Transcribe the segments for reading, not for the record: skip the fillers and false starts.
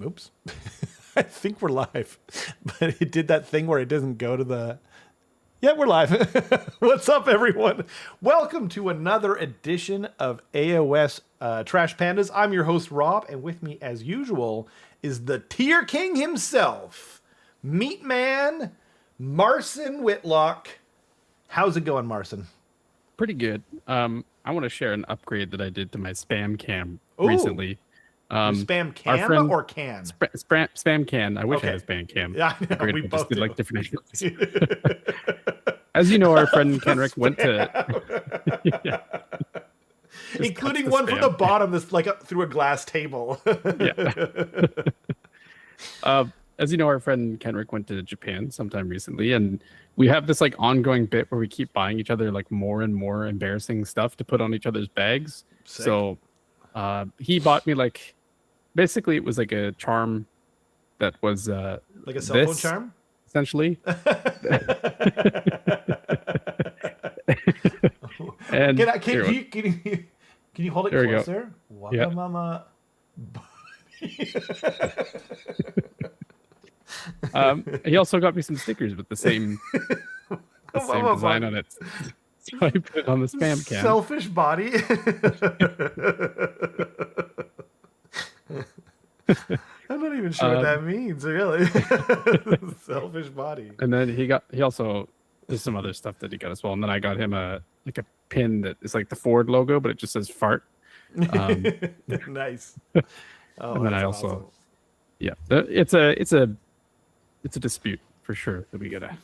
Oops. I think we're live, but it did that thing where it doesn't go to the... Yeah, we're live. What's up, everyone? Welcome to another edition of AOS Trash Pandas. I'm your host, Rob, and with me, as usual, is the Tier King himself, Meat Man, Marcin Whitlock. How's it going, Marcin? Pretty good. I want to share an upgrade that I did to my spam cam recently. Spam cam or can? Spam can. I wish I had a spam cam. Yeah, I know, we I both just did do. like different angles. As you know, our friend Kenrick went to... yeah. Including one from the bottom that's like through a glass table. Yeah. As you know, our friend Kenrick went to Japan sometime recently, and we have this like ongoing bit where we keep buying each other like more and more embarrassing stuff to put on each other's bags. Sick. So he bought me like, basically it was like a charm that was like a cell phone charm, essentially. And can you hold it there closer? Yeah. Mama. He also got me some stickers with the same design on it. So I put it on the spam can. Selfish body. I'm not even sure what that means, really. Selfish body. And then he also, there's some other stuff that he got as well. And then I got him a pin that is like the Ford logo, but it just says fart. Nice. Oh, and then I also, awesome. Yeah, it's a dispute for sure that we gotta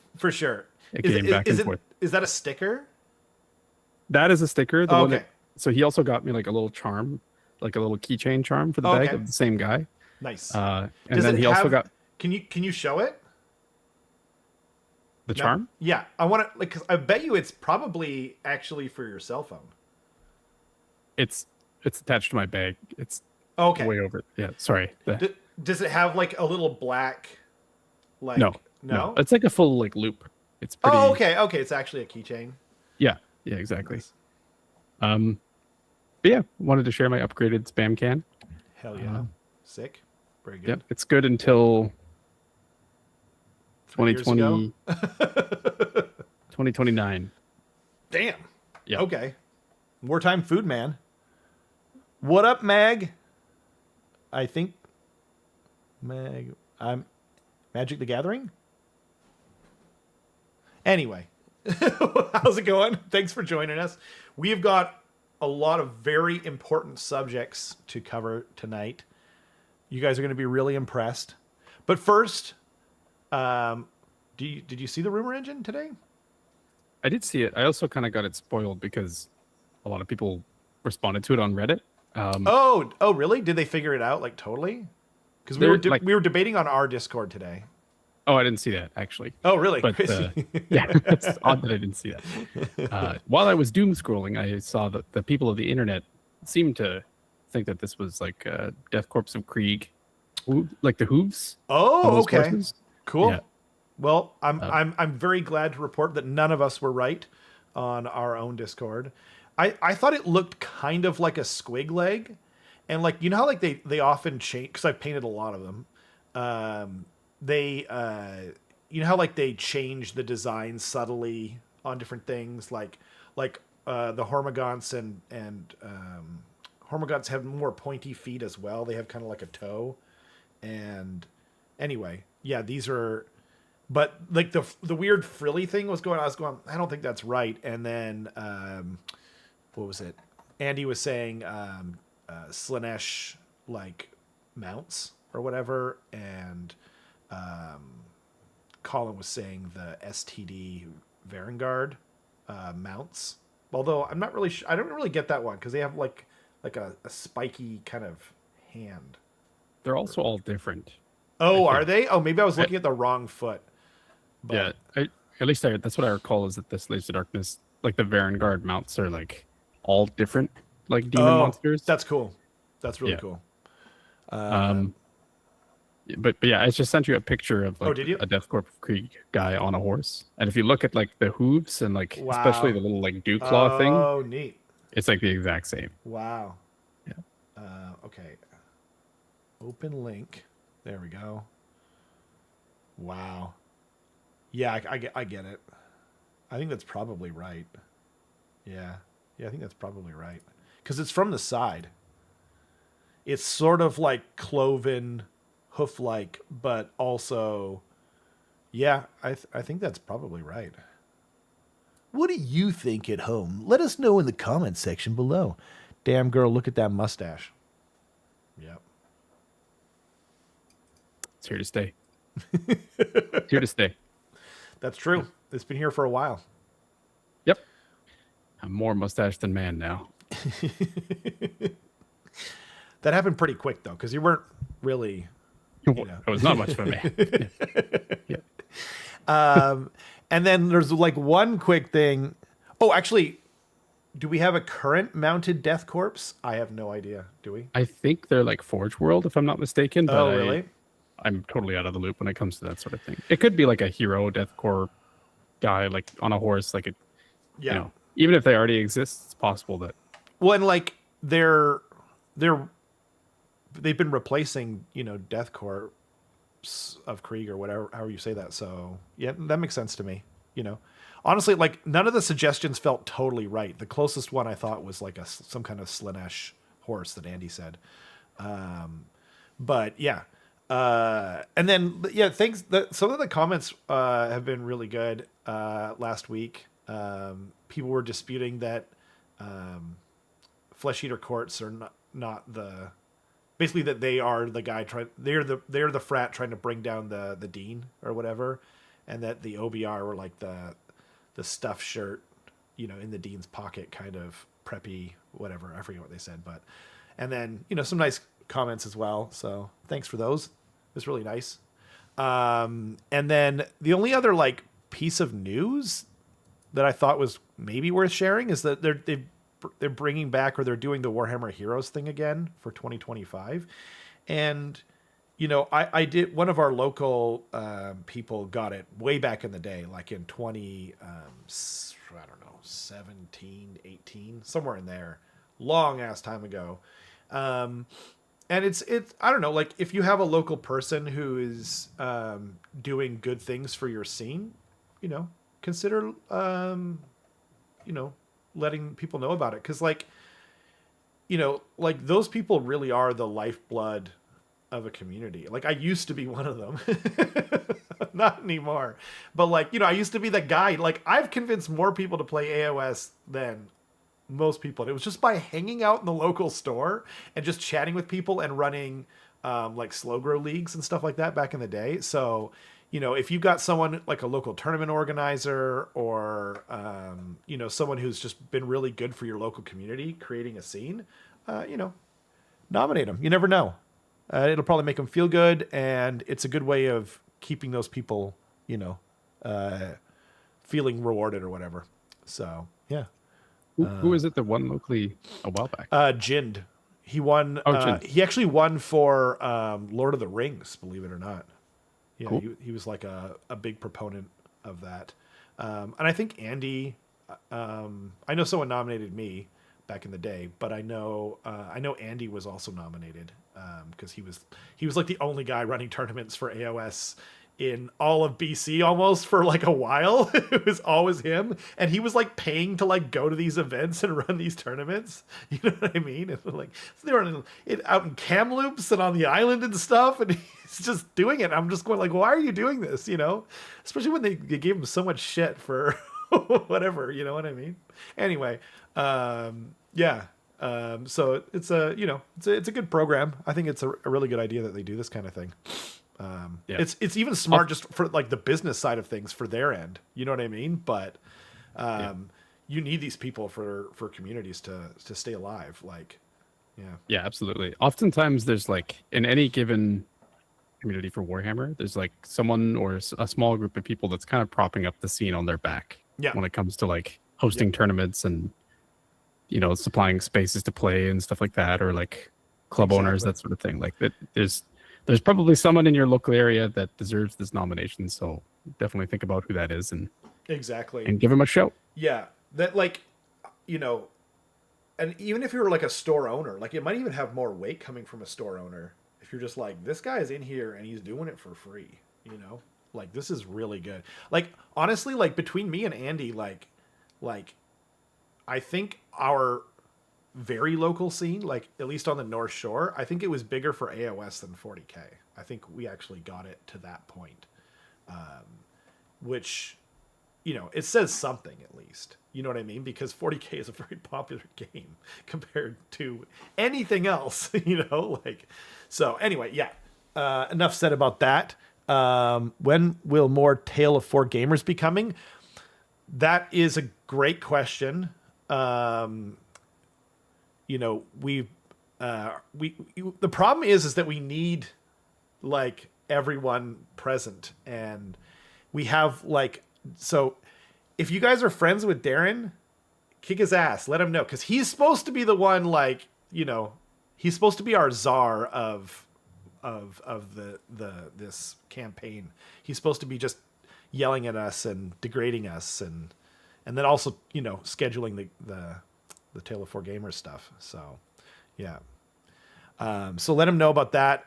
a game back and forth. Is that a sticker? That is a sticker. The one okay. So he also got me like a little charm, like a little keychain charm for the bag of the same guy. Nice. And then he also got. Can you show it? The charm? Yeah, I want to, like, because I bet you it's probably actually for your cell phone. It's attached to my bag. It's okay. Way over. Yeah, sorry. Does it have like a little black? Like no. It's like a full like loop. It's pretty. Oh, okay. It's actually a keychain. Yeah, exactly. Nice. But yeah, wanted to share my upgraded spam can. Hell yeah, sick. Very good. Yeah, it's good until 2020. 2029. Damn. Yeah. Okay. Wartime food man. What up, Mag? I think Mag. I'm Magic the Gathering. Anyway, how's it going? Thanks for joining us. We've got a lot of very important subjects to cover tonight. You guys are going to be really impressed. But first, did you see the Rumour engine today? I did see it. I also kind of got it spoiled because a lot of people responded to it on Reddit. Oh, really? Did they figure it out like totally? Because we were debating on our Discord today. Oh, I didn't see that actually. Oh, really? But yeah, it's odd that I didn't see that. While I was doom scrolling, I saw that the people of the internet seemed to think that this was like Death Corps of Krieg, like the hooves. Oh, okay, horses. Cool. Yeah. Well, I'm very glad to report that none of us were right on our own Discord. I thought it looked kind of like a squig leg, and like, you know how like they often change, because I've painted a lot of them. You know how like they change the design subtly on different things, like the Hormagaunts and Hormagaunts have more pointy feet as well. They have kind of like a toe, and anyway, yeah, these are. But like the weird frilly thing was going. I was going, I don't think that's right. And then what was it? Andy was saying Slaanesh like mounts or whatever, and Colin was saying the STD Varangard mounts. Although I'm not really I don't really get that one because they have like a spiky kind of hand. They're also all different. Oh, are they? Oh, maybe I was looking at the wrong foot. But... Yeah, at least that's what I recall, is that the Slaves of Darkness, like the Varangard mounts, are like all different, like demon monsters. That's cool. That's really cool. But yeah, I just sent you a picture of like did you? A Death Corps of Krieg guy on a horse, and if you look at like the hooves and like especially the little like dew claw thing, oh neat, it's like the exact same. Wow. Yeah. Okay. Open link. There we go. Wow. Yeah, I get it. I think that's probably right. Yeah. Yeah, I think that's probably right. Because it's from the side. It's sort of like cloven, hoof-like, but also... Yeah, I think that's probably right. What do you think at home? Let us know in the comments section below. Damn girl, look at that mustache. Yep. It's here to stay. It's here to stay. That's true. It's been here for a while. Yep. I'm more mustache than man now. That happened pretty quick, though, because you weren't really... You know. It was not much of a man. Yeah. And then there's like one quick thing. Oh, actually, do we have a current mounted Death Corpse? I have no idea. Do we? I think they're like Forge World, if I'm not mistaken. But oh, really? I'm totally out of the loop when it comes to that sort of thing. It could be like a hero Death Corps guy, like on a horse, like yeah. You know, even if they already exist, it's possible that. Well, and like they've been replacing, you know, Death Corps of Krieg or whatever, however you say that. So yeah, that makes sense to me. You know, honestly, like none of the suggestions felt totally right. The closest one I thought was like some kind of Slaanesh horse that Andy said. But yeah. And then yeah, some of the comments have been really good. Last week, people were disputing that Flesheater courts are not the. Basically, that they are the guy they're the frat trying to bring down the dean or whatever, and that the OBR were like the stuff shirt, you know, in the dean's pocket kind of preppy whatever. I forget what they said, but and then you know some nice comments as well. So thanks for those. It's really nice. And then the only other like piece of news that I thought was maybe worth sharing is that they're bringing back, or they're doing the Warhammer Heroes thing again for 2025. And, you know, I did, one of our local people got it way back in the day, like in 17, 18, somewhere in there, long ass time ago. And it's, I don't know, like if you have a local person who is doing good things for your scene, you know, consider, you know, letting people know about it. Cause like, you know, like those people really are the lifeblood of a community. Like I used to be one of them, not anymore, but like, you know, I used to be the guy, like I've convinced more people to play AOS than most people. And it was just by hanging out in the local store and just chatting with people and running like slow grow leagues and stuff like that back in the day. So, you know, if you've got someone like a local tournament organizer or, you know, someone who's just been really good for your local community, creating a scene, you know, nominate them. You never know. It'll probably make them feel good. And it's a good way of keeping those people, you know, feeling rewarded or whatever. So, yeah. Who is it that won locally a while back? Jind. He won. He actually won for Lord of the Rings, believe it or not. Yeah, cool. He was like a big proponent of that. And I think Andy, I know someone nominated me back in the day, but I know Andy was also nominated because he was like the only guy running tournaments for AOS in all of BC almost for like a while. It was always him, and he was like paying to like go to these events and run these tournaments. You know what I mean? And like so they were out in Kamloops and on the island and stuff, and he's just doing it. I'm just going like, why are you doing this? You know, especially when they gave him so much shit for whatever. You know what I mean? Anyway, yeah. So it's a, you know, it's a good program. I think it's a really good idea that they do this kind of thing. Yeah. It's even smart just for like the business side of things for their end. You know what I mean? But you need these people for communities to stay alive. Like, yeah, absolutely. Oftentimes there's like in any given community for Warhammer, there's like someone or a small group of people that's kind of propping up the scene on their back. Yeah. When it comes to like hosting tournaments and, you know, supplying spaces to play and stuff like that, or like club owners, that sort of thing. Like that, there's probably someone in your local area that deserves this nomination. So definitely think about who that is and give him a shout. Yeah. That like, you know, and even if you're like a store owner, like it might even have more weight coming from a store owner if you're just like, this guy is in here and he's doing it for free, you know? Like, this is really good. Like, honestly, like, between me and Andy, like, I think our very local scene, like, at least on the North Shore, I think it was bigger for AOS than 40K. I think we actually got it to that point. Which, you know, it says something at least. You know what I mean? Because 40K is a very popular game compared to anything else, you know? Like, so anyway, yeah. Enough said about that. When will more Tale of Four Gamers be coming? That is a great question. You know, the problem is that we need like everyone present, and we have like, so if you guys are friends with Darren, kick his ass, let him know. 'Cause he's supposed to be the one, like, you know, he's supposed to be our czar of this campaign. He's supposed to be just yelling at us and degrading us, and then also, you know, scheduling the Tale of Four Gamers stuff. So yeah. So let him know about that.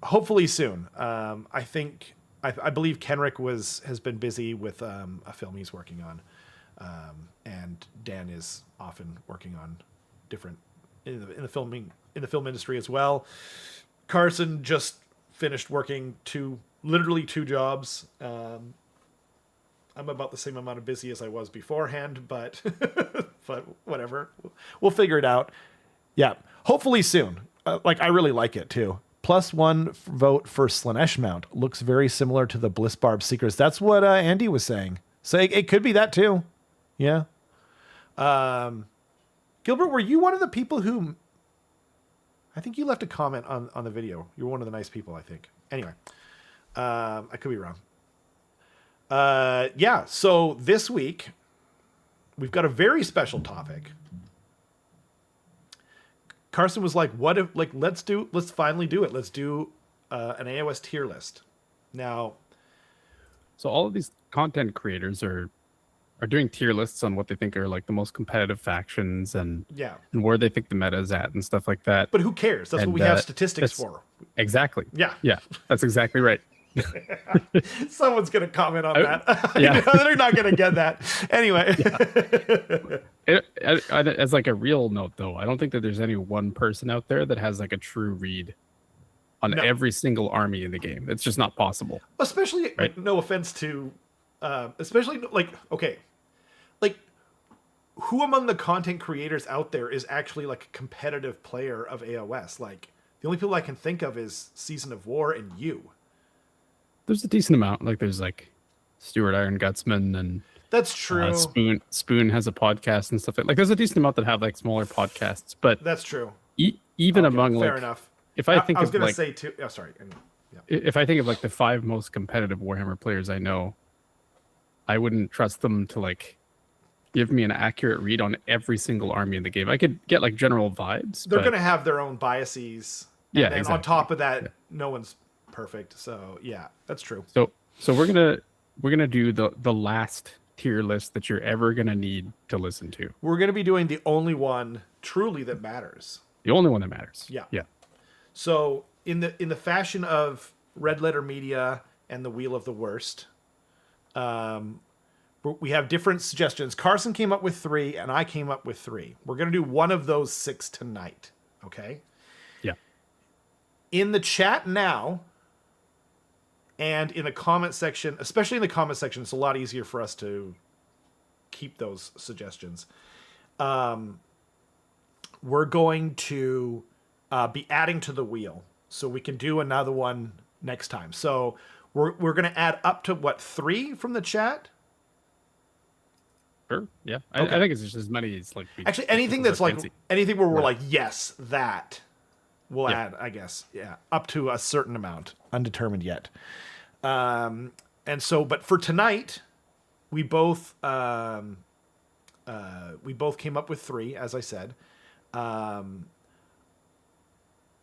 Hopefully soon. I believe Kenrick has been busy with a film he's working on, and Dan is often working on different in the film industry as well. Carson just finished working literally two jobs. I'm about the same amount of busy as I was beforehand, but but whatever, we'll figure it out. Yeah, hopefully soon. Like, I really like it too. +1 vote for Slanesh mount. Looks very similar to the Blissbarb Seekers. That's what Andy was saying. So it could be that too. Yeah. Gilbert, were you one of the people who... I think you left a comment on the video. You're one of the nice people, I think. Anyway. I could be wrong. Yeah, so this week, we've got a very special topic. Carson was like, what if, like, let's finally do it. Let's do an AOS tier list. Now, so all of these content creators are doing tier lists on what they think are like the most competitive factions and where they think the meta is at and stuff like that. But who cares? That's what we have statistics for. Exactly. Yeah. Yeah, that's exactly right. Someone's going to comment on that. Yeah. They're not going to get that. Anyway. As like a real note, though, I don't think that there's any one person out there that has like a true read on every single army in the game. It's just not possible. Especially, right? Like, no offense to, especially like, okay, like, who among the content creators out there is actually like a competitive player of AOS? Like, the only people I can think of is Season of War and you. There's a decent amount. Like, there's like Stuart Iron Gutsman and that's true. Spoon has a podcast and stuff like there's a decent amount that have like smaller podcasts, but that's true. Even among fair like, enough. If I think I was of gonna like, say too. Oh, sorry. Yeah. If I think of like the 5 most competitive Warhammer players I know, I wouldn't trust them to like give me an accurate read on every single army in the game. I could get like general vibes. They're gonna have their own biases. And yeah, then exactly. On top of that, no one's perfect. So yeah, that's true. So we're gonna do the last tier list that you're ever gonna need to listen to. We're gonna be doing the only one truly that matters. The only one that matters. Yeah. Yeah. So in the fashion of Red Letter Media and the Wheel of the Worst, we have different suggestions. Carson came up with 3, and I came up with 3. We're gonna do one of those 6 tonight. Okay. Yeah. In the chat now, and in the comment section, especially in the comment section, it's a lot easier for us to keep those suggestions. We're going to be adding to the wheel, so we can do another one next time. So we're going to add up to 3 from the chat. Sure. Yeah. Okay. I think it's just as many as like. Actually, anything that's like fancy. Anything where we're like, yes, that we'll add, I guess. Yeah. Up to a certain amount, undetermined yet. And so, but for tonight, we both came up with 3, as I said.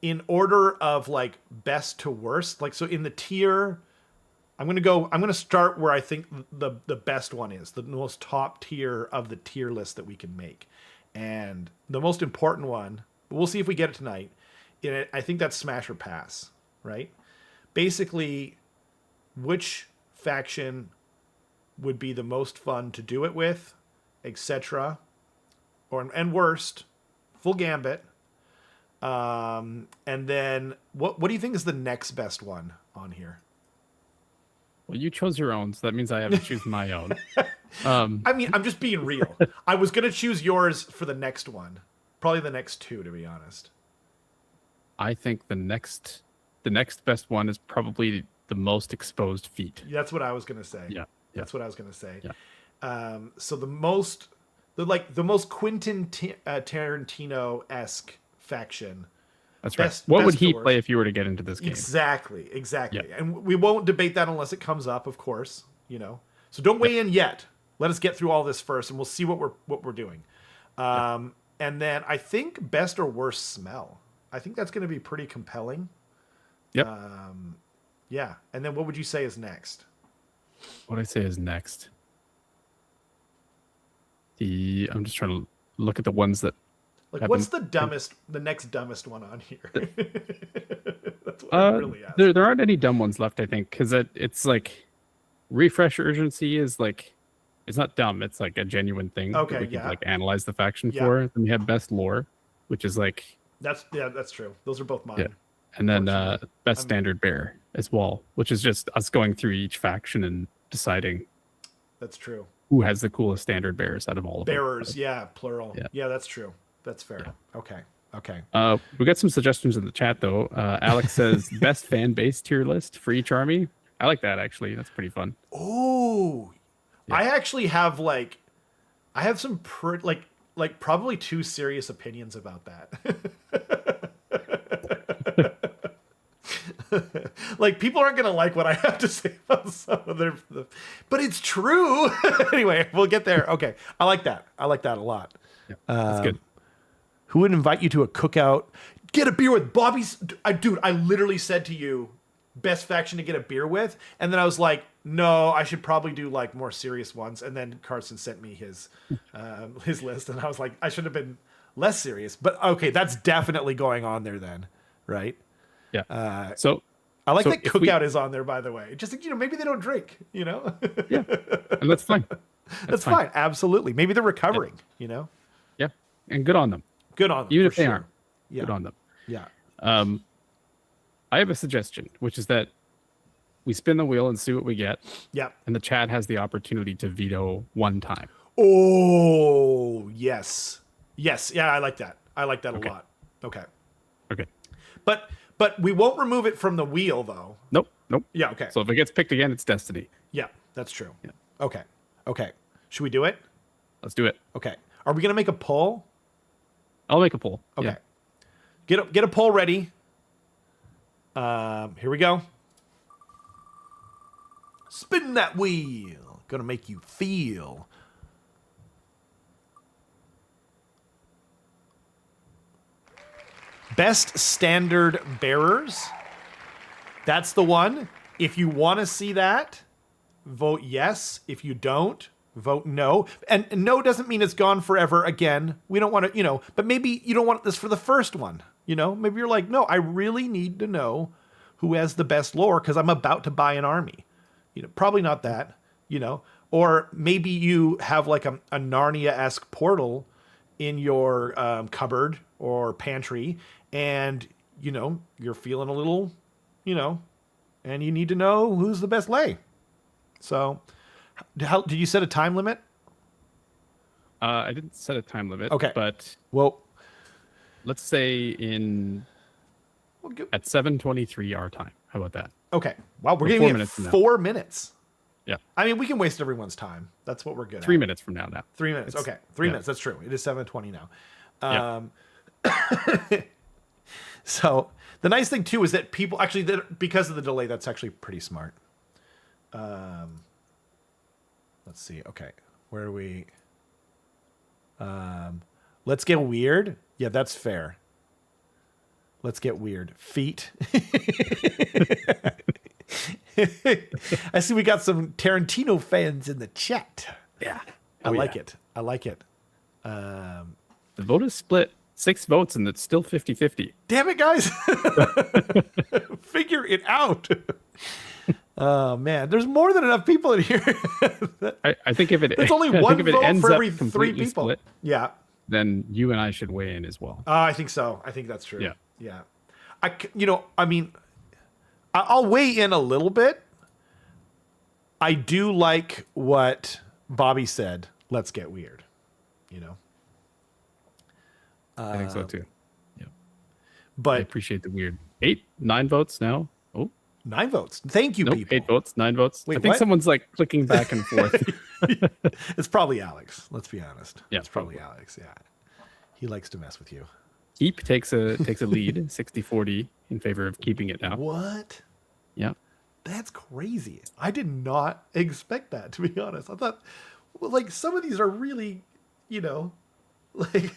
In order of like best to worst, like, so in the tier, I'm going to start where I think the best one is, the most top tier of the tier list that we can make. And the most important one, we'll see if we get it tonight, I think that's smash or pass, right? Basically, which faction would be the most fun to do it with, etc. And worst, full gambit. And then what do you think is the next best one on here? Well, you chose your own, so that means I have to choose my own. I mean, I'm just being real. I was gonna choose yours for the next one, probably the next two, to be honest. I think the next best one is probably the most exposed feat. That's what I was gonna say. Yeah. That's what I was gonna say. Yeah. So the most Quentin Tarantino-esque faction. That's right. What would he play if you were to get into this game? Exactly. Yeah. And we won't debate that unless it comes up, of course. So don't weigh in yet. Let us get through all this first, and we'll see what we're doing. And then I think best or worst smell. I think that's going to be pretty compelling. Yep. Yeah. And then what would you say is next? What I say is next. I'm just trying to look at the ones that. What's the next dumbest one on here? That's what I'm really asking. There aren't any dumb ones left, I think, because it's like refresh urgency is like, it's not dumb. It's like a genuine thing. Okay, that we can analyze the faction for. Then we have best lore, which is like. That's true. Those are both mine. Yeah. And then best standard bearer as well, which is just us going through each faction and deciding. That's true. Who has the coolest standard bearers out of all of them? Bearers, yeah, plural. Yeah, that's true. That's fair. Yeah. Okay. We got some suggestions in the chat though. Alex says best fan base tier list for each army. I like that actually. That's pretty fun. Oh, yeah. I actually have I have some probably two serious opinions about that. People aren't gonna like what I have to say about some of their, but it's true. Anyway, we'll get there. Okay, I like that a lot. Yeah, that's good. Who would invite you to a cookout? Get a beer with Bobby's. Dude, I literally said to you, best faction to get a beer with, and then I was like, no, I should probably do more serious ones. And then Carson sent me his list, and I was like, I should have been less serious. But okay, that's definitely going on there then, right? Yeah. So I like that cookout is on there, by the way. Just maybe they don't drink, Yeah, and that's fine. That's fine. Absolutely. Maybe they're recovering. Yeah, and good on them. Good on them. Even if they sure. aren't. Yeah. Good on them. Yeah. I have a suggestion, which is that we spin the wheel and see what we get. Yeah. And the chat has the opportunity to veto one time. Oh, yes. Yes. Yeah, I like that. I like that a lot. Okay. But we won't remove it from the wheel, though. Nope. Yeah, okay. So if it gets picked again, it's destiny. Yeah, that's true. Yeah. Okay. Should we do it? Let's do it. Okay. Are we going to make a poll? I'll make a poll. Okay. Yeah. Get a poll ready. Here we go. Spin that wheel. Gonna make you feel. Best standard bearers. That's the one. If you want to see that, vote yes. If you don't, vote no. And no doesn't mean it's gone forever again. We don't want to, but maybe you don't want this for the first one. Maybe you're like, no, I really need to know who has the best lore because I'm about to buy an army. Probably not that, or maybe you have a Narnia-esque portal in your cupboard or pantry, and you're feeling a little, and you need to know who's the best lay. So, did you set a time limit? I didn't set a time limit. Okay, but let's say at 7:23 our time. How about that? Okay. Wow, we're getting 4 minutes. Yeah. I mean, we can waste everyone's time. That's what we're good at. 3 minutes from now. 3 minutes. Okay. 3 minutes. That's true. It is 7:20 now. So the nice thing too is that people actually, because of the delay, that's actually pretty smart. Let's see. Okay. Where are we? Let's get weird. Yeah, that's fair. Let's get weird. Feet. I see we got some Tarantino fans in the chat. Yeah. I like it. The vote is split 6 votes, and it's still 50-50. Damn it, guys. Figure it out. Oh, man. There's more than enough people in here. I think if it It's only I one think if it vote ends for up every 3 completely people. split, Yeah. then you and I should weigh in as well. I think so. I think that's true. Yeah. Yeah. I mean, I'll weigh in a little bit. I do like what Bobby said. Let's get weird. I think so too. Yeah. I But appreciate the weird. 9 votes now. Oh, 9 votes. Thank you, nope, people. 8 votes, 9 votes. Wait, I think what? someone's like clicking back and forth. It's probably Alex. Let's be honest. Yeah, it's probably Alex. Yeah. He likes to mess with you. Keep takes a lead, 60-40 in favor of keeping it now. What? Yeah. That's crazy. I did not expect that, to be honest. I thought, well, like, some of these are really, like,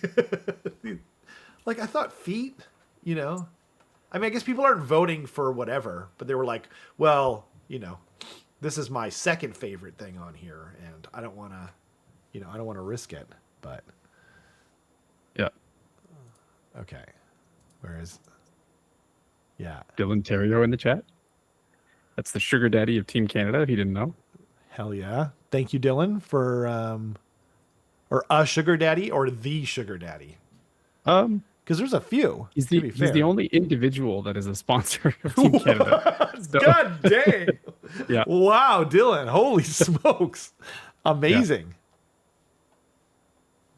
like I thought feet, I mean, I guess people aren't voting for whatever, but they were like, well, this is my second favorite thing on here, and I don't want to, I don't want to risk it, but. Yeah. Okay. Whereas, yeah. Dylan Terrio in the chat. That's the sugar daddy of Team Canada, if you didn't know. Hell yeah. Thank you, Dylan, for, or a sugar daddy or the sugar daddy. Because there's a few. He's the only individual that is a sponsor of Team Canada. So. God dang. Yeah. Wow, Dylan. Holy smokes. Amazing.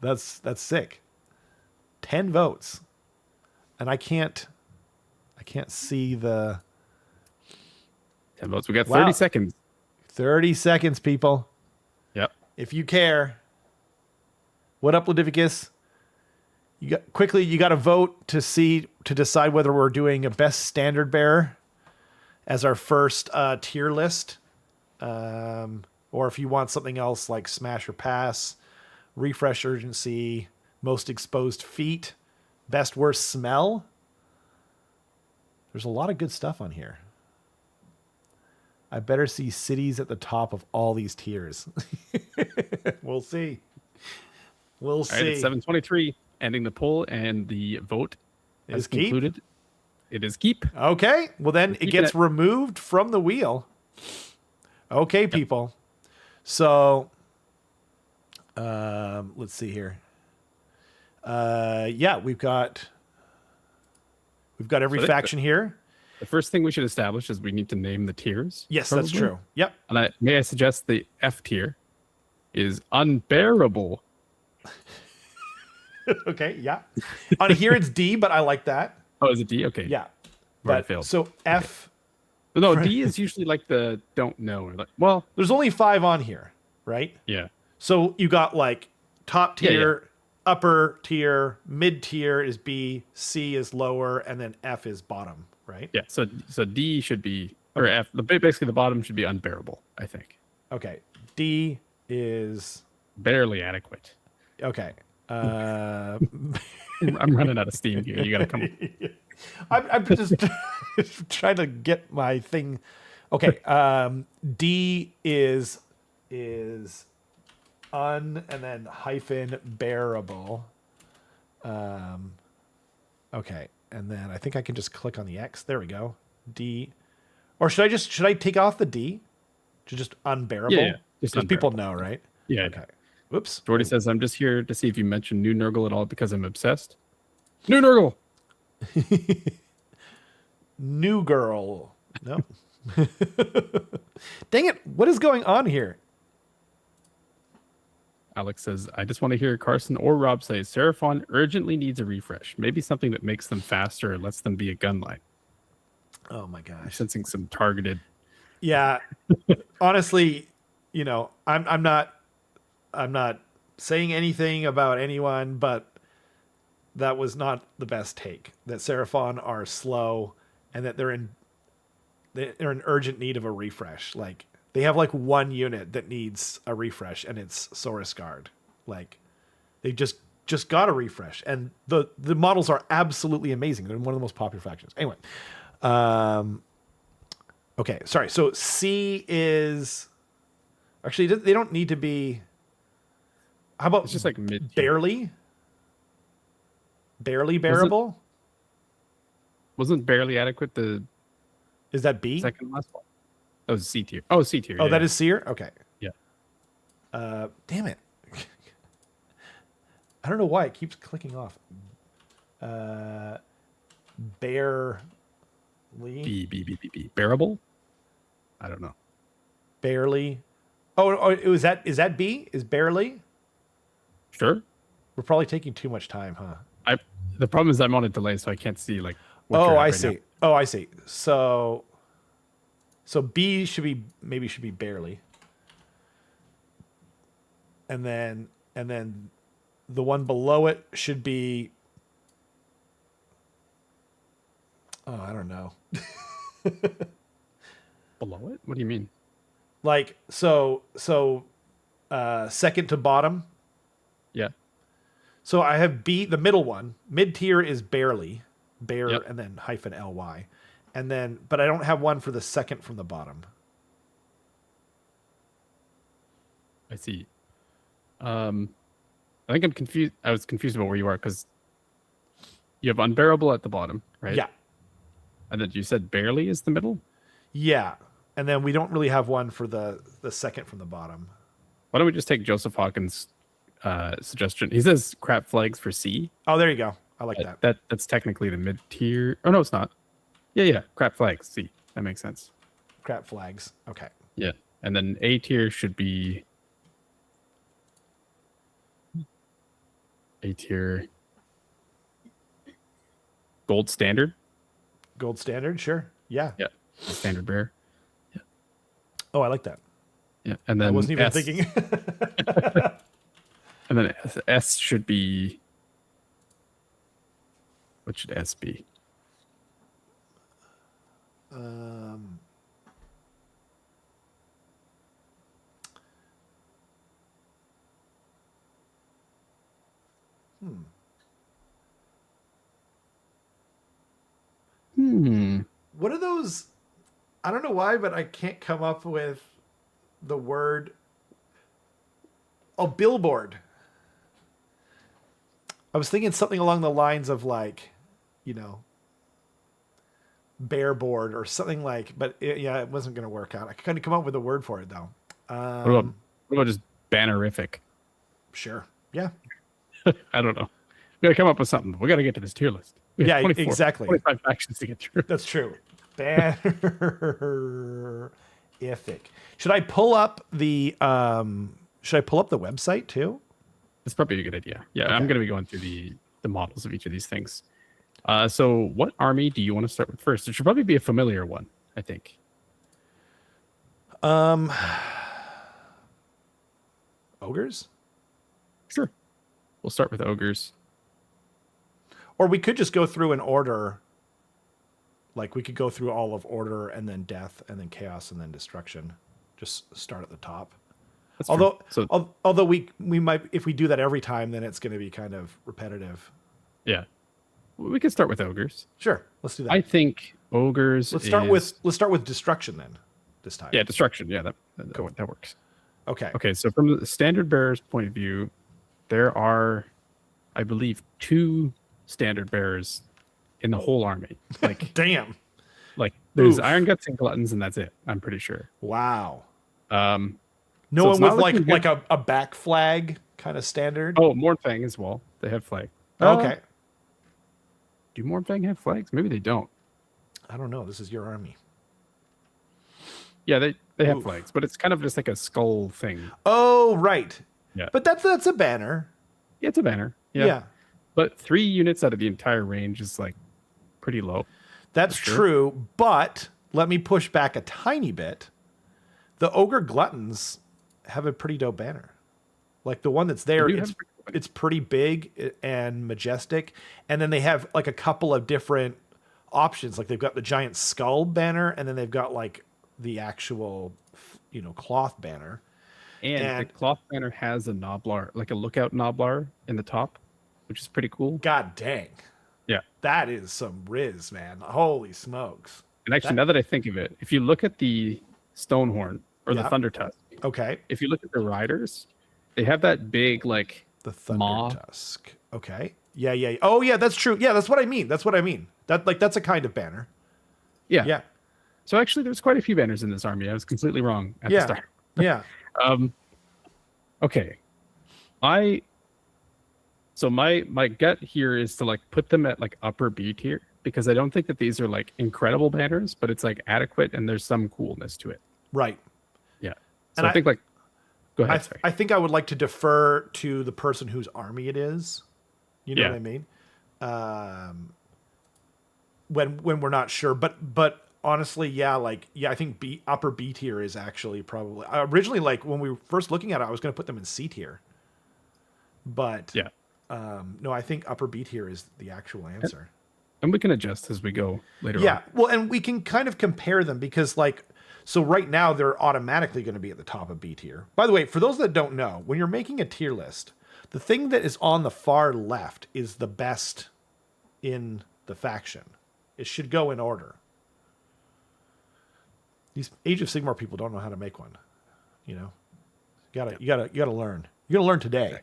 Yeah. That's sick. 10 votes. And I can't see the 10 votes. We got 30 seconds. 30 seconds, people. Yep. If you care. What up, Leviticus? You got to vote to decide whether we're doing a best standard bearer as our first tier list, or if you want something else like smash or pass, refresh urgency, most exposed feet, best worst smell. There's a lot of good stuff on here. I better see cities at the top of all these tiers. We'll see. We'll see. All right, it's 7:23. Ending the poll, and the vote is concluded. It is keep. Okay. Well, then it gets removed from the wheel. Okay, people. So, let's see here. Yeah, we've got every faction here. The first thing we should establish is we need to name the tiers. Yes, probably. That's true. Yep. And may I suggest the F tier is unbearable. Okay, yeah. On here it's D, but I like that. Oh, is it D? Okay. Yeah. But failed. So F. Okay. No, D is usually like the don't know. Or like, well, there's only 5 on here, right? Yeah. So you got like top tier, upper tier, mid tier is B, C is lower, and then F is bottom, right? Yeah. So D should be, or F. Basically, the bottom should be unbearable, I think. Okay. D is barely adequate. Okay. I'm running out of steam here. You got to come. I'm just trying to get my thing. Okay. D is and then hyphen bearable. Okay. And then I think I can just click on the X. There we go. D. Or should I take off the D to just unbearable? Yeah. Because people know, right? Yeah. Okay. Whoops. Jordy says, I'm just here to see if you mentioned New Nurgle at all because I'm obsessed. New Nurgle! New girl. No. Dang it. What is going on here? Alex says, I just want to hear Carson or Rob say Seraphon urgently needs a refresh. Maybe something that makes them faster or lets them be a gunline. Oh my gosh. I'm sensing some targeted. Yeah. Honestly, I'm not saying anything about anyone, but that was not the best take. That Seraphon are slow and that they're in urgent need of a refresh. Like they have like one unit that needs a refresh and it's Saurus Guard. Like they just got a refresh and the models are absolutely amazing. They're one of the most popular factions. Anyway. Okay. Sorry. So C is actually, they don't need to be. How about it's just like mid barely? Barely bearable? Wasn't barely adequate the Is that B? second last one? That was C tier. Oh, C tier. Oh, yeah, that yeah. is Seer? Okay. Yeah. Damn it. I don't know why it keeps clicking off. Barely. B. Bearable? I don't know. Barely. Oh, is that B? Is barely? Sure. We're probably taking too much time, huh? The problem is I'm on a delay, so I can't see like. What Oh, you're at I right see. now. Oh, I see. So B should be barely. And then the one below it should be, oh, I don't know. Below it? What do you mean? Like second to bottom. Yeah. So I have B, the middle one. Mid tier is barely, Yep. and then -ly. And then, but I don't have one for the second from the bottom. I see. I think I'm confused. I was confused about where you are because you have unbearable at the bottom, right? Yeah. And then you said barely is the middle. Yeah. And then we don't really have one for the second from the bottom. Why don't we just take Joseph Hawkins' suggestion? He says crap flags for C. Oh, there you go. I like that. That's technically the mid tier. Oh no, it's not. Yeah. Crap flags C. That makes sense. Crap flags. Okay. Yeah. And then A tier should be A tier. Gold standard. Gold standard. Sure. Yeah. Yeah. Standard bear. Oh, I like that. Yeah. And then I wasn't even S, thinking. And then S should be. What should S be? What are those? I don't know why, but I can't come up with the word. Oh, billboard. I was thinking something along the lines of like, bear board or something like, but it wasn't going to work out. I couldn't come up with a word for it though. What about just bannerific? Sure. Yeah. I don't know. We gotta come up with something. We gotta get to this tier list. We have Yeah, exactly. 25 factions to get through. That's true. Bannerific. Should I pull up the website too? That's probably a good idea. Yeah, Okay. I'm gonna be going through the models of each of these things. So what army do you want to start with first? It should probably be a familiar one, I think. Ogres? Sure. We'll start with ogres. Or we could just go through an order. Like we could go through all of order and then death and then chaos and then destruction. Just start at the top. That's Although true. So although we might, if we do that every time, then it's going to be kind of repetitive. yeah, we could start with ogres. Sure, let's do that. I think ogres. Let's start with destruction then. This time. Yeah, destruction. Yeah, that works. Okay. Okay, so from the standard bearer's point of view, there are, I believe, 2 standard bearers in the whole army. Like, Damn. like there's Oof. Iron Guts and Gluttons, and that's it. I'm pretty sure. Wow. No No one with like a back flag kind of standard. Oh, Mornfang as well. They have flag. Okay. Do Mornfang have flags? Maybe they don't. I don't know. This is your army. Yeah, they have Oof. flags, but it's kind of just like a skull thing. Oh, right. Yeah. But that's a banner. Yeah, it's a banner. Yeah. But 3 units out of the entire range is like pretty low. That's For sure. true. But let me push back a tiny bit. The Ogre Gluttons have a pretty dope banner. Like the one that's there, They do have a pretty dope it's pretty big and majestic. And then they have like a couple of different options. Like they've got the giant skull banner, and then they've got like the actual, cloth banner. And the cloth banner has a knoblar, like a lookout knoblar in the top, which is pretty cool. God dang. Yeah. That is some riz, man. Holy smokes. And actually, now that I think of it, if you look at the Stonehorn or the Yeah. Thunder Tusk, Okay. if you look at the riders, they have that big, like, The Thunder Maw. Tusk. Okay. Yeah. Oh, yeah, that's true. Yeah, that's what I mean. That's a kind of banner. Yeah. Yeah. So actually, there's quite a few banners in this army. I was completely wrong at the start. Yeah. Okay. So my gut here is to like put them at like upper B tier because I don't think that these are like incredible banners, but it's like adequate and there's some coolness to it. Right. Yeah. And So I think like, go ahead. Sorry. I think I would like to defer to the person whose army it is. You know what I mean? When we're not sure, but honestly, I think upper B tier is actually probably originally, like when we were first looking at it, I was going to put them in C tier, but no, I think upper B tier is the actual answer. And we can adjust as we go later on. Yeah, well, and we can kind of compare them because so right now they're automatically going to be at the top of B tier. By the way, for those that don't know, when you're making a tier list, the thing that is on the far left is the best in the faction. It should go in order. These Age of Sigmar people don't know how to make one. You know, you gotta learn. You're gonna learn today. Okay.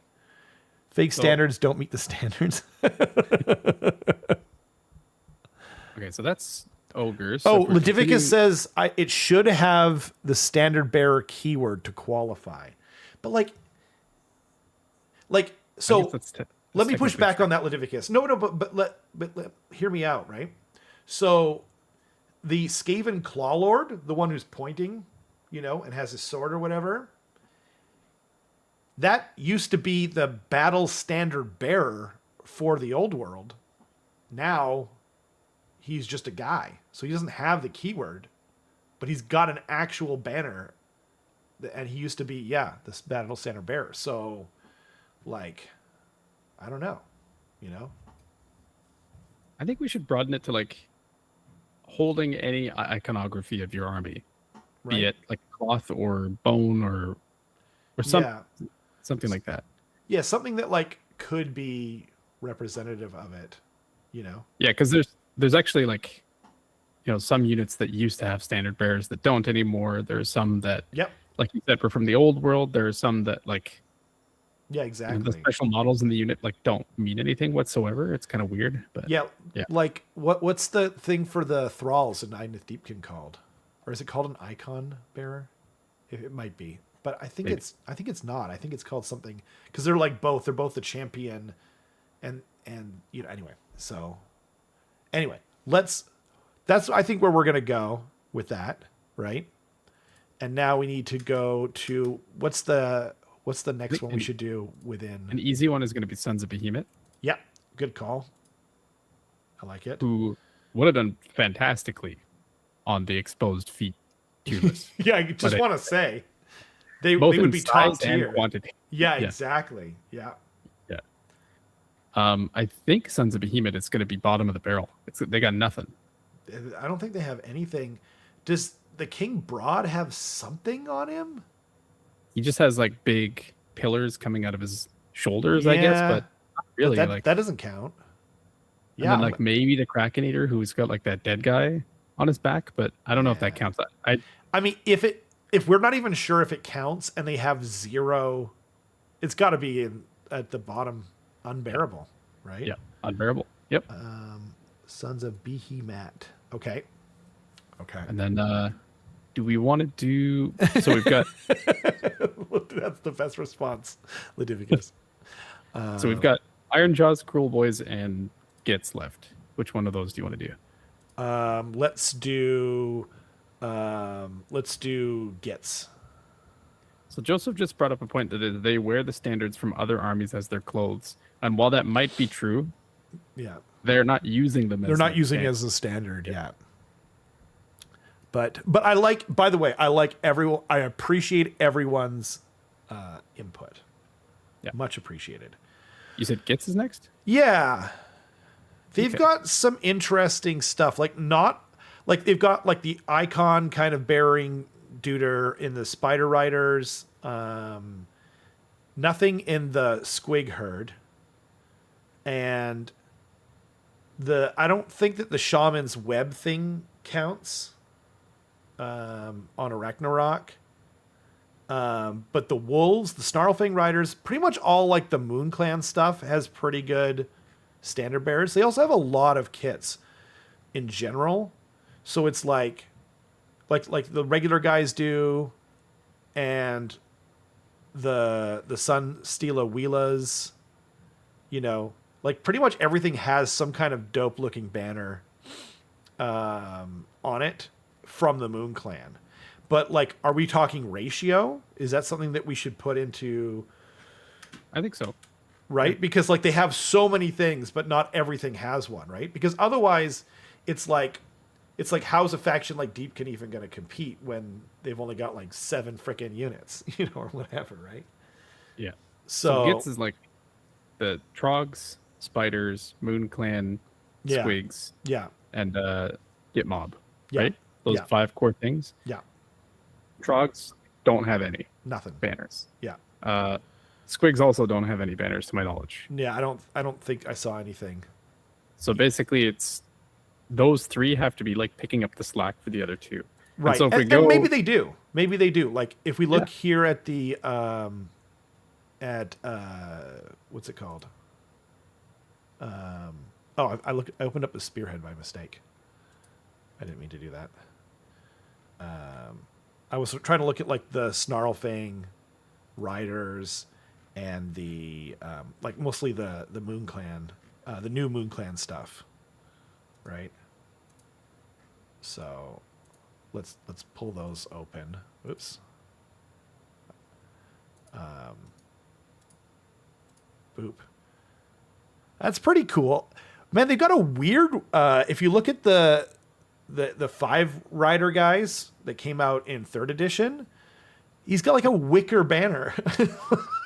Fake standards don't meet the standards. Okay, so that's ogres. So Ledivicus says it should have the standard bearer keyword to qualify, but so let me push back on that, Ledivicus. No, but hear me out, right? So the Skaven Clawlord, the one who's pointing, and has his sword or whatever, that used to be the battle standard bearer for the old world. Now he's just a guy. So he doesn't have the keyword, but he's got an actual banner. And he used to be, this battle standard bearer. So, I don't know, I think we should broaden it to holding any iconography of your army, right? Be it like cloth or bone or something like that. Yeah, something that could be representative of it, Yeah, because there's actually some units that used to have standard bearers that don't anymore. There's some that, like you said, were from the old world. There's some that yeah, exactly. The special models in the unit don't mean anything whatsoever. It's kind of weird, but yeah. What's the thing for the thralls in Nighthaunt Deepkin called, or is it called an icon bearer? It might be, but I think it's not. I think it's called something because they're both. They're both the champion, and anyway. So anyway, that's I think where we're gonna go with that, right? And now we need to go to what's the next one we should do within? An easy one is going to be Sons of Behemoth. Yeah, good call. I like it. Who would have done fantastically on the exposed feat tier list. Yeah, I just want to say they would be top tier. And quantity. Yeah, exactly. Yeah. I think Sons of Behemoth is going to be bottom of the barrel. They got nothing. I don't think they have anything. Does the King Broad have something on him? He just has big pillars coming out of his shoulders, I guess, but not really. But that doesn't count. Yeah, and then maybe the Kraken Eater, who's got that dead guy on his back, but I don't know if that counts. I mean, if we're not even sure if it counts, and they have 0, it's got to be at the bottom, unbearable, right? Yeah, unbearable. Yep. Sons of Behemoth. Okay. And then, do we want to do? So we've got. That's the best response, Ledivicus. So we've got Iron Jaws, Cruel Boys, and Gitz left. Which one of those do you want to do? Let's do Gitz. So Joseph just brought up a point that they wear the standards from other armies as their clothes, and while that might be true, they're not using them. They're not using it as a standard yet. But I like. By the way, I appreciate everyone's input. Yeah, much appreciated. You said Gitz is next? Yeah, they've got some interesting stuff. They've got the icon kind of bearing Duder in the Spider Riders. Nothing in the Squig Herd, and I don't think that the Shaman's Web thing counts. On a Ragnarok. But the Wolves, the Snarlfang Riders, pretty much all the Moon Clan stuff has pretty good standard bearers. They also have a lot of kits in general. So it's like the regular guys do, and the Sun Stila Wheelas, you know, like pretty much everything has some kind of dope looking banner on it from the Moon Clan. But like, are we talking ratio? Is that something that we should put into? I think so. Right? Because like they have so many things, but not everything has one, right? Because otherwise it's like how's a faction like Deepkin even going to compete when they've only got like 7 frickin' units, you know, or whatever, right? Yeah. So Gitz is like the Trogs, Spiders, Moon Clan, Squigs, and Git Mob, right? Those 5 core things. Yeah. Trogs don't have any. Nothing. Banners. Yeah. Squigs also don't have any banners to my knowledge. Yeah, I don't think I saw anything. So basically it's those 3 have to be like picking up the slack for the other 2. Right. And so if we and maybe they do. Maybe they do. Like if we look here at the what's it called? I opened up the Spearhead by mistake. I didn't mean to do that. I was trying to look at like the Snarlfang Riders and the like mostly the Moon Clan, the new Moon Clan stuff. Right. So let's pull those open. Oops. Boop. That's pretty cool. Man, they've got a weird if you look at the 5 rider guys that came out in 3rd edition, he's got like a wicker banner.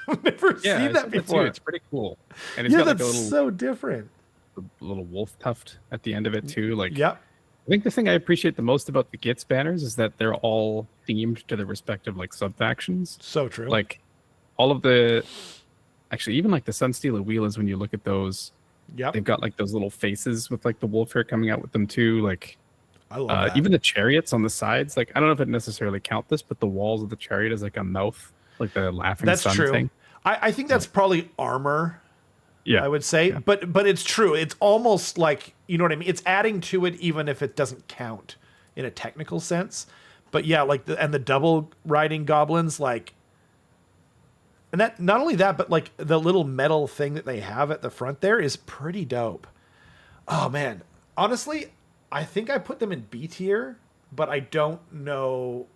I've never seen that before. It's pretty cool. And it's got like a little so different. A little wolf tuft at the end of it too. Like, yep. I think the thing I appreciate the most about the Gitz banners is that they're all themed to their respective like sub factions. So true. Like all of the, actually even like the Sunsteel Wheelers, when you look at those, they've got like those little faces with like the wolf hair coming out with them too. Like, I love that. Even the chariots on the sides. Like, I don't know if it necessarily count this, but the walls of the chariot is like a mouth, like the laughing sun thing. I think that's probably armor. Yeah, I would say, but it's true. It's almost like, you know what I mean? It's adding to it, even if it doesn't count in a technical sense. But yeah, like the double riding goblins, like, and that not only that, but like the little metal thing that they have at the front there is pretty dope. Oh man, honestly, I think I put them in B tier, but I don't know.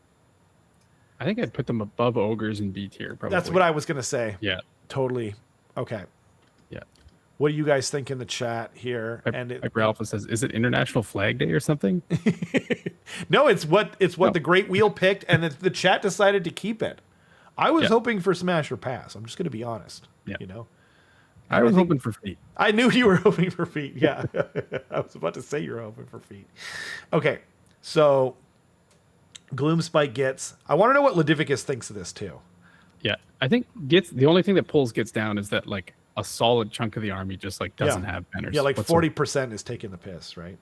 I think I'd put them above ogres in B tier. Probably. That's what I was gonna say. Yeah, totally. Okay. Yeah. What do you guys think in the chat here? Ralph says, "Is it International Flag Day or something?" No, it's what the Great Wheel picked, and the chat decided to keep it. I was hoping for Smash or Pass. I'm just going to be honest. Yeah. You know, I was hoping for feet. I knew you were hoping for feet. Yeah, I was about to say you were hoping for feet. Okay, so Gloomspike Gitz. I want to know what Ledivicus thinks of this too. Yeah, I think Gitz. The only thing that pulls Gitz down is that like a solid chunk of the army just like doesn't have banners. Yeah, like 40% is taking the piss, right?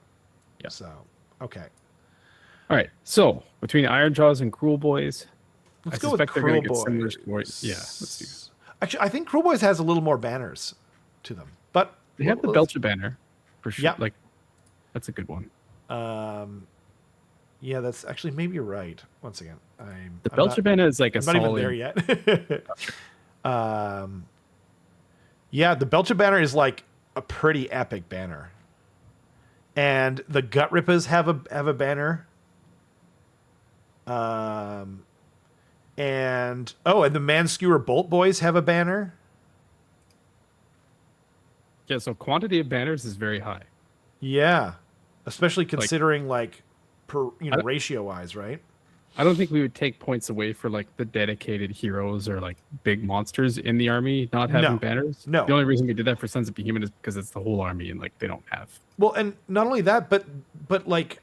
Yeah. So, okay. All right. So between Ironjaws and Cruel Boys, let's I go with suspect Cruel they're going to get similar Boys. Yeah, let's do. Actually, I think Cruel Boys has a little more banners to them, but they have the Belcher banner for sure. Yeah, like that's a good one. Yeah, that's actually maybe you're right. Once again, the Belcher banner is like a solid. Not even there yet. Yeah, the Belcher banner is like a pretty epic banner, and the Gut Rippers have a banner. And the Manskewer Bolt Boys have a banner. Yeah, so quantity of banners is very high. Yeah, especially considering ratio wise, right? I don't think we would take points away for like the dedicated heroes or like big monsters in the army not having banners. No. The only reason we did that for Sons of Behemoth is because it's the whole army and like they don't have. Well, and not only that, but like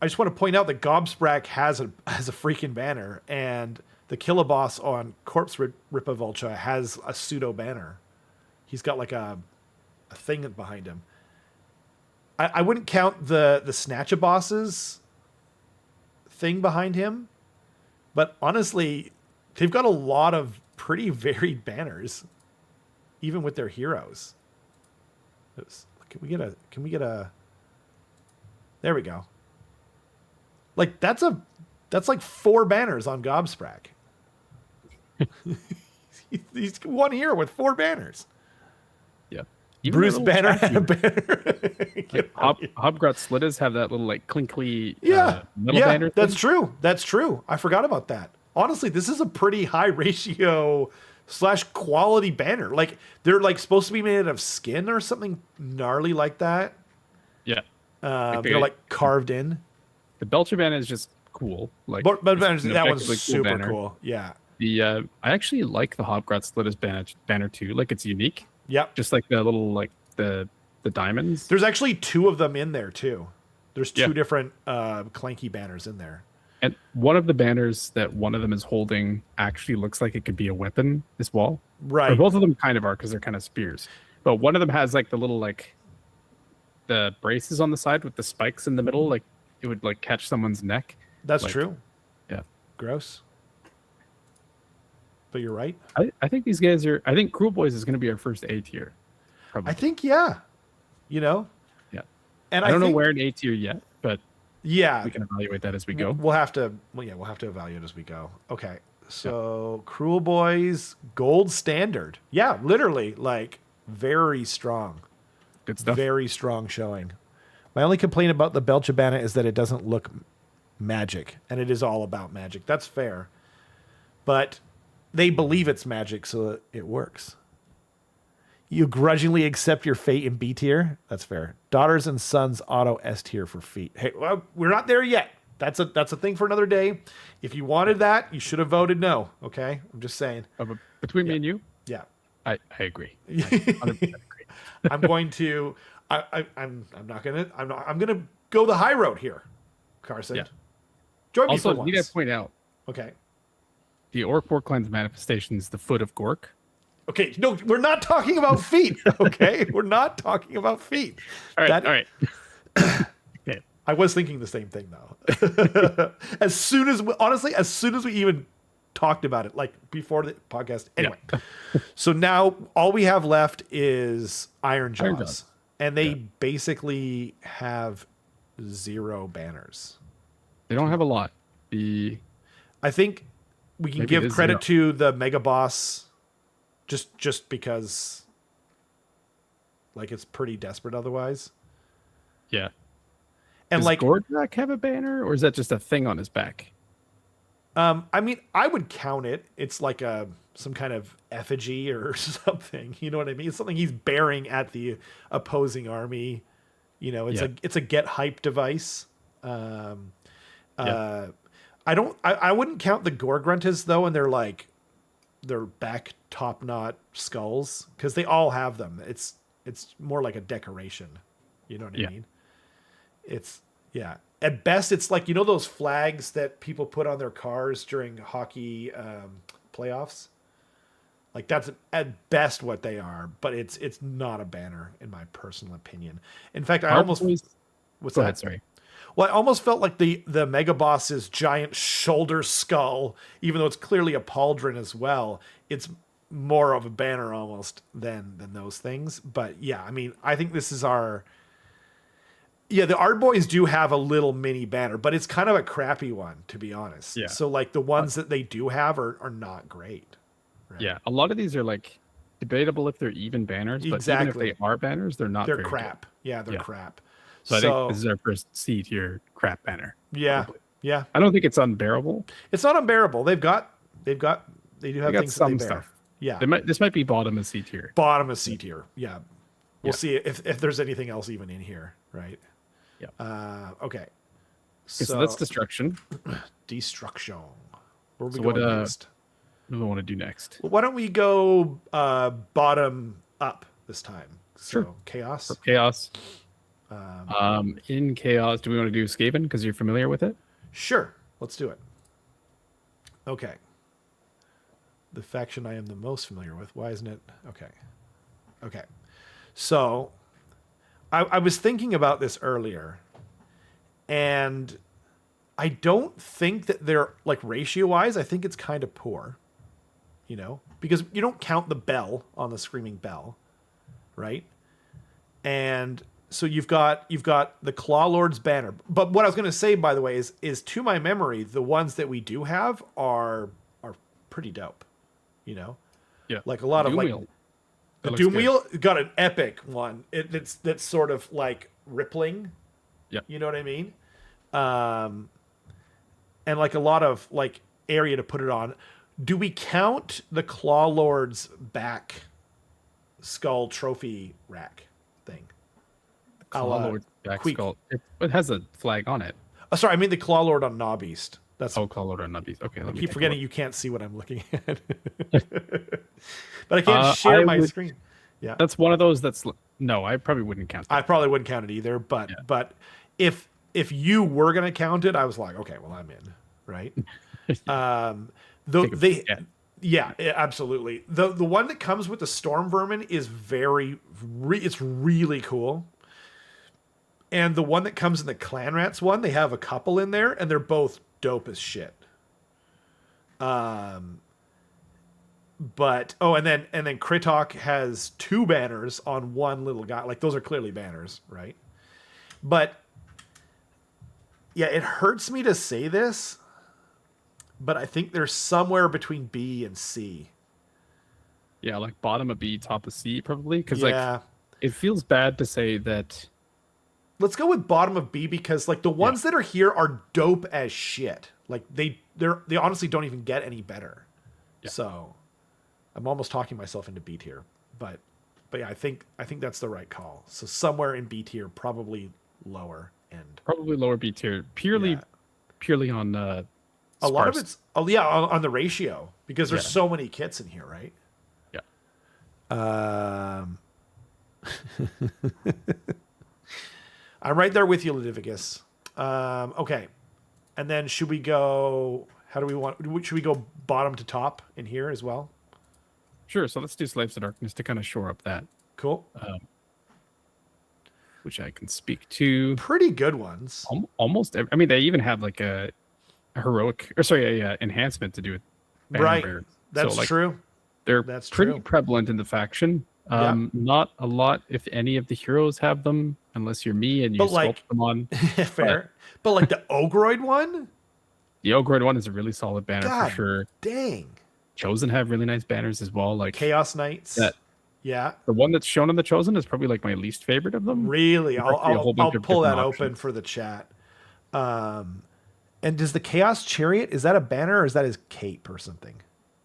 I just want to point out that Gobsprak has a freaking banner, and the Killaboss on Corpse Rippa Vulture has a pseudo banner. He's got like a thing behind him. I wouldn't count the Snatchabosses thing behind him, but honestly, they've got a lot of pretty varied banners, even with their heroes. Can we get a? There we go. Like that's like 4 banners on Gobsprak. He's one here with 4 banners. Yeah. Bruce Banner had a banner. Like Hobgrot Slitters have that little like clinkly yeah, metal banner. That's true. That's true. I forgot about that. Honestly, this is a pretty high ratio / quality banner. Like they're like supposed to be made out of skin or something gnarly like that. Yeah. They're like carved in. The Belcher banner is just cool. Like that one's super cool. Yeah. I actually like the Hobgrot Slitters banner too. Like it's unique. Yep. Just like the little like the diamonds. There's actually 2 of them in there too. There's 2 different clanky banners in there. And one of the banners that one of them is holding actually looks like it could be a weapon as well. Right. Or both of them kind of are because they're kind of spears. But one of them has like the little like the braces on the side with the spikes in the middle, like it would like catch someone's neck. That's like, true. Yeah. Gross. But you're right. I think these guys are. I think Cruel Boys is going to be our first A tier. I think You know. Yeah. And I don't know where in A tier yet, but yeah, we can evaluate that as we go. We'll have to. We'll have to evaluate as we go. Okay. So Cruel Boys gold standard. Yeah, literally like very strong. Good stuff. Very strong showing. My only complaint about the Belchabana is that it doesn't look magic, and it is all about magic. That's fair. But they believe it's magic, so it works. You grudgingly accept your fate in B tier? That's fair. Daughters and Sons auto S tier for feet. Hey, well, we're not there yet. That's a thing for another day. If you wanted that, you should have voted no. Okay? I'm just saying. Between me and you? Yeah. I agree. I 100% agree. I'm going to I'm gonna go the high road here, Carson. Yeah. Join me also, for once. you got to point out. Okay. The Orc War Clan's manifestation is the foot of Gork. Okay, no, we're not talking about feet. Okay, we're not talking about feet. All right, all right. Okay. I was thinking the same thing though. as soon as we even talked about it, like before the podcast. Anyway, so now all we have left is Iron Jaws, and they basically have 0 banners. They don't have a lot. I think we can give credit to the Mega Boss. Just because, like, it's pretty desperate otherwise. Yeah. And does like Gordrak have a banner, or is that just a thing on his back? I mean, I would count it. It's like some kind of effigy or something. You know what I mean? It's something he's bearing at the opposing army. You know, it's a get hype device. I wouldn't count the Gorgruntas though, and their back top knot skulls, because they all have them. It's more like a decoration. You know what I mean? It's at best it's like, you know, those flags that people put on their cars during hockey playoffs. Like that's at best what they are, but it's not a banner in my personal opinion. In fact, I almost what's Go that? ahead, sorry. Well, I almost felt like the Mega Boss's giant shoulder skull, even though it's clearly a pauldron as well, it's more of a banner almost than those things. But yeah, I mean, I think this is the Art Boys do have a little mini banner, but it's kind of a crappy one, to be honest. Yeah. So like the ones that they do have are not great. Right? Yeah, a lot of these are like debatable if they're even banners, but even if they are banners, they're not. They're crap. Good. Yeah, they're crap. So I think this is our first C tier crap banner. Yeah, probably. Yeah. I don't think it's unbearable. It's not unbearable. They do have things some that they bear. stuff. Yeah. This might be bottom of C tier. Bottom of C tier. Yeah. We'll see if there's anything else even in here, right? Yeah. Okay. So that's destruction. Destruction. Where are we going next? What do I want to do next? Well, why don't we go bottom up this time? So Sure. Chaos. For chaos. In chaos, do we want to do Skaven because you're familiar with it? Sure. Let's do it. Okay. The faction I am the most familiar with. Why isn't it? Okay. So I was thinking about this earlier, and I don't think that they're like ratio wise. I think it's kind of poor, you know, because you don't count the bell on the Screaming Bell, right? And so you've got the Claw Lord's banner. But what I was going to say, by the way, is to my memory, the ones that we do have are pretty dope. You know, Yeah. like a lot of like Wheel. the That Doom looks Wheel got an epic one. That's sort of like rippling. Yeah. You know what I mean? And like a lot of like area to put it on. Do we count the Claw Lord's back skull trophy rack thing? Claw Lord back Queek. skull. It has a flag on it. Oh, sorry, I mean the Claw Lord on Knobbeast. That's Claw Lord on Nubbies. Okay, let I me keep take a forgetting look. you can't see what I'm looking at. But I can't share my screen. Yeah. That's one of those that's no, I probably wouldn't count that. I probably wouldn't count it either, but if you were gonna count it, I was like, okay, well I'm in, right? Though they yeah, absolutely. The one that comes with the Storm Vermin is it's really cool. And the one that comes in the Clan Rats one, they have a couple in there, and they're both dope as shit. But and then Kritok has 2 banners on one little guy. Like those are clearly banners, right? But yeah, it hurts me to say this, but I think they're somewhere between B and C. Yeah, like bottom of B, top of C, probably. Because Yeah. like it feels bad to say that. Let's go with bottom of B because like the ones that are here are dope as shit. Like they honestly don't even get any better. Yeah. So I'm almost talking myself into B tier, but yeah, I think that's the right call. So somewhere in B tier, probably lower end. Probably lower B tier, purely on A lot of sparse. it's on the ratio because there's so many kits in here, right? Yeah. I'm right there with you, Ludivicus. Okay, and then should we go? How do we want? Should we go bottom to top in here as well? Sure. So let's do Slaves of Darkness to kind of shore up that, Cool. which I can speak to. Pretty good ones. Almost. I mean, they even have like a heroic, or sorry, a enhancement to do with banner Right. bearers. That's so, like, true. They're That's pretty true. prevalent in the faction. Yeah. Not a lot, if any, of the heroes have them, unless you're me and you But, sculpt like- them on. Fair. But like the Ogroid one? The Ogroid one is a really solid banner God for sure. dang. Chosen have really nice banners as well. Like Chaos Knights. That- Yeah. the one that's shown on the Chosen is probably like my least favorite of them. Really? There's actually a whole I'll bunch of pull that different open options. for the chat. And does the Chaos Chariot, is that a banner or is that his cape or something?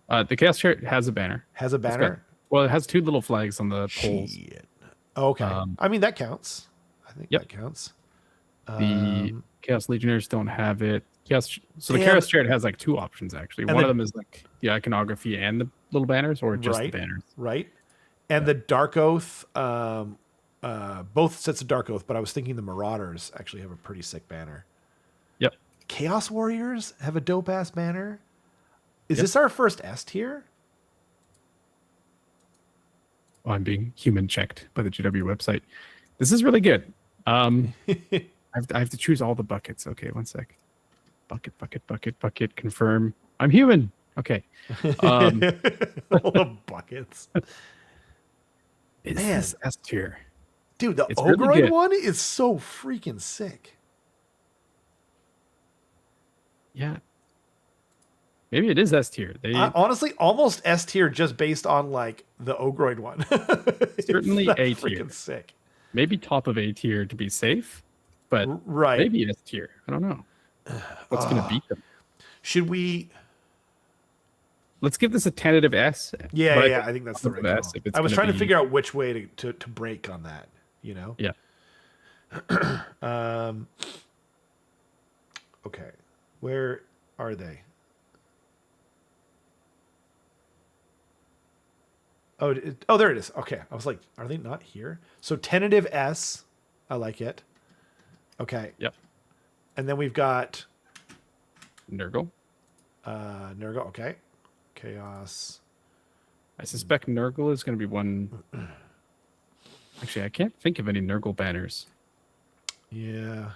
The Chaos Chariot has a banner. Has a It's got- banner? well, it has 2 little flags on the poles. Shit. Okay. I mean, that counts. I think Yep. that counts. The Chaos Legionnaires don't have it. So the And- Chaos Chariot has like 2 options actually. And One the- of them is like the iconography and the little banners, or just Right. the banners. Right. And the Dark Oath, both sets of Dark Oath, but I was thinking the Marauders actually have a pretty sick banner. Yep. Chaos Warriors have a dope ass banner. Is Yep. this our first S tier? Oh, I'm being human checked by the GW website. This is really good. I have to choose all the buckets. Okay, one sec. Bucket. Confirm. I'm human. Okay. All the buckets. Is Man. this S tier? Dude, the It's really Ogroid good. one is so freaking sick. Yeah. Maybe it is S tier. They Honestly, almost S tier just based on like the Ogroid one. It's Certainly that A tier. freaking sick. maybe top of A tier to be safe, but Right. maybe S tier. I don't know. What's going to beat them? Should we? Let's give this a tentative S. Yeah, but I think that's the right tentative call. S if it's I was gonna trying to be- figure out which way to break on that. You know. Yeah. Okay, where are they? Oh, there it is. Okay, I was like, are they not here? So tentative S, I like it. Okay, Yep. and then we've got Nurgle. Nurgle. Okay, Chaos. I suspect Nurgle is going to be one. Actually, I can't think of any Nurgle banners. Yeah.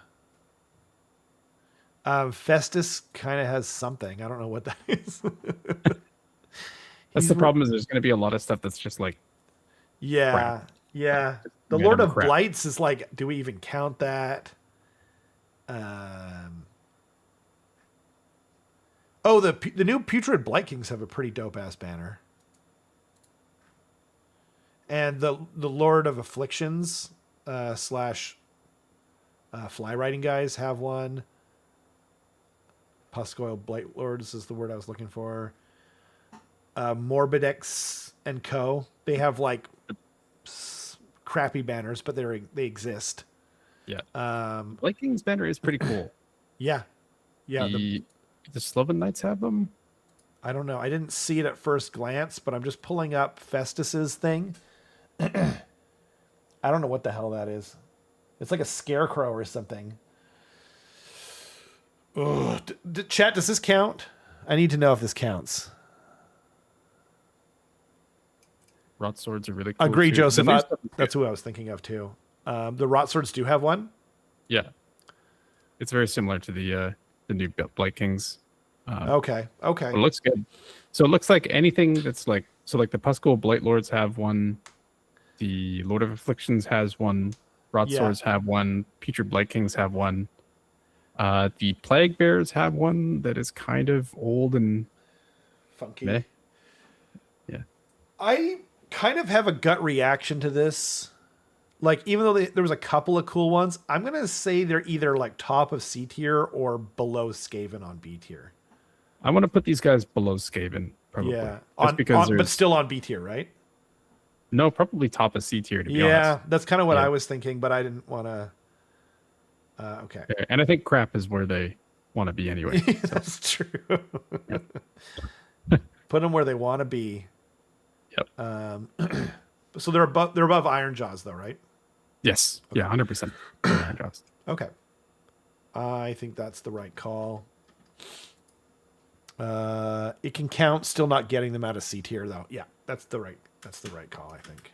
Festus kind of has something. I don't know what that is. That's He's the re- problem. Is there's going to be a lot of stuff that's just like Yeah, crap. yeah. The Made Lord him of crap. Blights is like, do we even count that? Oh, the new Putrid Blight Kings have a pretty dope ass banner. And the Lord of Afflictions slash fly riding guys have one. Puscoil Blight Lords is the word I was looking for. Morbidex and Co. They have like crappy banners, but they exist. Yeah. Blight King's banner is pretty cool. Yeah. Yeah. The Sloven Knights have them? I don't know. I didn't see it at first glance, but I'm just pulling up Festus's thing. I don't know what the hell that is. It's like a scarecrow or something. Ugh. Chat, does this count? I need to know if this counts. Rot swords are really cool. Agree, too. Joseph. The new stuff is That's good. who I was thinking of too. The Rot Swords do have one. Yeah. It's very similar to the new Blight Kings. Okay. It looks good. So it looks like anything that's like the Puscoil Blight Lords have one. The Lord of Afflictions has one. Rot Swords have one. Putrid Blight Kings have one. The Plague Bears have one that is kind of old and Funky. meh. Yeah. I kind of have a gut reaction to this. Like, even though there was a couple of cool ones, I'm going to say they're either like top of C tier or below Skaven on B tier. I want to put these guys below Skaven, probably. Yeah. Because but still on B tier, right? No, probably top of C tier, to be honest. Yeah, that's kind of what Yeah. I was thinking, but I didn't want to. Okay. Yeah, and I think crap is where they want to be anyway. That's true. Put them where they want to be. Yep. So they're above Iron Jaws, though, right? Yes. Yeah, 100%. Okay. I think that's the right call. It can count, still not getting them out of C tier, though. Yeah, that's the right call, I think.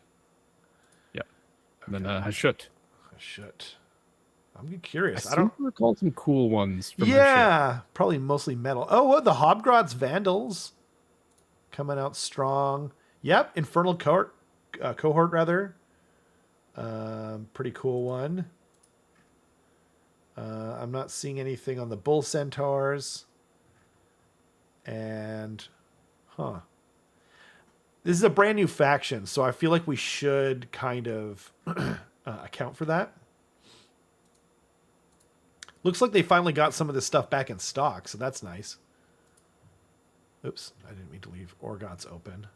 Yeah. And then I should. I'm curious. I don't recall some cool ones from Yeah, probably mostly metal. Oh, the Hobgrots Vandals coming out strong. Yep, Infernal Cohort rather. Pretty cool one. I'm not seeing anything on the Bull Centaurs. And, this is a brand new faction, so I feel like we should kind of account for that. Looks like they finally got some of this stuff back in stock, so that's nice. Oops, I didn't mean to leave Orgots open.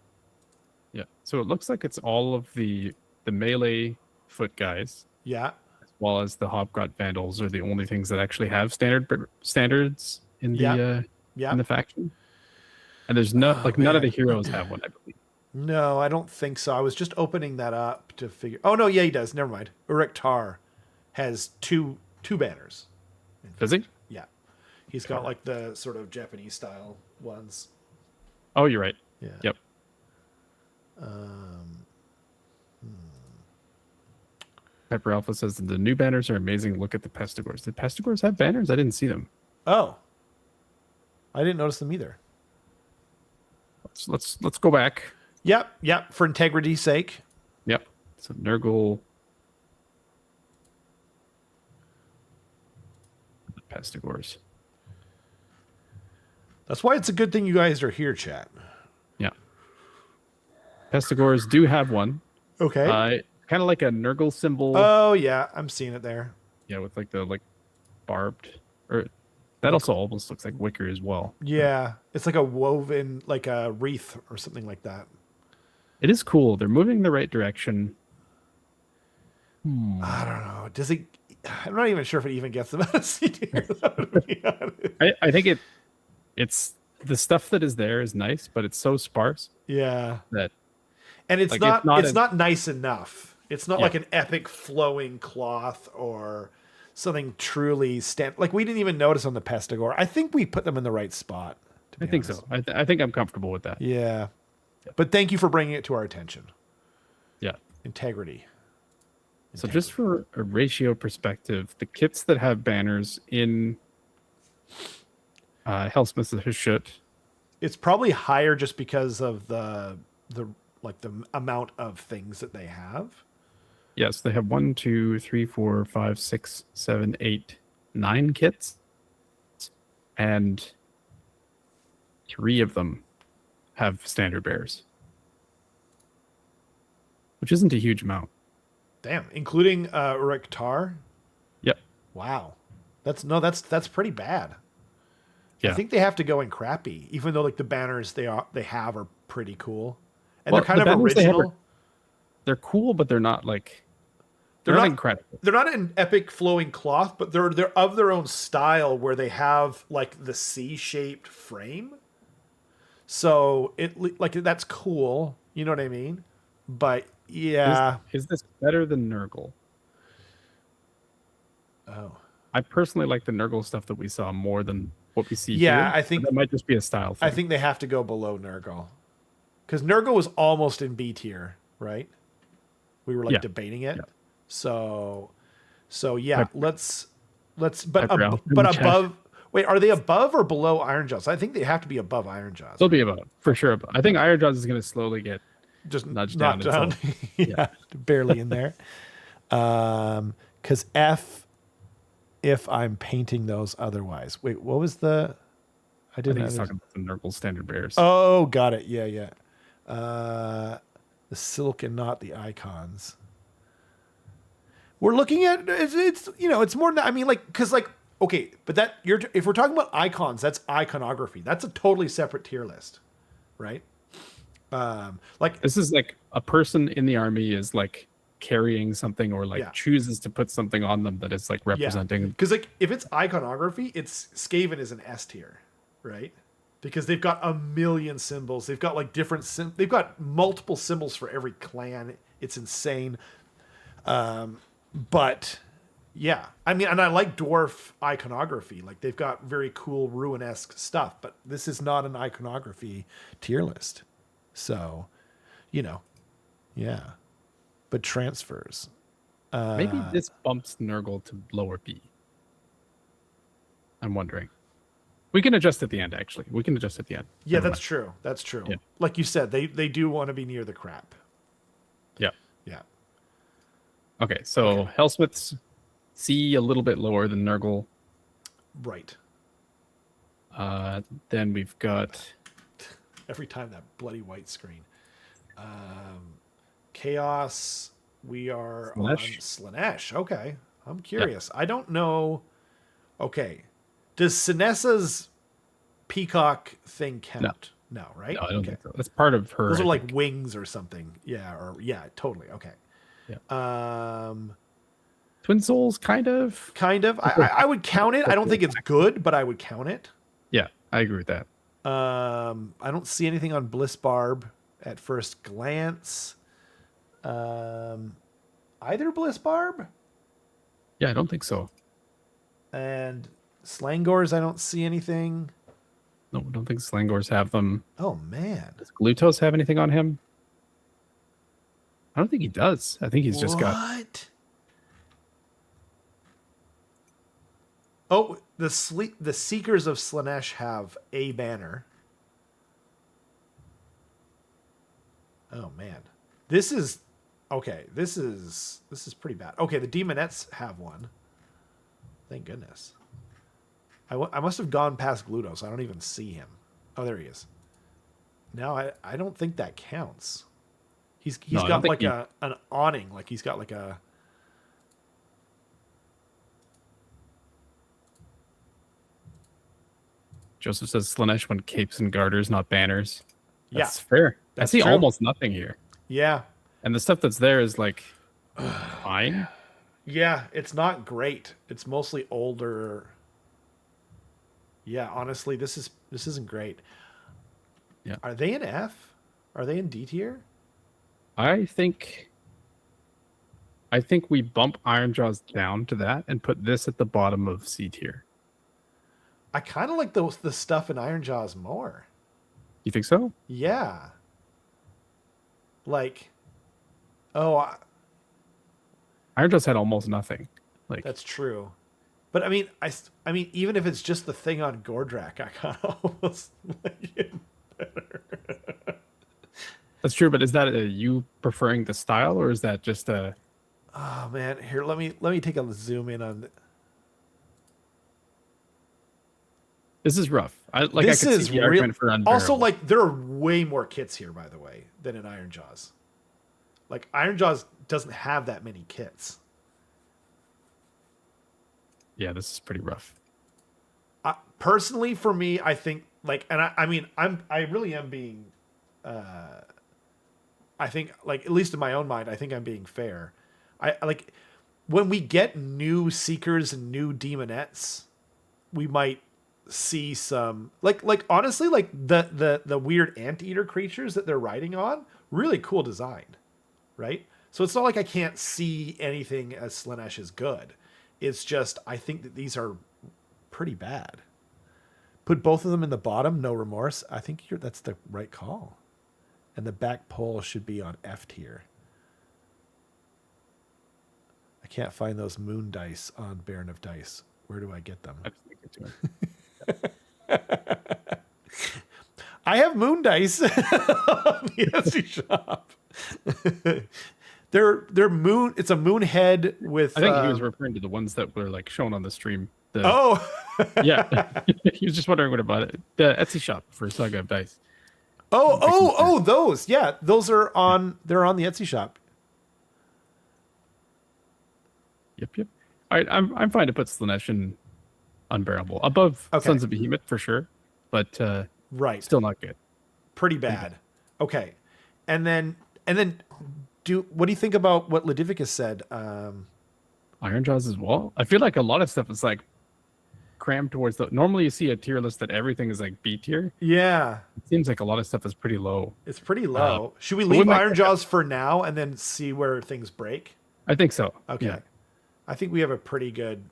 Yeah. So it looks like it's all of the melee foot guys. Yeah. As well as the Hobgrot Vandals are the only things that actually have standards in the in the faction. And there's none of the heroes have one, I believe. No, I don't think so. I was just opening that up to figure. Oh no, yeah, he does. Never mind. Uruk Tar has two banners. Does he? Yeah. He's got like the sort of Japanese style ones. Oh, you're right. Yeah. Yep. Pepper Alpha says that the new banners are amazing. Look at the Pestigors. Did Pestigors have banners? I didn't see them. Oh. I didn't notice them either. Let's go back. Yep. For integrity's sake. Yep. So Nurgle. Pestigors. That's why it's a good thing you guys are here, chat. Yeah. Pestigors do have one. Okay. Kind of like a Nurgle symbol. Oh yeah, I'm seeing it there. Yeah, with like the barbed, or that also almost looks like wicker as well. Yeah, it's like a woven, like a wreath or something like that. It is cool. They're moving in the right direction. I don't know. Does it? I'm not even sure if it even gets them out of C tier. I think it's the stuff that is there is nice, but it's so sparse. Yeah. And it's not nice enough. It's not like an epic flowing cloth or something truly like we didn't even notice on the Pestigor. I think we put them in the right spot. I think so. I think I'm comfortable with that. Yeah. But thank you for bringing it to our attention. Yeah. Integrity. So just for a ratio perspective, the kits that have banners in Hellsmith's Hashut, it's probably higher just because of the amount of things that they have. Yes, they have 1, 2, 3, 4, 5, 6, 7, 8, 9 kits, and 3 of them have standard bearers, which isn't a huge amount. Damn, including Rektar. Yep. Wow, that's pretty bad. Yeah. I think they have to go in crappy, even though like the banners they have are pretty cool, and Well, they're kind the of banners they have original. They're cool, but they're not like They're not incredible. They're not an epic flowing cloth, but they're of their own style where they have like the C-shaped frame. So it like that's cool, you know what I mean? But yeah. Is this better than Nurgle? Oh. I personally like the Nurgle stuff that we saw more than what we see Yeah, here. I think that might just be a style thing. I think they have to go below Nurgle. Cuz Nurgle was almost in B tier, right? We were like debating it. Yeah. So yeah, let's but above. Wait, are they above or below Ironjaws? I think they have to be above Ironjaws. They'll be above for sure. I think Ironjaws is going to slowly get just nudged down. Yeah, barely in there. Because if I'm painting those otherwise. Wait, what was the? I think he's talking about the Nurgle standard bears. Oh, got it. Yeah. The silk and not the icons. We're looking at it's it's more than, I mean, like, because like, okay, but if we're talking about icons, that's iconography. That's a totally separate tier list, right? Like this is like a person in the army is like carrying something or like chooses to put something on them that is like representing. Because like if it's iconography, it's Skaven is an S tier, right? Because they've got a million symbols. They've got like they've got multiple symbols for every clan. It's insane. But yeah, I mean, and I like dwarf iconography. Like they've got very cool ruin-esque stuff, but this is not an iconography tier list. So, yeah. But transfers. Maybe this bumps Nurgle to lower B. I'm wondering. We can adjust at the end, actually. We can adjust at the end. Yeah, that's true. That's true. Yeah. Like you said, they do want to be near the crap. Yeah. Yeah. Okay, so Hellsmiths C a little bit lower than Nurgle. Right. Then we've got every time that bloody white screen. Chaos. We are on Slaanesh. Okay, I'm curious. I don't know. Okay, does Sinessa's peacock thing count? No, right? No, I don't think so. That's part of her. Those are like wings or something. Yeah, totally. Okay. Yeah. Twin Souls, kind of. I would count it. I don't think it's good, but I would count it. Yeah, I agree with that. I don't see anything on Bliss Barb at first glance. Either Bliss Barb? Yeah, I don't think so. And Slangors, I don't see anything. No, I don't think Slangors have them. Oh, man. Does Glutos have anything on him? I don't think he does. I think he's just got... What? Oh, the Seekers of Slaanesh have a banner. Oh, man. This is... Okay, this is pretty bad. Okay, the Demonettes have one. Thank goodness. I must have gone past Glutos. I don't even see him. Oh, there he is. No, I don't think that counts. He's got like an awning. Like he's got like a... Joseph says Slaanesh when capes and garters, not banners. That's fair. That's I see true. almost nothing here. Yeah. And the stuff that's there is like fine. Yeah, it's not great. It's mostly older. Yeah, honestly, this isn't great. Yeah. Are they in F? Are they in D tier? I think we bump Ironjaws down to that and put this at the bottom of C tier. I kind of like the stuff in Ironjaws more. You think so? Yeah. Like, Ironjaws had almost nothing. Like that's true. But I mean, even if it's just the thing on Gordrak, I kind of almost like it better. That's true, but is that you preferring the style, or is that just a Oh man, here let me take a zoom in on. This is rough. I This could is see the real. argument for unbearable. Also, like there are way more kits here, by the way, than in Ironjaws. Like Ironjaws doesn't have that many kits. Yeah, this is pretty rough. Personally, for me, I think like, and I mean, I really am being. I think, like, at least in my own mind, I think I'm being fair. I like when we get new Seekers and new Demonettes, we might see some like honestly, like the weird anteater creatures that they're riding on, really cool design, right? So it's not like I can't see anything as Slaanesh is good. It's just I think that these are pretty bad. Put both of them in the bottom, no remorse. I think that's the right call. And the back pole should be on F tier. I can't find those moon dice on Baron of Dice. Where do I get them? I just think it to it. I have moon dice on the Etsy shop. they're moon. It's a moon head with. I think he was referring to the ones that were like shown on the stream. Oh, yeah. He was just wondering what about it. The Etsy shop for Saga of Dice. Oh, those. Yeah, those are on. They're on the Etsy shop. Yep. All right, I'm fine to put Slaanesh in unbearable above Sons of Behemoth for sure, but right, still not good. Pretty bad. Okay, and then what do you think about what Ledivicus said? Ironjaws as well. I feel like a lot of stuff is like crammed towards the. Normally, you see a tier list that everything is like B tier. Yeah, it seems like a lot of stuff is pretty low. It's pretty low. Should we leave Ironjaws for now and then see where things break? I think so. Okay. Yeah. I think we have a pretty good.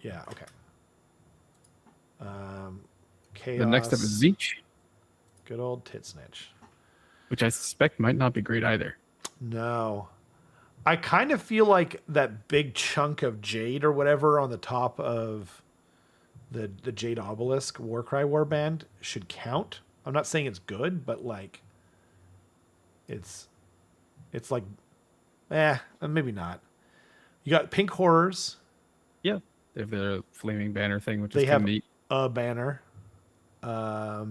Yeah. Okay. Chaos. The next up is Zeech. Good old Titsnitch. Which I suspect might not be great either. No. I kind of feel like that big chunk of jade or whatever on the top of the Jade Obelisk Warcry Warband should count. I'm not saying it's good, but like it's like maybe not. You got Pink Horrors. Yeah. They have their flaming banner thing, which they is have neat. A banner. I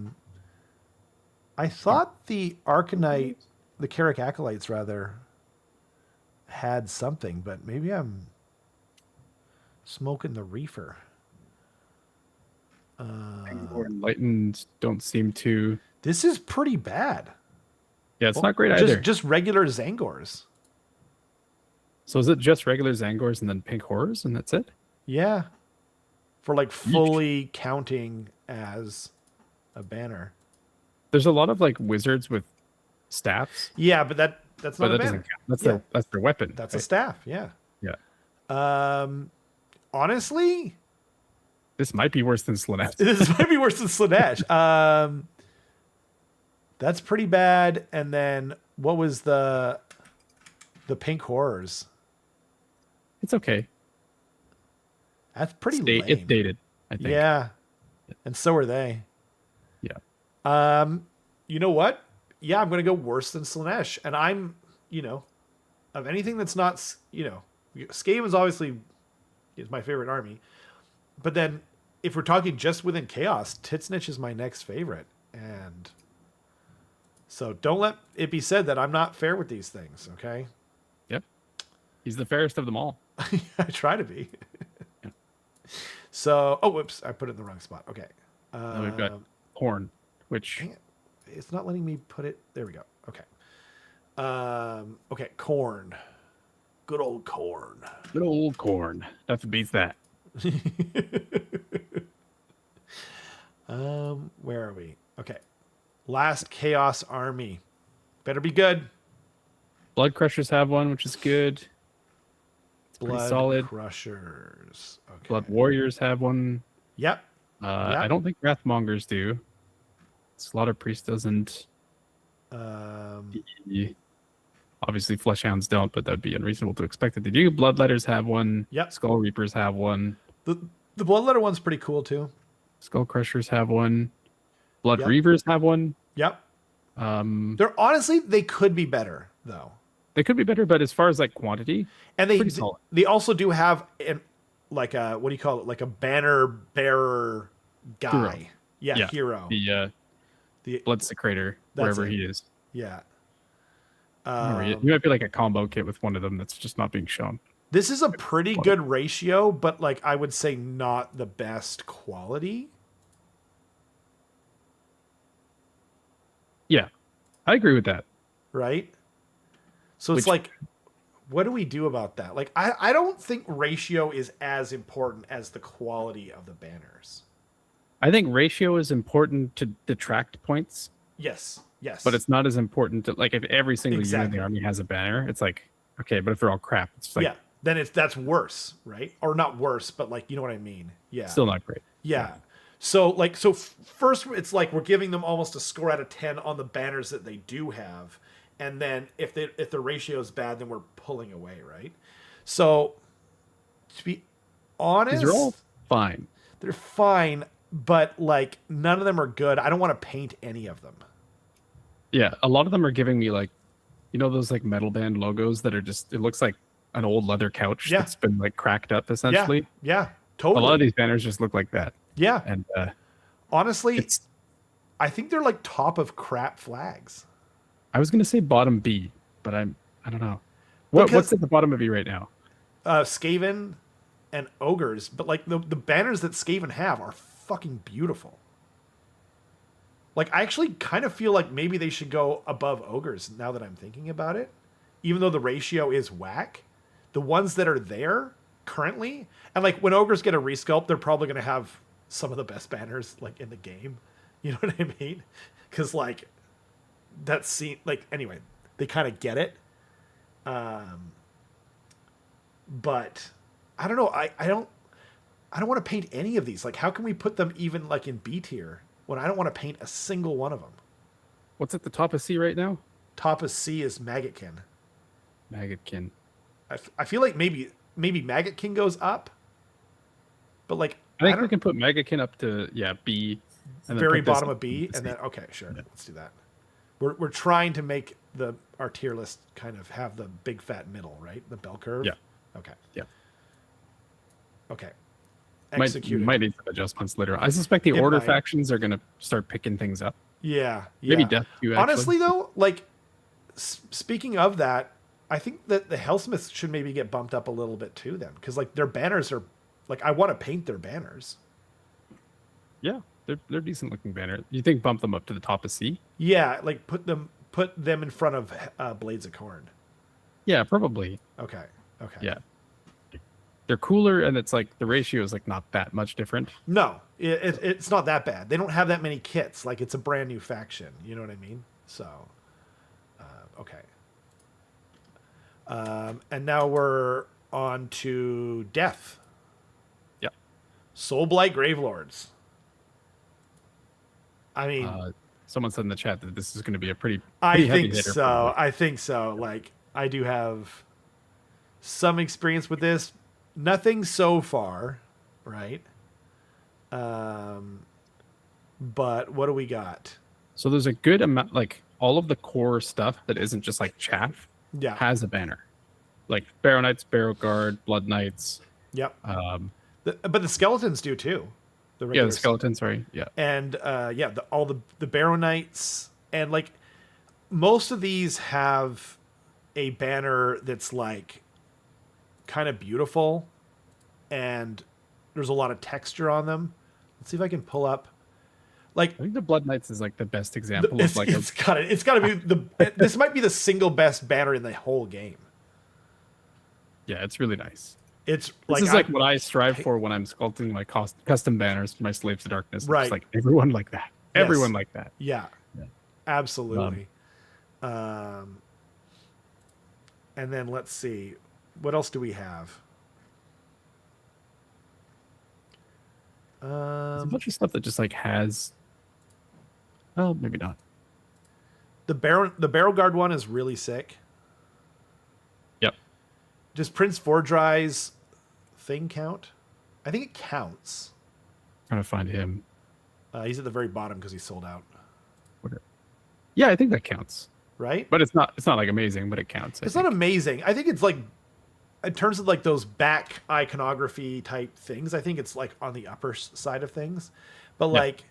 thought the Arcanite, the Kenrick Acolytes rather, had something, but maybe I'm smoking the reefer. Enlightened don't seem to. This is pretty bad. Yeah, it's not great either. Just regular Zangors. So is it just regular Zangors and then Pink Horrors and that's it? Yeah. For like fully counting as a banner. There's a lot of like wizards with staffs. Yeah, but that's not a banner. Doesn't count. That's their weapon. That's right? A staff, yeah. Yeah. Honestly, this might be worse than Slaanesh. This might be worse than Slaanesh. That's pretty bad. And then what was the Pink Horrors? It's okay. That's pretty lame. It's dated, I think. Yeah. And so are they. Yeah. You know what? Yeah, I'm going to go worse than Slaanesh. And I'm, of anything that's not, Skaven is obviously my favorite army. But then if we're talking just within Chaos, Titsnitch is my next favorite. And so don't let it be said that I'm not fair with these things, okay? Yep. He's the fairest of them all. I try to be. Yeah. So, whoops, I put it in the wrong spot. Okay. Now we've got Horn, which... Dang it. It's not letting me put it. There we go. Okay. Okay, Corn. Good old Corn. Good old Corn. Nothing beats that. Where are we? Okay. Last Chaos Army. Better be good. Blood Crushers have one, which is good. It's Blood pretty solid. Crushers. Okay. Blood Warriors have one. Yep. I don't think Wrathmongers do. Slaughter Priest doesn't. Obviously, Fleshhounds don't, but that'd be unreasonable to expect that they do. Bloodletters have one. Yep. Skull Reapers have one. The Bloodletter one's pretty cool too. Skull Crushers have one. Blood Reavers have one. Yep. They're honestly, they could be better though. They could be better, but as far as like quantity, And pretty solid. they also do have like a, what do you call it? Like a banner bearer guy. Hero. Yeah, hero. The The Blood Secretor, That's wherever it. he is. Yeah. He might be like a combo kit with one of them that's just not being shown. This is a pretty good ratio, but like I would say not the best quality. Yeah, I agree with that. Right? So it's Which- like, what do we do about that? Like, I don't think ratio is as important as the quality of the banners. I think ratio is important to detract points, Yes. Yes. but it's not as important to like if every single unit in Exactly. the army has a banner. It's like okay, but if they're all crap, it's like yeah. Then that's worse, right? Or not worse, but like, you know what I mean? Yeah. still not great. Yeah. So like, first it's like we're giving them almost a score out of 10 on the banners that they do have. And then if the ratio is bad, then we're pulling away, right? So to be honest, These are all fine. they're fine, but like none of them are good. I don't want to paint any of them. Yeah, a lot of them are giving me like, you know, those like metal band logos that are just it looks like an old leather couch Yeah. that's been like cracked up Yeah. essentially. Yeah. A Totally. lot of these banners just look like that. Yeah. And Honestly, it's I think they're like top of crap flags. I was gonna say bottom B, but I don't know. What's Because- at the bottom of E right now? Skaven and ogres, but like the banners that Skaven have are fucking beautiful. Like I actually kind of feel like maybe they should go above ogres now that I'm thinking about it. Even though the ratio is whack, the ones that are there currently, and like when ogres get a resculpt, they're probably going to have some of the best banners like in the game. You know what I mean? Because like that scene, like anyway, they kind of get it. But I don't know. I don't want to paint any of these. Like, how can we put them even like in B tier when I don't want to paint a single one of them? What's at the top of C right now? Top of C is Maggotkin. Maggotkin. I feel like maybe Maggotkin goes up, but like I think don't- we can put Maggotkin up to B. And then very put this bottom up of B, to and C. then okay, sure, let's do that. We're trying to make our tier list kind of have the big fat middle, right? The bell curve. Yeah. Okay. Yeah. Okay. Might Executed. need some adjustments later. I suspect the It order might. factions are gonna start picking things up. Yeah. Maybe yeah. Death too. Actually. Honestly, though, like speaking of that, I think that the Hellsmiths should maybe get bumped up a little bit too, then, because like their banners are like I want to paint their banners. Yeah, they're decent looking banner. You think bump them up to the top of C? Yeah, like put them in front of Blades of Corn. Yeah, probably. Okay. Okay. Yeah, they're cooler, and it's like the ratio is like not that much different. No, it's not that bad. They don't have that many kits. Like it's a brand new faction. You know what I mean? So, okay. And now we're on to Death. Yeah. Soulblight Gravelords. I mean, Someone said in the chat that this is going to be a pretty I heavy think hitter, so. probably. I think so. Like I do have some experience with this. Nothing so far, right? But what do we got? So there's a good amount, like all of the core stuff that isn't just like chaff Yeah. has a banner, like Barrow Knights, Barrow Guard, Blood Knights. Yep. Um, But the skeletons do too. The yeah, regular the skeleton. Sorry, yeah. and all the Barrow Knights, and like most of these have a banner that's like kind of beautiful, and there's a lot of texture on them. Let's see if I can pull up. Like I think the Blood Knights is like the best example of like it's gotta be this might be the single best banner in the whole game. yeah, it's really nice. It's This is like what I strive for when I'm sculpting my custom banners for my Slaves to Darkness. It's Right. like everyone like that. Yes. Everyone like that. Yeah, Yeah. absolutely. And then let's see, what else do we have? There's a bunch of stuff that just like has. Well, maybe not. The Barrow Guard one is really sick. Yep. Does Prince Vordry's thing count? I think it counts. Trying to find him. He's at the very bottom because he's sold out. Yeah, I think that counts. right? But it's not like amazing, but it counts. It's not amazing. I think it's like, in terms of like those back iconography type things, I think it's like on the upper side of things. But like,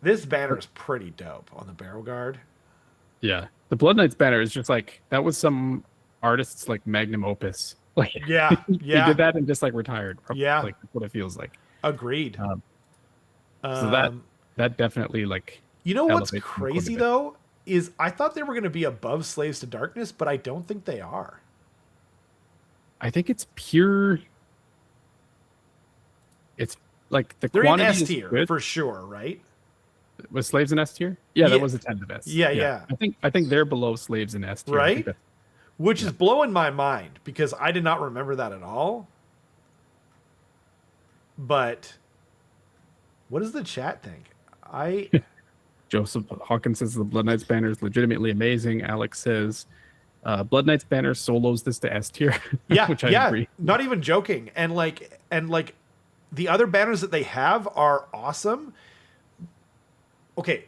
this banner is pretty dope on the Barrow Guard. Yeah, the Blood Knight's banner is just like that was some artist's like magnum opus. Like, Yeah, he yeah, did that and just like retired. Yeah. Like that's what it feels like. agreed. So that definitely like. You know what's elevates them quite a crazy bit. though is I thought they were going to be above Slaves to Darkness, but I don't think they are. I think it's pure. It's like the They're in quantity S is tier good. for sure, right? Was Slaves in S tier? Yeah, Yeah. that was a 10 of S. Yeah. I think they're below Slaves in S tier. I think Right? that's- Which is blowing my mind because I did not remember that at all. But what does the chat think? Joseph Hawkins says the Blood Knight's banner is legitimately amazing. Alex says Blood Knight's banner solos this to S tier. Yeah, which I yeah, agree. not even joking. And like the other banners that they have are awesome. Okay,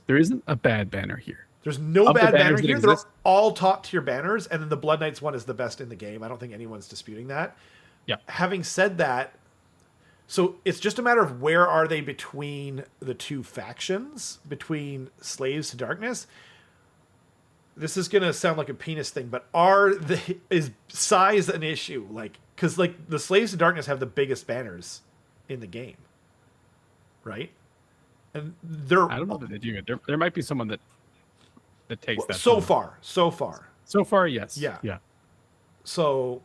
There isn't a bad banner here. there's no Of the bad banner banners that here. They're exist- all top tier banners, and then the Blood Knights one is the best in the game. I don't think anyone's disputing that. Yeah. Having said that, so it's just a matter of where are they between the two factions, between Slaves to Darkness. This is gonna sound like a penis thing, but is size an issue? Like, because like the Slaves to Darkness have the biggest banners in the game, right? And they're I don't know that they do. There might be someone that takes that. so somewhere. far, so far. So far, yes. Yeah. Yeah. So,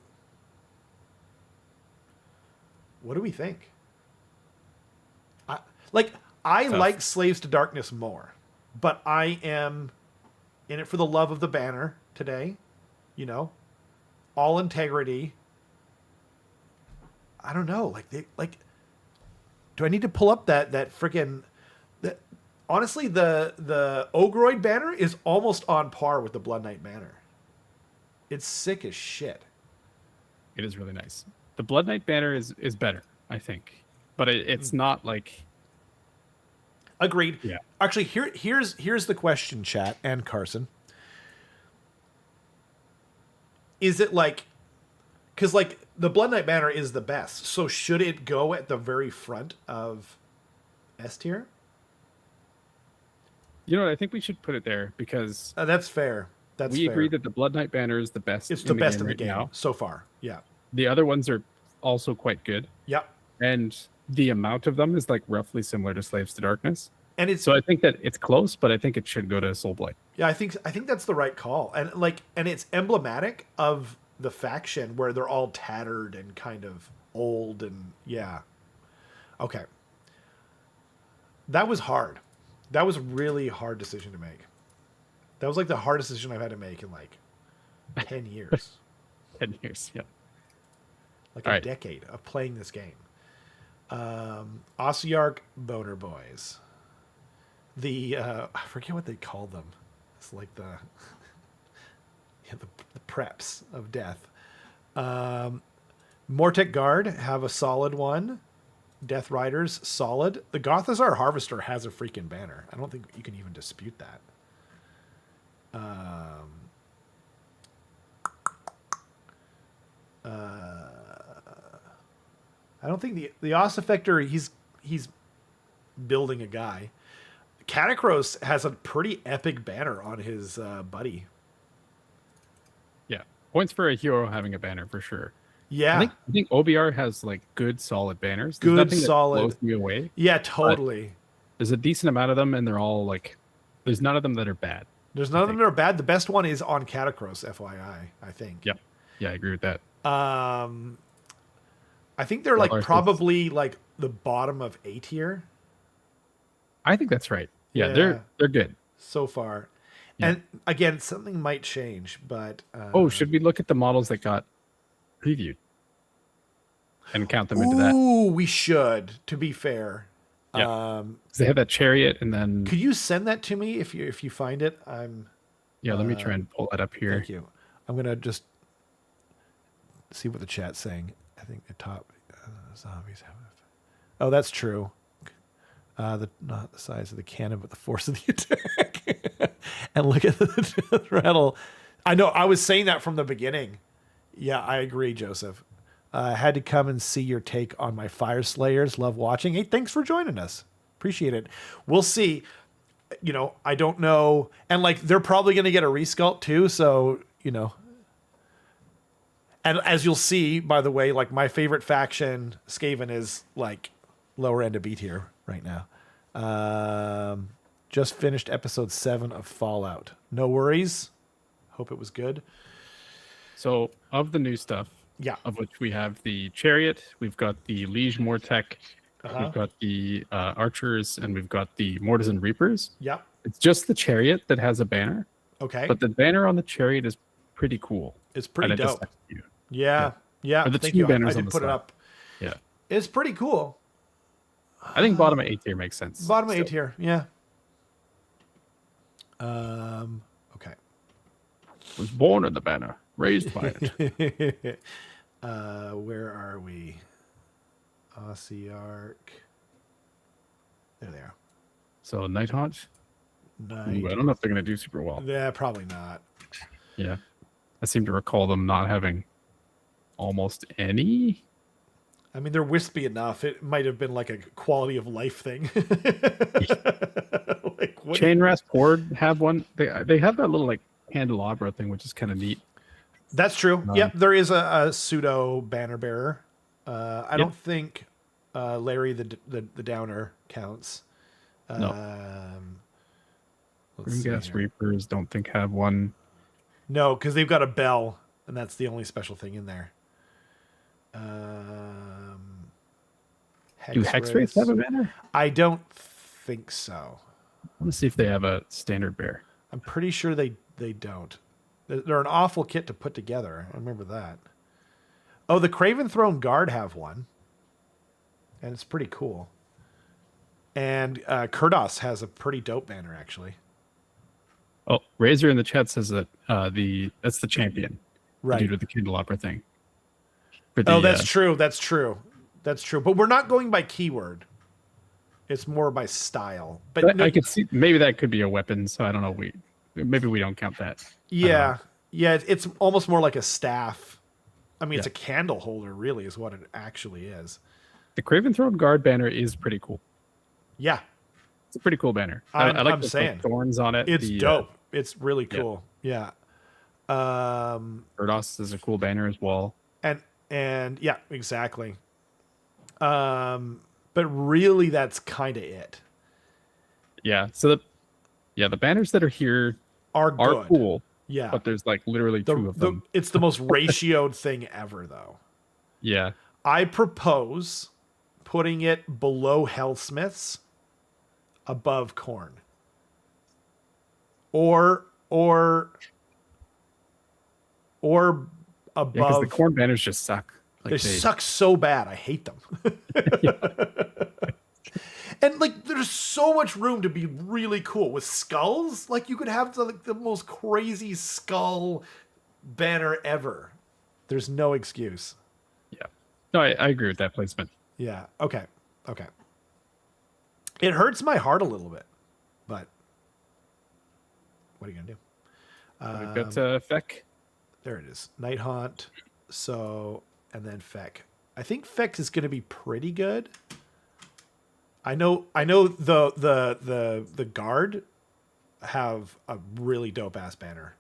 what do we think? I Tough. like Slaves to Darkness more, but I am in it for the love of the banner today. You know, all integrity. I don't know. Do I need to pull up that freaking? Honestly, the Ogroid banner is almost on par with the Blood Knight banner. It's sick as shit. It is really nice. The Blood Knight banner is better, I think, but it's not like. Agreed. Yeah. Actually, here's the question, chat and Carson. Is it like, because like the Blood Knight banner is the best, so should it go at the very front of S tier? You know what? I think we should put it there because That's fair. we agree that the Blood Knight banner is the best. it's the best in the right game now. so far. Yeah. The other ones are also quite good, Yep. and the amount of them is like roughly similar to Slaves to Darkness. And it's So I think that it's close, but I think it should go to Soulblight. yeah, I think that's the right call. And it's emblematic of the faction where they're all tattered and kind of old and yeah. Okay. That was hard. That was a really hard decision to make. That was like the hardest decision I've had to make in like 10 years. 10 years, yeah. Like All a right. decade of playing this game. Ossiarch Boner Boys. I forget what they called them. It's like the preps of death. Mortek Guard have a solid one. Death Riders, solid. The Gothazar Harvester has a freaking banner. I don't think you can even dispute that. I don't think the Ossifector, he's building a guy. Catacros has a pretty epic banner on his buddy. Yeah. Points for a hero having a banner for sure. Yeah. I think OBR has like good solid banners. There's Good, nothing that solid. blows me away. Yeah, totally. There's a decent amount of them, and they're all like. There's none of them that are bad. There's none of them that are bad. The best one is on Catacros, FYI, I think. Yep. Yeah, I agree with that. I think they're like Arthas. probably like the bottom of A tier I think that's right. Yeah, Yeah. they're good. so far. Yeah. And again, something might change, but Oh, should we look at the models that got previewed and count them into that? ooh, we should, to be fair. Yeah. 'Cause they have that chariot, and then Could you send that to me if you find it? yeah, let me try and pull that up here. Thank you. I'm gonna just see what the chat's saying. I think the top zombies have. Oh, that's true. Not the size of the cannon, but the force of the attack. And look at the rattle. I know. I was saying that from the beginning. Yeah, I agree, Joseph. I had to come and see your take on my Fire Slayers. Love watching. Hey, thanks for joining us. Appreciate it. We'll see. You know, I don't know. And like, they're probably going to get a resculpt too. So, you know. And as you'll see, by the way, like my favorite faction, Skaven, is like lower end of B tier right now. Just finished episode 7 of Fallout. No worries. Hope it was good. So of the new stuff, Yeah. of which we have the Chariot, we've got the Liege Mortec, we've got the Archers, and we've got the Mortisan Reapers. Yeah. It's just the Chariot that has a banner. Okay. But the banner on the Chariot is pretty cool. It's pretty and it dope. just you. Yeah. Yeah. Or the Thank two you. banners I on did the put it side. up. Yeah. It's pretty cool. I think bottom of A tier makes sense. Bottom of A still. tier. Yeah. Okay. Was born in the banner, raised by it. Where are we? Ossiarch. There they are. So Nighthaunt. Night. Ooh, I don't know if they're going to do super well. Yeah, probably not. Yeah. I seem to recall them not having almost any. I mean, they're wispy enough. It might have been like a quality of life thing. Like, what Chain Rasp Horde have one. They have that little like candelabra thing, which is kind of neat. That's true. Yep, there is a pseudo banner bearer. I don't think Larry the Downer counts. No. Let's see Gas here. Reapers don't think have one. No, because they've got a bell, and that's the only special thing in there. Do Hex Wraiths have a banner? I don't think so. I want to see if they have a standard bear. I'm pretty sure they don't. They're an awful kit to put together. I remember that. Oh, the Craven Throne Guard have one. And it's pretty cool. And Kurdos has a pretty dope banner, actually. Oh, Razor in the chat says that that's the champion. Right. Due to the candelabra thing. Oh, that's true. That's true. That's true. But we're not going by keyword. It's more by style. But I could see maybe that could be a weapon, so I don't know. Maybe we don't count that. Yeah. Yeah, it's almost more like a staff. I mean, it's a candle holder, really, is what it actually is. The Craven Throne Guard banner is pretty cool. Yeah. It's a pretty cool banner. I'm I like the saying. thorns on it. It's dope. It's really cool. Yeah. Kurdos is a cool banner as well. And yeah, exactly. But really, that's kind of it. Yeah. So the banners that are here Are good. cool. Yeah. But there's like literally two of them. It's the most ratioed thing ever, though. Yeah. I propose putting it below Hellsmiths, above Khorne. Or above. Because the Khorne banners just suck. They suck so bad. I hate them. And like, there's so much room to be really cool with skulls. Like, you could have the most crazy skull banner ever. There's no excuse. Yeah. No, I agree with that placement. Yeah. Okay. It hurts my heart a little bit, but what are you gonna do? We've got Feck. There it is. Nighthaunt. So, and then Feck. I think Feck is going to be pretty good. I know the guard have a really dope ass banner.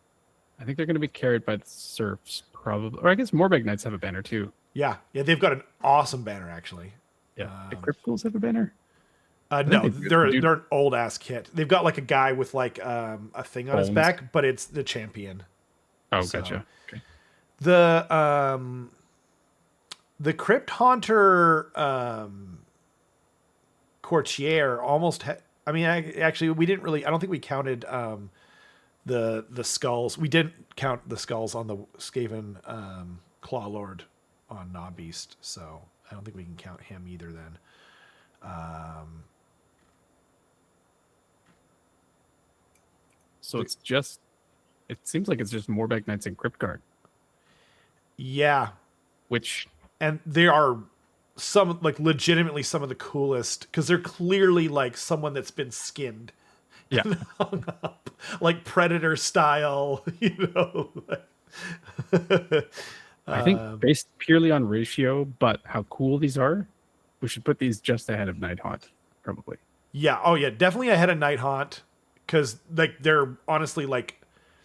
I think they're going to be carried by the Serfs, probably. Or I guess Morbeg Knights have a banner too. Yeah, they've got an awesome banner actually. Yeah, the Crypt Ghouls have a banner. No, they're an old ass kit. They've got like a guy with like a thing on his back, but it's the champion. Oh, gotcha. Okay. The Crypt Haunter Courtier almost. Actually, we didn't really. I don't think we counted the skulls. We didn't count the skulls on the Skaven Claw Lord on Knobbeast, so I don't think we can count him either. Then. So it's just. It seems like it's just Morbeg Knights and Crypt Guard. Yeah, Which. and they are legitimately some of the coolest, because they're clearly like someone that's been skinned Yeah. and hung up like Predator style, I think based purely on ratio, but how cool these are, we should put these just ahead of Nighthaunt, probably. Yeah. Oh yeah, definitely ahead of Nighthaunt, because like they're honestly like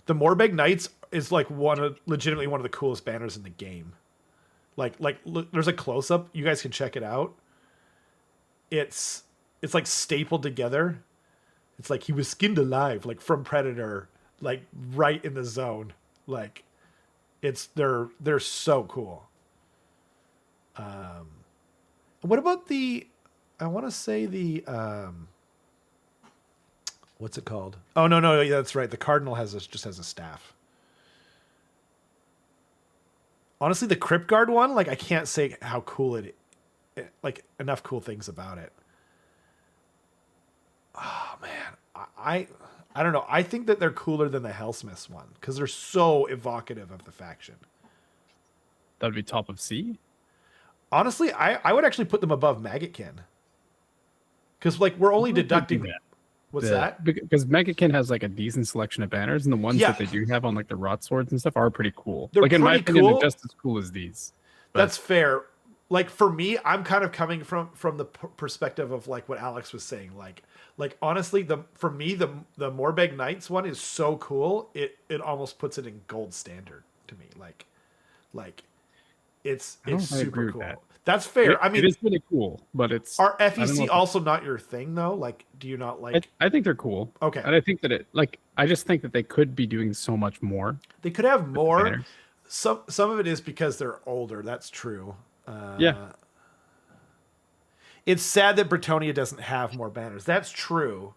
the Morbeg Knights is like legitimately one of the coolest banners in the game. Like look, there's a close up. You guys can check it out. It's like stapled together. It's like he was skinned alive, like from Predator, like right in the zone. Like they're so cool. What about I want to say what's it called? Oh no, yeah, that's right. The Cardinal just has a staff. Honestly, the Crypt Guard one, like I can't say how cool like enough cool things about it. Oh man, I don't know. I think that they're cooler than the Hellsmiths one because they're so evocative of the faction. That would be top of C. Honestly, I would actually put them above Maggotkin. Because like we're only deducting that. What's that? Because Megakin has like a decent selection of banners, and the ones that they do have on like the rot swords and stuff are pretty cool. They're like in my pretty opinion, cool. they're just as cool as these. But That's fair. Like for me, I'm kind of coming from the perspective of like what Alex was saying. Like honestly, for me the Morbeg Knights one is so cool. It almost puts it in gold standard to me. Like it's super cool. That's fair. I mean, it is really cool, but it's are FEC also not your thing though? Like, do you not like? I think they're cool. Okay, and I think that I just think that they could be doing so much more. They could have more. Some of it is because they're older. That's true. Yeah. It's sad that Bretonia doesn't have more banners. That's true.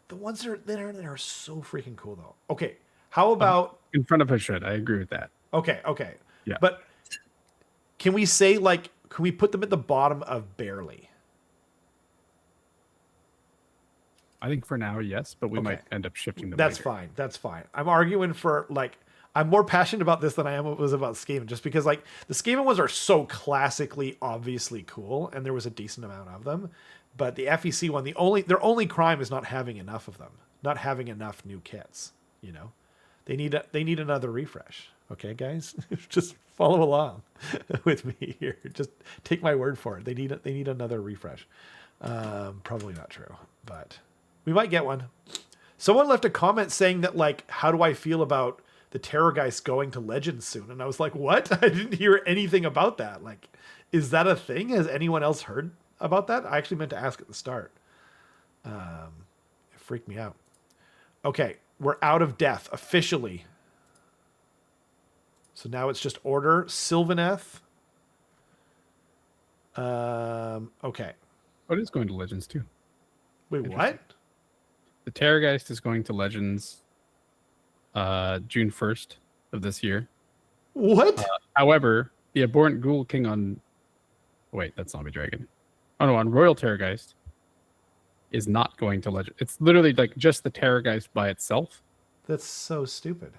The ones that are so freaking cool though. Okay, how about in front of a should? I agree with that. Okay. Yeah. But can we say can we put them at the bottom of barely? I think for now, yes, but we might end up shifting them. That's later. fine. That's fine. I'm arguing for I'm more passionate about this than I was about Skaven, just because like the Skaven ones are so classically obviously cool, and there was a decent amount of them. But the FEC one, their only crime is not having enough of them, not having enough new kits. You know, they need another refresh. Okay, guys, just follow along with me here. Just take my word for it. They need another refresh. Probably not true, but we might get one. Someone left a comment saying that like, how do I feel about the Terrorgeist going to Legends soon? And I was like, what? I didn't hear anything about that. Like, is that a thing? Has anyone else heard about that? I actually meant to ask at the start. It freaked me out. Okay, we're out of death officially. So now it's just order. Sylvaneth. Okay. Oh, it is going to Legends too. Wait, what? The Terrorgeist is going to Legends June 1st of this year. What? However, the Abhorrent Ghoul King on... Wait, that's Zombie Dragon. Oh no, on Royal Terrorgeist is not going to Legend. It's literally like just the Terrorgeist by itself. That's so stupid.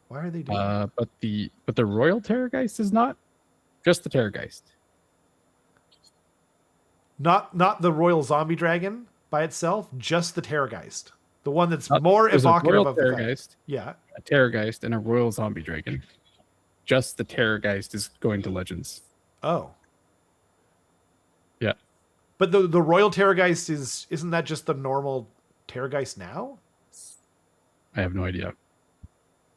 Why are they doing that? But the Royal Terrorgeist is not. Just the Terrorgeist. Not the Royal Zombie Dragon by itself, just the Terrorgeist. The one that's more evocative of the Terrorgeist. Yeah. A Terrorgeist and a Royal Zombie Dragon. Just the Terrorgeist is going to Legends. Oh. Yeah. But the Royal Terrorgeist isn't that just the normal Terrorgeist now? I have no idea.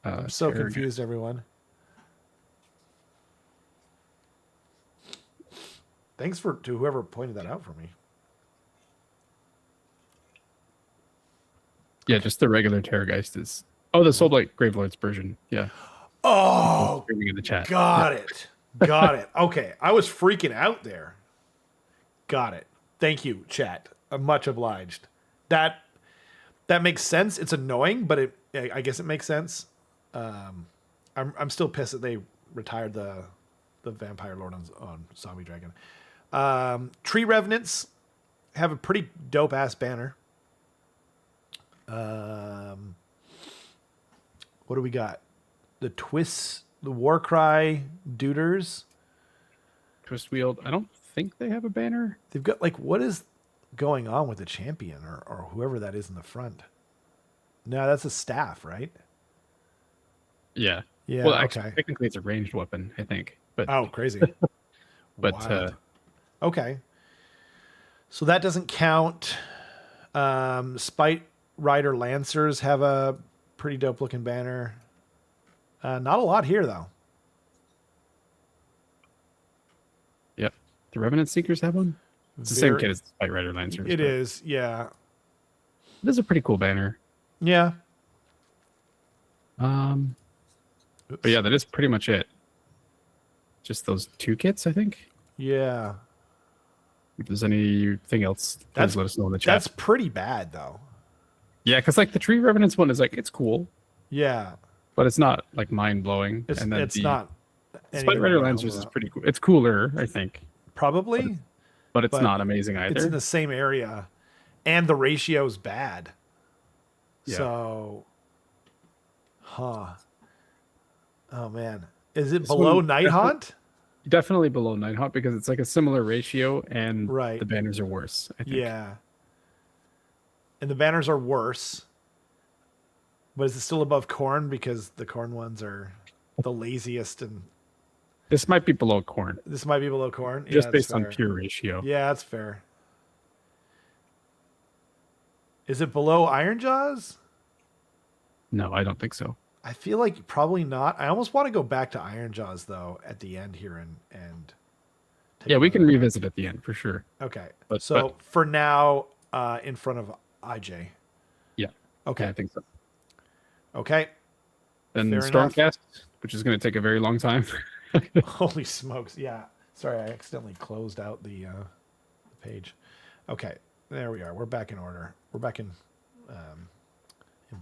I'm so confused, everyone. Thanks to whoever pointed that out for me. Yeah, just the regular Terrorgeist is... Oh, the Soulblight Gravelords version. Yeah. Oh, in the chat. Got it. Okay, I was freaking out there. Got it. Thank you, chat. I'm much obliged. That makes sense. It's annoying, but I guess it makes sense. I'm still pissed that they retired the Vampire Lord on Zombie Dragon. Tree Revenants have a pretty dope ass banner. What do we got? The Warcry Duders. Twist Wield. I don't think they have a banner. They've got like, what is going on with the champion or whoever that is in the front? No, that's a staff, right? Yeah. Yeah. Well, actually, Okay. technically it's a ranged weapon, I think. But Oh, crazy. but Wild. Okay. So that doesn't count. Spite Rider Lancers have a pretty dope looking banner. Not a lot here though. yep. The Revenant Seekers have one. It's the same kit as the Spite Rider Lancers. It is, yeah. It is a pretty cool banner. Yeah. But yeah, that is pretty much it. Just those 2 kits, I think. Yeah. If there's anything else, That's- please let us know in the chat. That's pretty bad though. Yeah, because like the Tree Revenants one is like, it's cool, Yeah. but it's not like mind blowing. It's, And then it's the not. Spite Rider Lancers is pretty cool. It's cooler, I think, Probably. but it's But not amazing either. It's in the same area. And the ratio's bad. Yeah. So. Huh. Oh man. Is it This below one- Nighthaunt? Definitely below Nighthaunt because it's like a similar ratio and Right. the banners are worse, I think. Yeah. And the banners are worse. But is it still above Corn? Because the Corn ones are the laziest, and This might be below Corn, this might be below Corn. just Yeah, that's based on fair. pure ratio. Yeah, that's fair. Is it below Iron Jaws? No, I don't think so. I feel like probably not. I almost want to go back to Iron Jaws though at the end here and take Yeah, we can another- revisit at the end for sure. Okay. But- So for now, in front of IJ. Yeah. Okay. Yeah, I think so. Okay. Then Fair enough. Stormcast, which is going to take a very long time. Holy smokes. Yeah. Sorry, I accidentally closed out the page. Okay. There we are. We're back in order. We're back in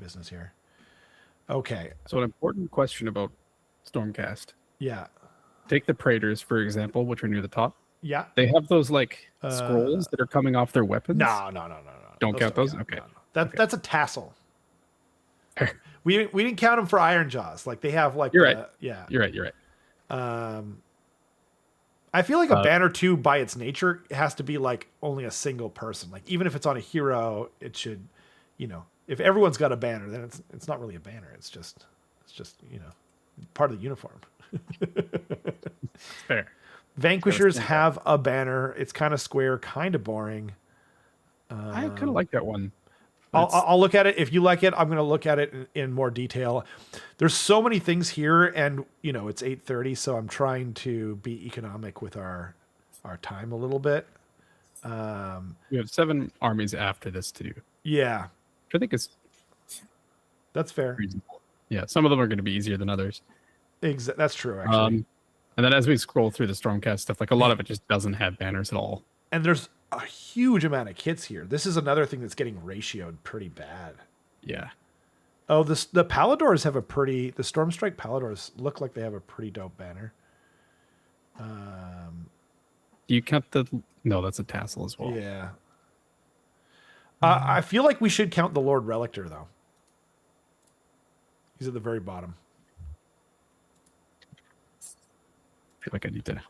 business here. Okay. So an important question about Stormcast. Yeah. Take the Praetors, for example, which are near the top. Yeah. They have those like scrolls that are coming off their weapons. No. Don't count those? Okay. No. That's a tassel. We didn't count them for Iron Jaws. Like they have like You're right. Yeah. You're right. I feel like a banner too, by its nature, has to be like only a single person. Like even if it's on a hero, it should, if everyone's got a banner, then it's not really a banner. It's just part of the uniform. Fair. Vanquishers have a banner. It's kind of square, kind of boring. I kind of like that one. I'll look at it. If you like it, I'm going to look at it in more detail. There's so many things here, and it's 8:30, so I'm trying to be economic with our time a little bit. We have 7 armies after this to do, Yeah, which I think is that's fair. reasonable. Yeah, some of them are going to be easier than others. That's true, actually. And then as we scroll through the Stormcast stuff, like a lot of it just doesn't have banners at all. And there's a huge amount of kits here. This is another thing that's getting ratioed pretty bad. Yeah. Oh, the Paladors have the Stormstrike Paladors look like they have a pretty dope banner. Do you count No, that's a tassel as well. Yeah. I feel like we should count the Lord Relictor, though. He's at the very bottom. I feel like I need to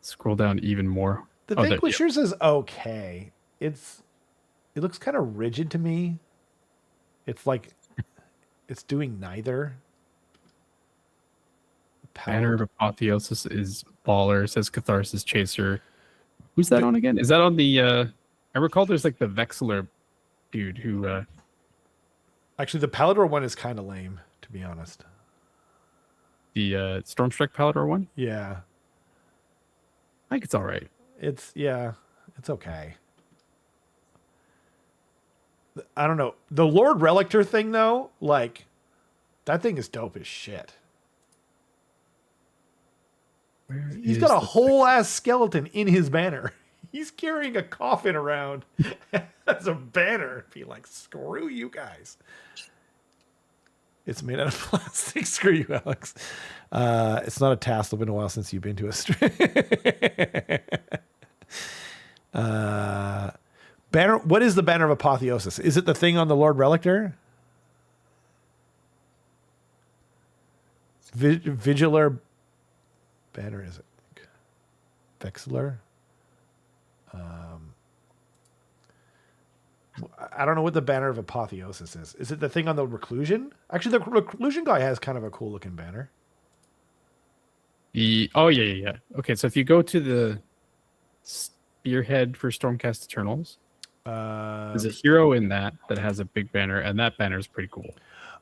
scroll down even more. The there- Vanquishers is okay. It looks kind of rigid to me. It's like it's doing neither. Banner of Apotheosis is baller, says Catharsis Chaser. Who's that on again? Is that on the I recall there's like the Vexler dude who Actually, the Palador one is kind of lame, to be honest. the Stormstrike Palador one? Yeah. I think it's all right. It's okay. I don't know. The Lord Relictor thing though, like that thing is dope as shit. He's got a whole ass skeleton in his banner. He's carrying a coffin around as a banner. Be like, screw you guys. It's made out of plastic. Screw you, Alex. It's not a tassel. It's been a while since you've been to a stream. Banner. What is the banner of Apotheosis? Is it the thing on the Lord Relictor? Vigilar banner, is it? Fixler. I don't know what the banner of Apotheosis is. Is it the thing on the Reclusion? Actually, the Reclusion guy has kind of a cool looking banner. Oh, yeah. Okay, so if you go to the spearhead for Stormcast Eternals, there's a hero in that has a big banner, and that banner is pretty cool.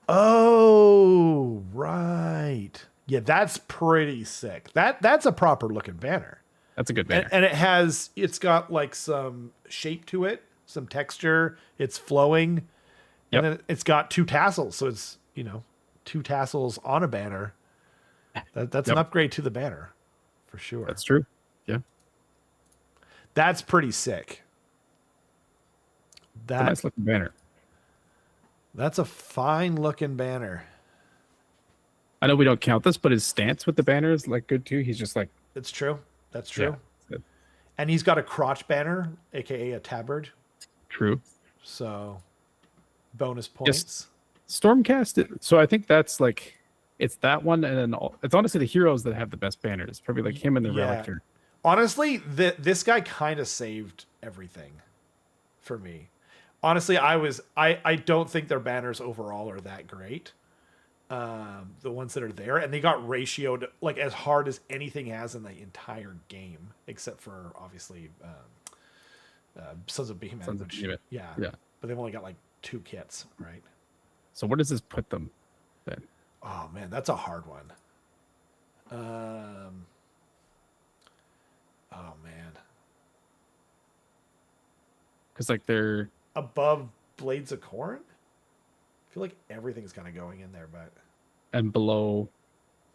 Oh, right. Yeah, that's pretty sick. That's a proper looking banner. That's a good banner. And it's got like some shape to it, some texture. It's flowing. Yep. And then it's got 2 tassels. So it's, 2 tassels on a banner. That's an upgrade to the banner for sure. That's true. Yeah. That's pretty sick. It's a nice looking banner. That's a fine looking banner. I know we don't count this, but his stance with the banner is like good too. He's just like, it's true. That's true. Yeah, and he's got a crotch banner, aka a tabard. True. So bonus points. Yes. Stormcast. So I think that's like, it's that one, and then it's honestly the heroes that have the best banners. Probably like him and the Relictor. Honestly, this guy kind of saved everything for me. Honestly, I don't think their banners overall are that great. The ones that are there, and they got ratioed like as hard as anything has in the entire game, except for obviously Sons of Behemoth. Yeah. But they've only got like 2 kits, right? So where does this put them then? Oh man, that's a hard one. Oh man, because like they're above Blades of Corn. I feel like everything's kind of going in there, but and below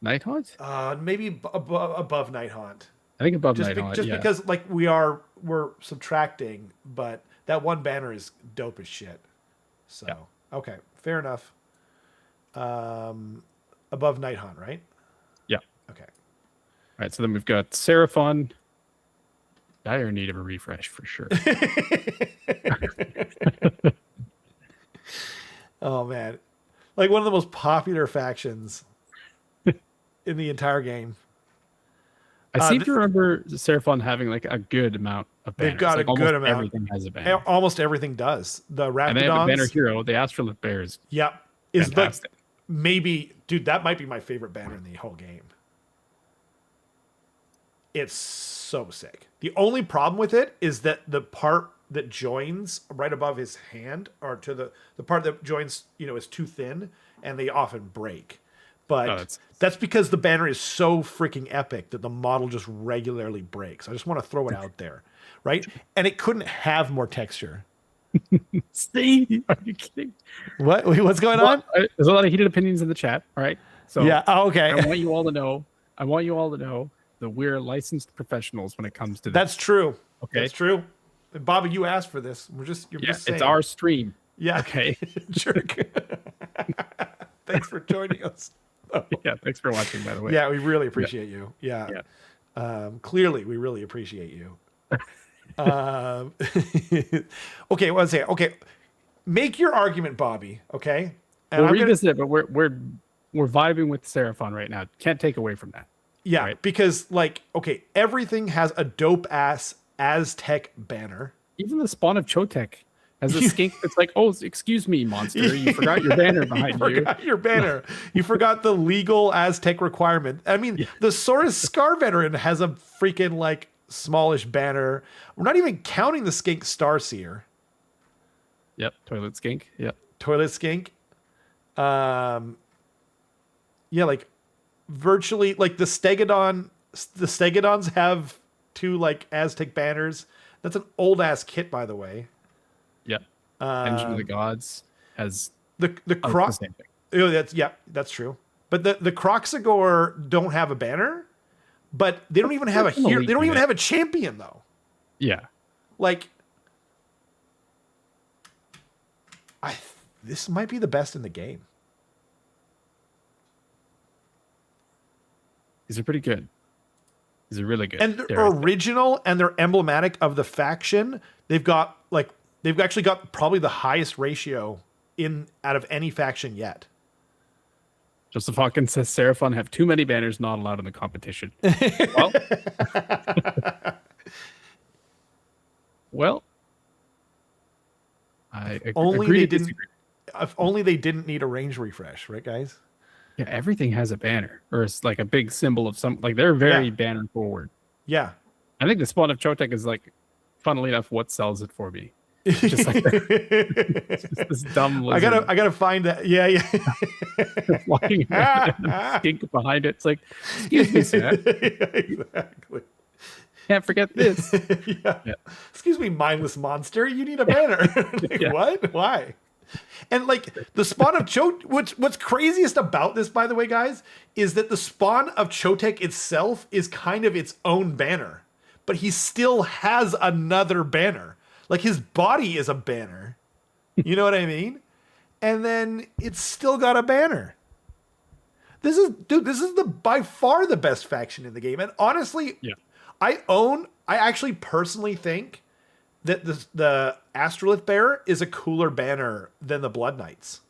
Nighthaunt. Maybe above Nighthaunt. I think above Nighthaunt. Just because like we're subtracting, but that one banner is dope as shit. So okay, fair enough. Above Nighthaunt, right? Yeah. Okay. All right. So then we've got Seraphon. Dire need of a refresh for sure. Oh man, like one of the most popular factions in the entire game. I seem to remember Seraphon having like a good amount of banners. They've got like a good amount. Everything has a banner. Almost everything does. The Raptidons. And they have a banner hero. The Astrolith Bears. Yep. Is like maybe, dude, that might be my favorite banner in the whole game. It's so sick. The only problem with it is that the part that joins right above his hand, or to the part that joins, is too thin, and they often break. But that's because the banner is so freaking epic that the model just regularly breaks. I just want to throw it out there, right? And it couldn't have more texture. Steve, are you kidding? What's going on? There's a lot of heated opinions in the chat. All right. So yeah. Okay. I want you all to know that we're licensed professionals when it comes to this. That's true. Okay. That's true. And Bobby, you asked for this. You're just saying. It's our stream. Yeah. Okay. Jerk. Thanks for joining us. Oh. Yeah. Thanks for watching, by the way. Yeah, we really appreciate you. Yeah. Clearly, we really appreciate you. Okay, well, let's say, okay, make your argument, Bobby. Okay, and we'll revisit it, but we're vibing with Seraphon right now. Can't take away from that. Yeah, right? Because like, okay, everything has a dope ass Aztec banner. Even the spawn of Chotek has a skink that's like, oh, excuse me, monster, you forgot your banner behind you. You forgot your banner. You forgot the legal Aztec requirement. I mean, the Saurus Scar veteran has a freaking like smallish banner. We're not even counting the skink Starseer. Yep, toilet skink. Yep, toilet skink. Yeah, like virtually like the Stegodons have 2 like Aztec banners. That's an old ass kit, by the way. Yep. Engine of the Gods has the Croc. Same thing. Oh, that's true. But the Croxagore don't have a banner, but they don't even have a hero. They don't even have a champion though. Yeah. Like, this might be the best in the game. These are pretty good. These are really good. And they're original and they're emblematic of the faction. They've actually got probably the highest ratio out of any faction yet. Joseph Hawkins says Seraphon have too many banners not allowed in the competition. Well, well, I Only agree they to didn't. disagree. If only they didn't need a range refresh, right, guys? Yeah, everything has a banner, or it's like a big symbol of some. Like they're very banner forward. Yeah. I think the spawn of Chotek is like, funnily enough, what sells it for me. Just like it's just this dumb lizard. I gotta find that. Yeah. Walking around and skink behind it. It's like, excuse me, sir. Exactly. Can't forget this. Yeah. Excuse me, mindless monster. You need a banner. Like, what? Why? And like the spawn of what's craziest about this, by the way, guys, is that the spawn of Chotek itself is kind of its own banner, but he still has another banner. Like his body is a banner. You know what I mean? And then it's still got a banner. This is by far the best faction in the game. And honestly, I actually personally think that the Astrolith Bearer is a cooler banner than the Blood Knights.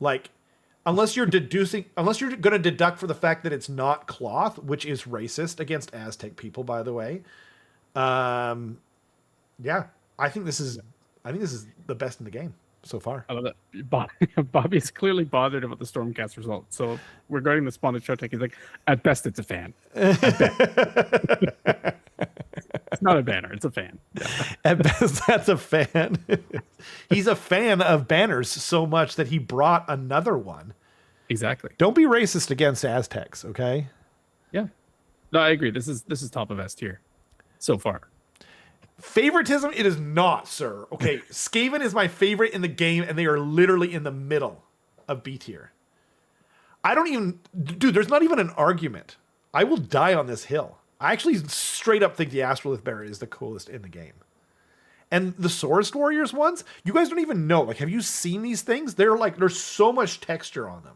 Like, unless you're going to deduct for the fact that it's not cloth, which is racist against Aztec people, by the way. I think this is the best in the game so far. I love that. Bobby's clearly bothered about the Stormcast result. So regarding the spawn of Chotek, he's like, at best it's a fan. It's not a banner, it's a fan. Yeah. At best, that's a fan. He's a fan of banners so much that he brought another one. Exactly. Don't be racist against Aztecs, okay? Yeah. No, I agree. This is top of S tier so far. Favoritism, it is not, sir. Okay, Skaven is my favorite in the game, and they are literally in the middle of B tier. Dude, there's not even an argument. I will die on this hill. I actually straight up think the Astrolith Bearer is the coolest in the game. And the Sorest Warriors ones, you guys don't even know. Like, have you seen these things? There's so much texture on them.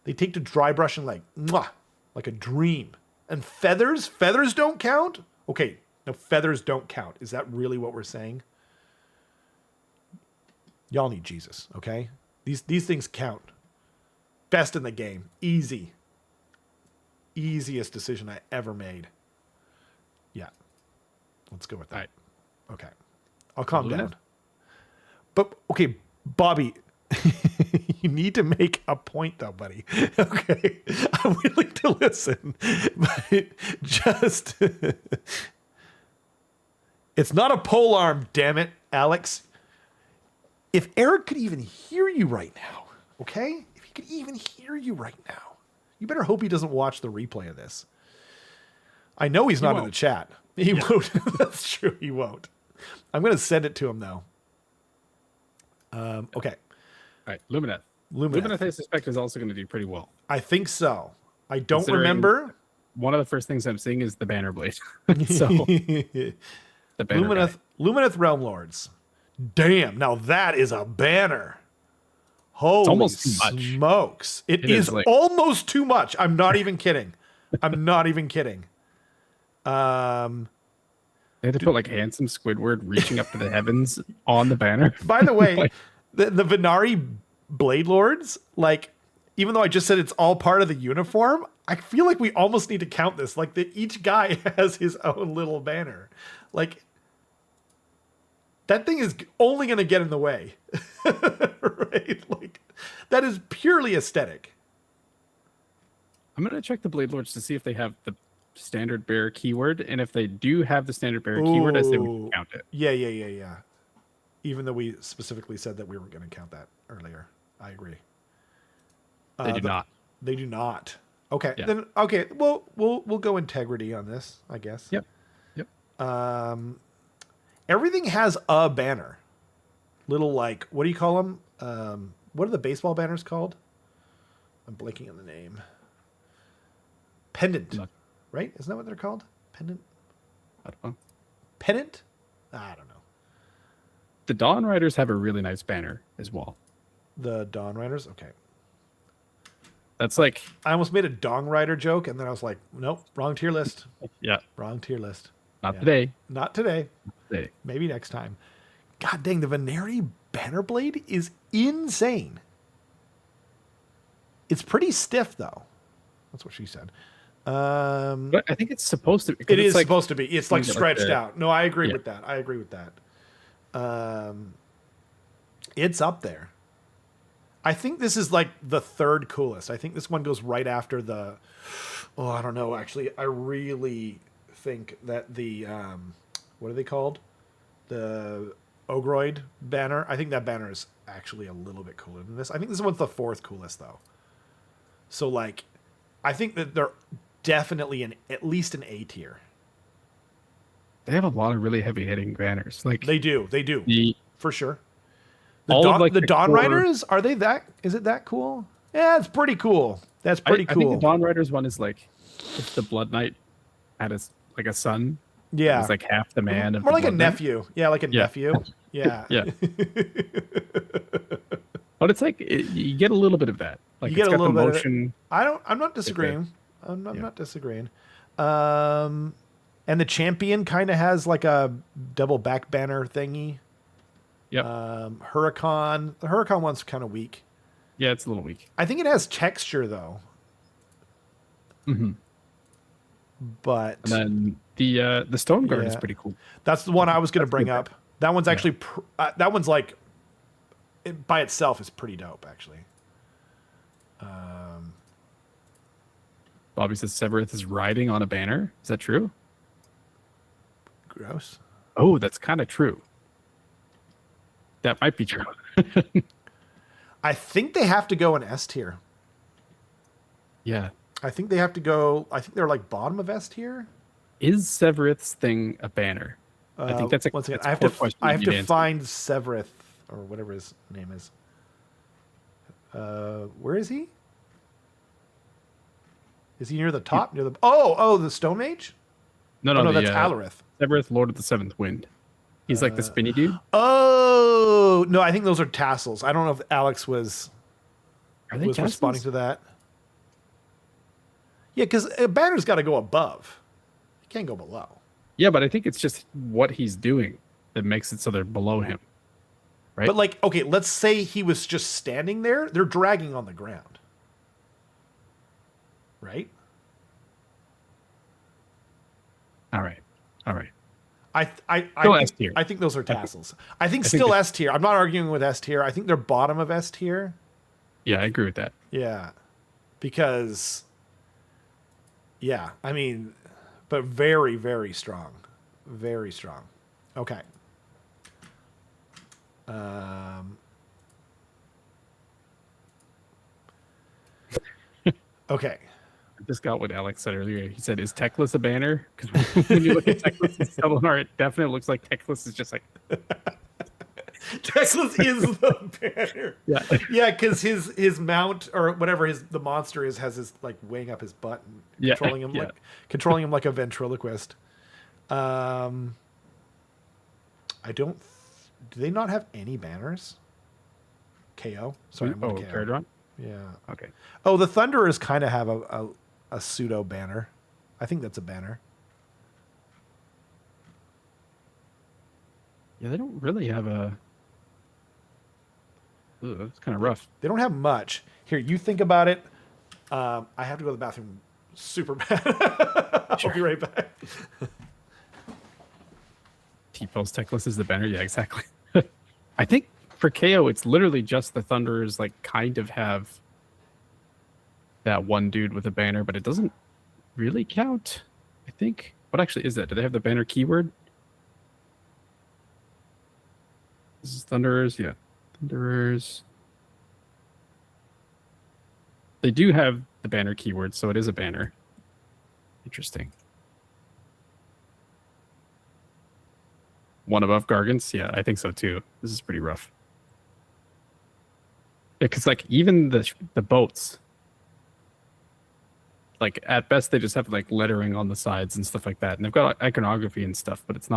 They take to dry brushing like a dream. And feathers don't count? Okay, no, feathers don't count. Is that really what we're saying? Y'all need Jesus, okay? These things count. Best in the game. Easy. Easiest decision I ever made. Yeah. Let's go with that. All right. Okay. I'll calm down. But, okay, Bobby, you need to make a point, though, buddy. Okay? I'm willing to listen. But just... It's not a polearm, damn it, Alex. If Eric could even hear you right now, okay? If he could even hear you right now, you better hope he doesn't watch the replay of this. I know he's not in the chat. He won't. That's true. He won't. I'm going to send it to him, though. Okay. All right. Lumineth. Lumineth, I suspect, is also going to do pretty well. I think so. I don't remember. One of the first things I'm seeing is the banner blade. So, the banner Lumineth Realm Lords. Damn. Now that is a banner. Holy it's almost too much. Smokes. It is like... almost too much. I'm not even kidding. I'm not even kidding. They had to put like handsome Squidward reaching up to the heavens on the banner. By the way, the Venari Blade Lords, like, even though I just said it's all part of the uniform, I feel like we almost need to count this. Like, each guy has his own little banner. Like, that thing is only going to get in the way. Right? Like, that is purely aesthetic. I'm going to check the Blade Lords to see if they have the standard bearer keyword. And if they do have the standard bearer keyword, I say we can count it. Yeah. Even though we specifically said that we were going to count that earlier. I agree. They do not. They do not. Okay. Yeah. Then, okay. Well, we'll go integrity on this, I guess. Yep. Everything has a banner. Little, like, what do you call them? What are the baseball banners called? I'm blanking on the name. Pendant. Right? Isn't that what they're called? Pendant? I don't know. Pennant? I don't know. The Dawn Riders have a really nice banner as well. The Dawn Riders? Okay. That's like... I almost made a Dong Rider joke, and then I was like, nope, wrong tier list. Yeah. Wrong tier list. Not today. Not today. Today. Maybe next time. God dang, the Venari Banner Blade is insane. It's pretty stiff though. That's what she said. But I think it's supposed to be. It is like, supposed to be. It's like stretched out. No, I agree Yeah. with that. I agree with that. It's up there. I think this is like the third coolest. I think this one goes right after the. Oh, I don't know. Actually, I really think that the what are they called? The Ogroid banner. I think that banner is actually a little bit cooler than this. I think this one's the fourth coolest though. So like, I think that they're definitely at least an A tier. They have a lot of really heavy hitting banners. Like They do for sure. The all of, Dawn, like, the the Dawn core- Riders, are they that? Is it that cool? Yeah, it's pretty cool. That's pretty I cool. think the Dawn Riders one is like if the Blood Knight had like a son. Yeah, It's like half the man of more the like a Blood Knight. nephew. Yeah, like a Yeah. nephew. Yeah, Yeah. But it's like you get a little bit of that. Like You get it's a got little the bit of it. motion. I'm not disagreeing. I'm Yeah. not disagreeing. And the champion kind of has like a double back banner thingy. Yep. Huracan. The Huracan one's kind of weak. Yeah, it's a little weak. I think it has texture though. Mm-hmm. But And then the Stone Guard is Yeah. pretty cool. that's the one I was going to That's bring good. up. That one's actually that one's like by itself is pretty dope actually. Bobby says Severith is riding on a banner. Is that true? Gross. Oh, that's kind of true. That might be true. I think they have to go in S tier. Yeah. I think they have to go. I think they're like bottom of S tier. Is Severith's thing a banner? I think that's a once again. that's I a have core to. question I you have need to answer. find Severith or whatever his name is. Where is he? Is he near the top? Near the the Stone Mage? No, Oh, no, the, that's Alarith. Severith, Lord of the Seventh Wind. He's like the spinny dude. Oh no, I think those are tassels. I don't know if Alex was Are they responding castles? to that. Yeah, because a banner's got to go above. It can't go below. Yeah, but I think it's just what he's doing that makes it so they're below him. Right? But like, okay, let's say he was just standing there. They're dragging on the ground, right? All right. I Still think, S tier. I think those are tassels. I think I think still they- S tier. I'm not arguing with S tier. I think they're bottom of S tier. Yeah, I agree with that. Yeah, because yeah, I mean, but very, very strong, very strong. Okay. Okay. I just got what Alex said earlier. He said, "Is Teclis a banner?" Because when you look at Teclis and Sylvanar, it definitely looks like Teclis is just like Texas is the banner. yeah. Yeah, because his mount or whatever the monster is has his like weighing up his butt and Yeah, controlling him like a ventriloquist. I don't. Do they not have any banners? KO. Sorry, I'm Oh, gonna KO. Kharadron? Yeah. Okay. Oh, the Thunderers kind of have a pseudo banner. I think that's a banner. Yeah, they don't really have a. Ooh, that's kind of rough. They don't have much. Here, you think about it. I have to go to the bathroom super bad. I'll be right back. T-Pulse Teclis is the banner. Yeah, exactly. I think for KO, it's literally just the Thunderers like kind of have that one dude with a banner, but it doesn't really count. I think. What actually is that? Do they have the banner keyword? This is Thunderers. Yeah, Thunderers. They do have the banner keyword, so it is a banner. Interesting. One above Gargants? Yeah, I think so too. This is pretty rough. Yeah, because like even the boats, like at best they just have like lettering on the sides and stuff like that, and they've got iconography and stuff, but it's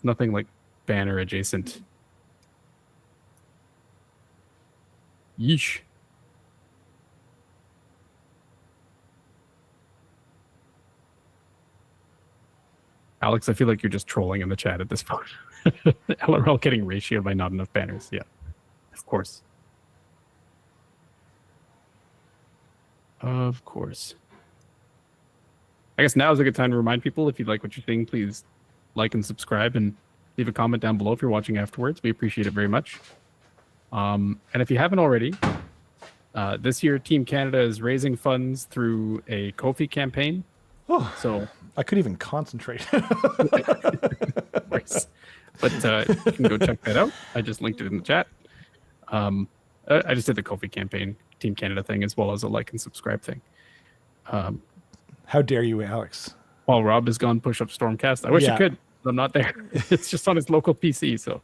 nothing like banner adjacent. Yeesh. Alex, I feel like you're just trolling in the chat at this point. LRL getting ratioed by not enough banners. Yeah, of course. Of course. I guess now is a good time to remind people, if you like what you're seeing, please like and subscribe and leave a comment down below if you're watching afterwards. We appreciate it very much. And if you haven't already, this year Team Canada is raising funds through a Ko-fi campaign. Oh, So I couldn't even concentrate. But you can go check that out. I just linked it in the chat. I just did the Ko-fi campaign, Team Canada thing, as well as a like and subscribe thing. How dare you, Alex? While Rob has gone push up Stormcast, I wish Yeah. I could. But I'm not there. It's just on his local PC. So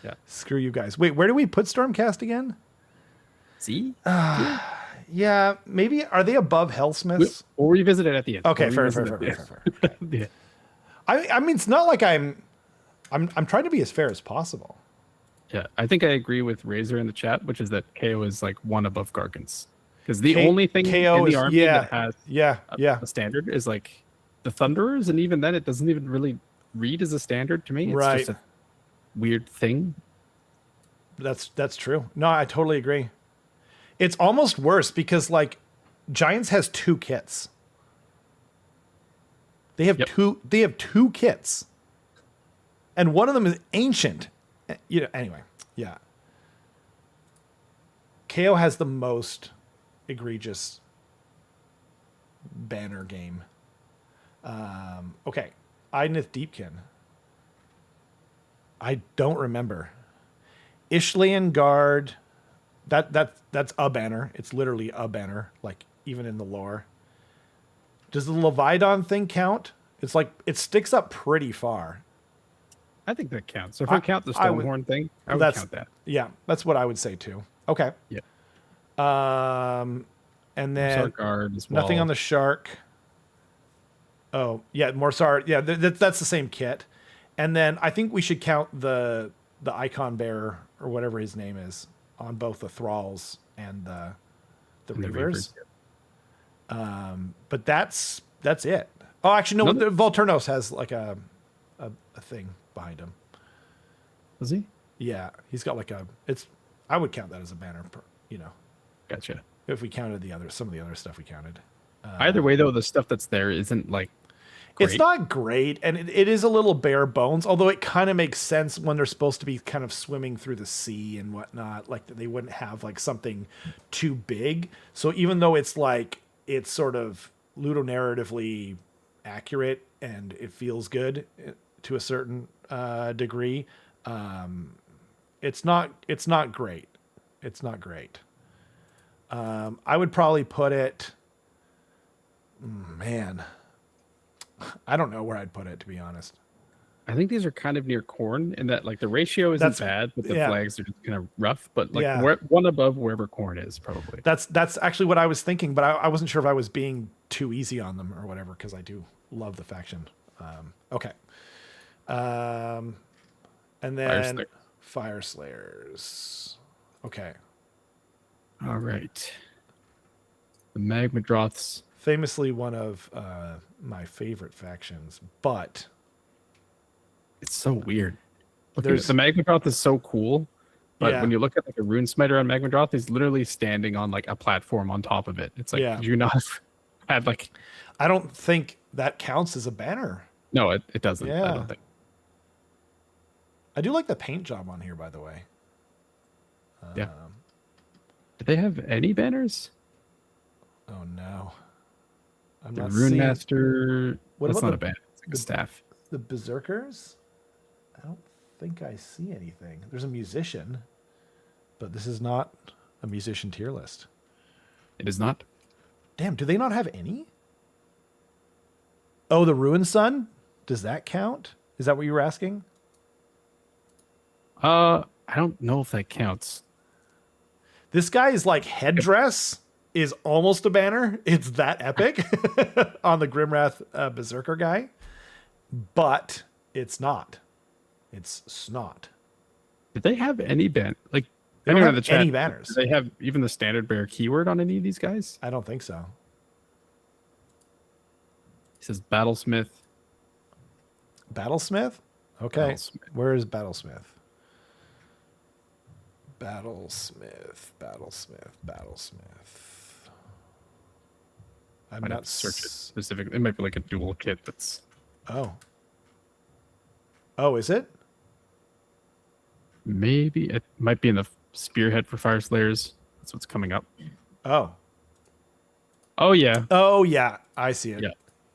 Yeah. Screw you guys. Wait, where do we put Stormcast again? see, Yeah, maybe. Are they above Hellsmiths? we'll revisit it at the end. Okay, We'll fair. revisit it. Yeah. I mean, it's not like I'm trying to be as fair as possible. Yeah, I think I agree with Razor in the chat, which is that KO is like one above Gargants. Because the only thing KO in the is- army yeah, that has Yeah, a standard is like the Thunderers, and even then it doesn't even really read as a standard to me. It's Right. just a weird thing. That's true. No, I totally agree. It's almost worse because like Giants has 2 kits. They have Yep. two kits. And one of them is ancient. Anyway, yeah. KO has the most egregious banner game. Okay. Idnith Deepkin. I don't remember. Ishlian Guard. That's a banner. It's literally a banner, like even in the lore. Does the Leviathan thing count? It's like it sticks up pretty far. I think that counts. So if I count the I would- Stonehorn thing, I would That's count that. Yeah, that's what I would say too. Okay. Yeah. And then Sark Guard as well. nothing on the shark. Oh yeah, Morsar. Yeah, that's the same kit. And then I think we should count the icon bearer or whatever his name is on both the thralls and the And the reavers. Reavers, But that's it. Oh, actually, no. Volturnos has like a thing behind him. Was he? Yeah, he's got like I would count that as a banner. Gotcha. If we counted some of the other stuff we counted. Either way, though, the stuff that's there isn't like great. It's not great, and it is a little bare bones, although it kind of makes sense when they're supposed to be kind of swimming through the sea and whatnot, like they wouldn't have like something too big. So even though it's sort of ludonarratively accurate and it feels good to a certain degree, it's not great. It's not great. I would probably put it, man, I don't know where I'd put it, to be honest. I think these are kind of near corn in that like the ratio isn't bad, but the flags are just kind of rough. But like one above wherever corn is, probably. That's actually what I was thinking, but I wasn't sure if I was being too easy on them or whatever, because I do love the faction. Okay. And then Fire Slayers. Okay. All right. The Magmadroths. Famously one of my favorite factions, but it's so weird. The Magmadroth is so cool, but when you look at like a Rune Smiter on Magmadroth, he's literally standing on like a platform on top of it. It's like, did you not have like... I don't think that counts as a banner. No, it doesn't. Yeah. I don't think. I do like the paint job on here, by the way. Yeah. Do they have any banners? Oh no. I'm The not Rune seeing... Master. What That's about not a banner. It's like a staff. The Berserkers? I don't think I see anything. There's a musician, but this is not a musician tier list. It is not. Damn, do they not have any? Oh, the Ruined Sun? Does that count? Is that what you were asking? I don't know if that counts. This guy's like headdress is almost a banner. It's that epic on the Grimwrath Berserker guy, but it's not. It's snot. Did they have any ban? Like, They don't have any banners. Do they have even the standard bearer keyword on any of these guys? I don't think so. He says Battlesmith. Battlesmith? Okay. Battlesmith. Where is Battlesmith? Battlesmith. I'm Might not have to search it specifically. It might be like a dual kit that's Oh, is it? maybe it might be in the spearhead for Fire Slayers. That's what's coming up. Oh. Oh yeah. Oh yeah, I see it. Yeah.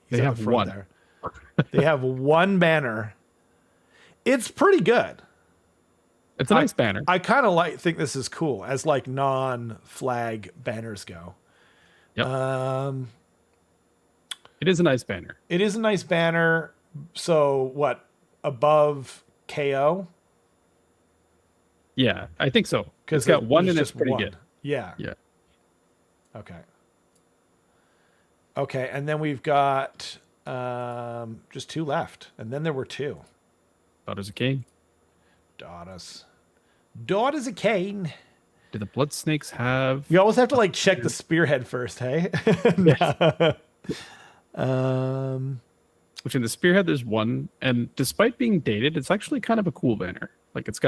He's They at have the front one. there. They have one banner. It's pretty good. It's a nice banner. I kind of think this is cool as like non-flag banners go. Yep. It is a nice banner. It is a nice banner. So what? Above KO? Yeah, I think so. It's got one and it's pretty good. Yeah. Yeah. Okay. Okay, and then we've got just 2 left, and then there were 2. Daughters of Cain. Daughters of Cain. Do the Blood Snakes have? You always have to like check the spearhead first, hey? Which in the spearhead there's one, and despite being dated, it's actually kind of a cool banner. Like it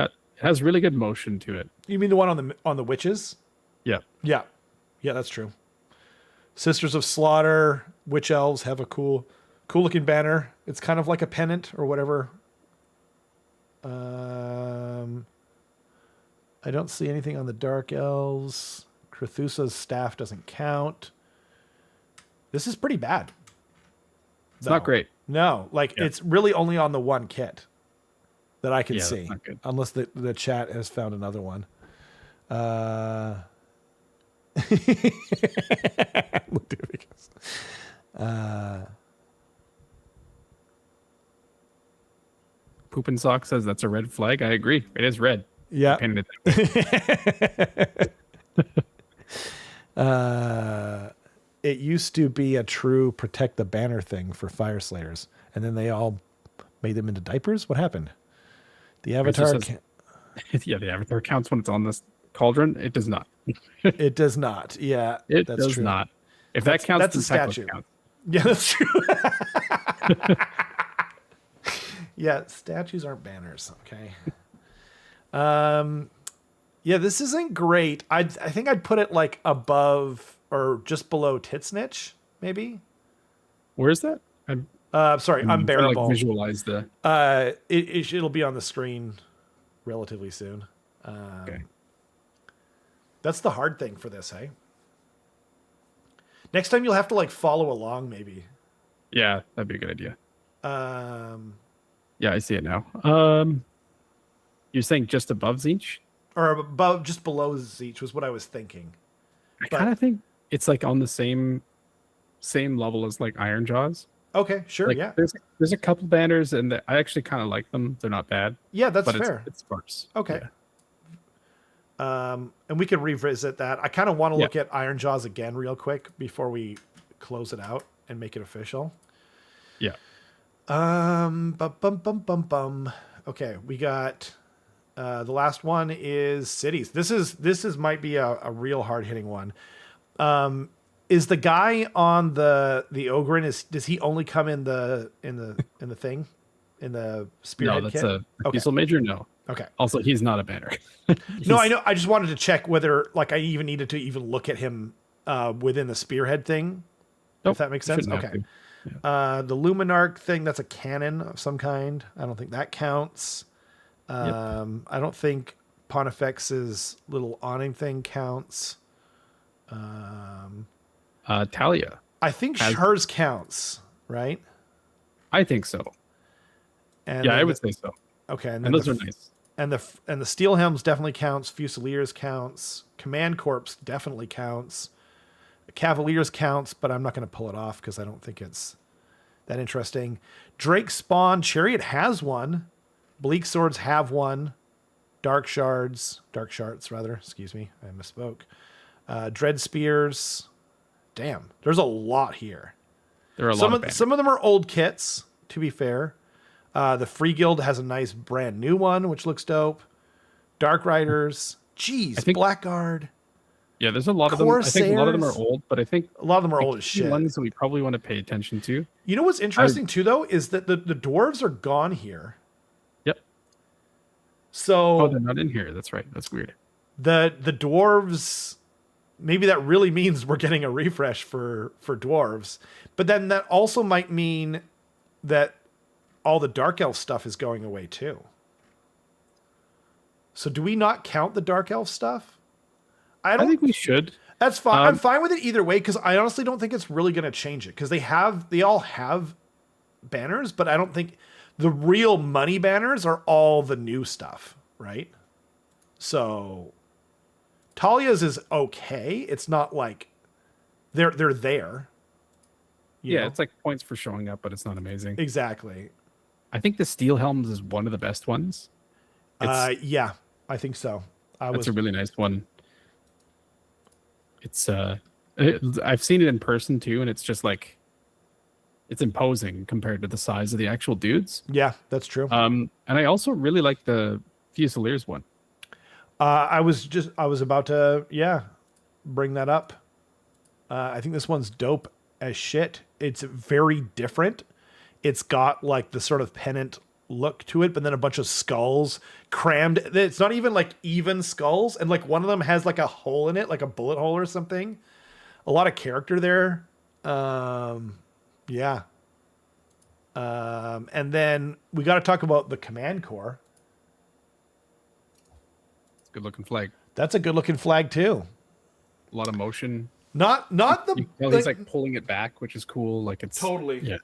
has really good motion to it. You mean the one on the witches? Yeah. Yeah. Yeah, that's true. Sisters of Slaughter, Witch Elves have a cool looking banner. It's kind of like a pennant or whatever. I don't see anything on the Dark Elves. Crethusa's staff doesn't count. This is pretty bad. It's not great. No, it's really only on the one kit that I can see. That's not good. Unless the chat has found another one. Poop and Sock says that's a red flag. I agree. It is red. Yeah. Painted it it used to be a true protect the banner thing for Fire Slayers, and then they all made them into diapers. What happened? The avatar. Yeah, the avatar counts when it's on this cauldron. It does not. It does not. Yeah, it that's does true. not. If that counts, that's a statue. Yeah, that's true. Yeah, statues aren't banners. Okay. Yeah, this isn't great. I think I'd put it like above or just below Titsnitch, maybe. Where is that? I'm sorry, Unbearable. To, like, visualize the. It'll be on the screen relatively soon. Okay. That's the hard thing for this, hey? Next time you'll have to like follow along, maybe. Yeah, that'd be a good idea. Yeah, I see it now. You're saying just above Zinch? Or above, just below Zinch was what I was thinking. I kind of think it's like on the same level as like Iron Jaws. Okay, sure, like, yeah. There's a couple banners, and I actually kind of like them. They're not bad. Yeah, that's fair. It's sparse. Okay. Yeah. And we can revisit that. I kind of want to look at Iron Jaws again real quick before we close it out and make it official. Yeah. Okay, we got the last one is cities. This is might be a real hard hitting one. Is the guy on the Ogren does he only come in the thing in the spearhead No, that's kit? a Diesel Major. No. Okay. Also, he's not a banner. No, I know. I just wanted to check whether like I even needed to even look at him within the spearhead thing. Nope, if that makes sense. Okay. Yeah. The Luminarch thing, that's a cannon of some kind. I don't think that counts. I don't think Pontifex's little awning thing counts. Talia. I think hers counts, right? I think so. And I would say so. Okay, and those are nice. And the Steel Helms definitely counts. Fusiliers counts. Command Corps definitely counts. Cavaliers counts, but I'm not going to pull it off because I don't think it's that interesting. Drake Spawn Chariot has one. Bleak Swords have one. Dark Shards rather. Excuse me, I misspoke. Dread Spears. Damn, there's a lot here. There are a lot. Some of them are old kits. To be fair, the Free Guild has a nice brand new one, which looks dope. Dark Riders. Jeez, Blackguard. Yeah, there's a lot of them. I think a lot of them are old, but I think a lot of them are old as shit. Ones that we probably want to pay attention to. You know what's interesting too, though, is that the dwarves are gone here. Yep. So they're not in here. That's right. That's weird. The dwarves maybe that really means we're getting a refresh for dwarves. But then that also might mean that all the Dark Elf stuff is going away too. So do we not count the Dark Elf stuff? I think we should. That's fine. I'm fine with it either way, because I honestly don't think it's really going to change it, because they all have banners, but I don't think the real money banners are all the new stuff, right? So Talia's is okay. It's not like they're there. Yeah, it's like points for showing up, but it's not amazing. Exactly. I think the Steel Helms is one of the best ones. Yeah, I think so. That's a really nice one. It's I've seen it in person too, and it's just like it's imposing compared to the size of the actual dudes. Yeah, that's true. And I also really like the Fusiliers one. I was about to bring that up. I think this one's dope as shit. It's very different. It's got like the sort of pennant look to it, but then a bunch of skulls crammed. It's not even like even skulls, and like one of them has like a hole in it, like a bullet hole or something. A lot of character there. Yeah. And then we got to talk about the Command Corps. It's a good looking flag. That's a good looking flag too. A lot of motion. Not the. He's like pulling it back, which is cool. Like it's totally.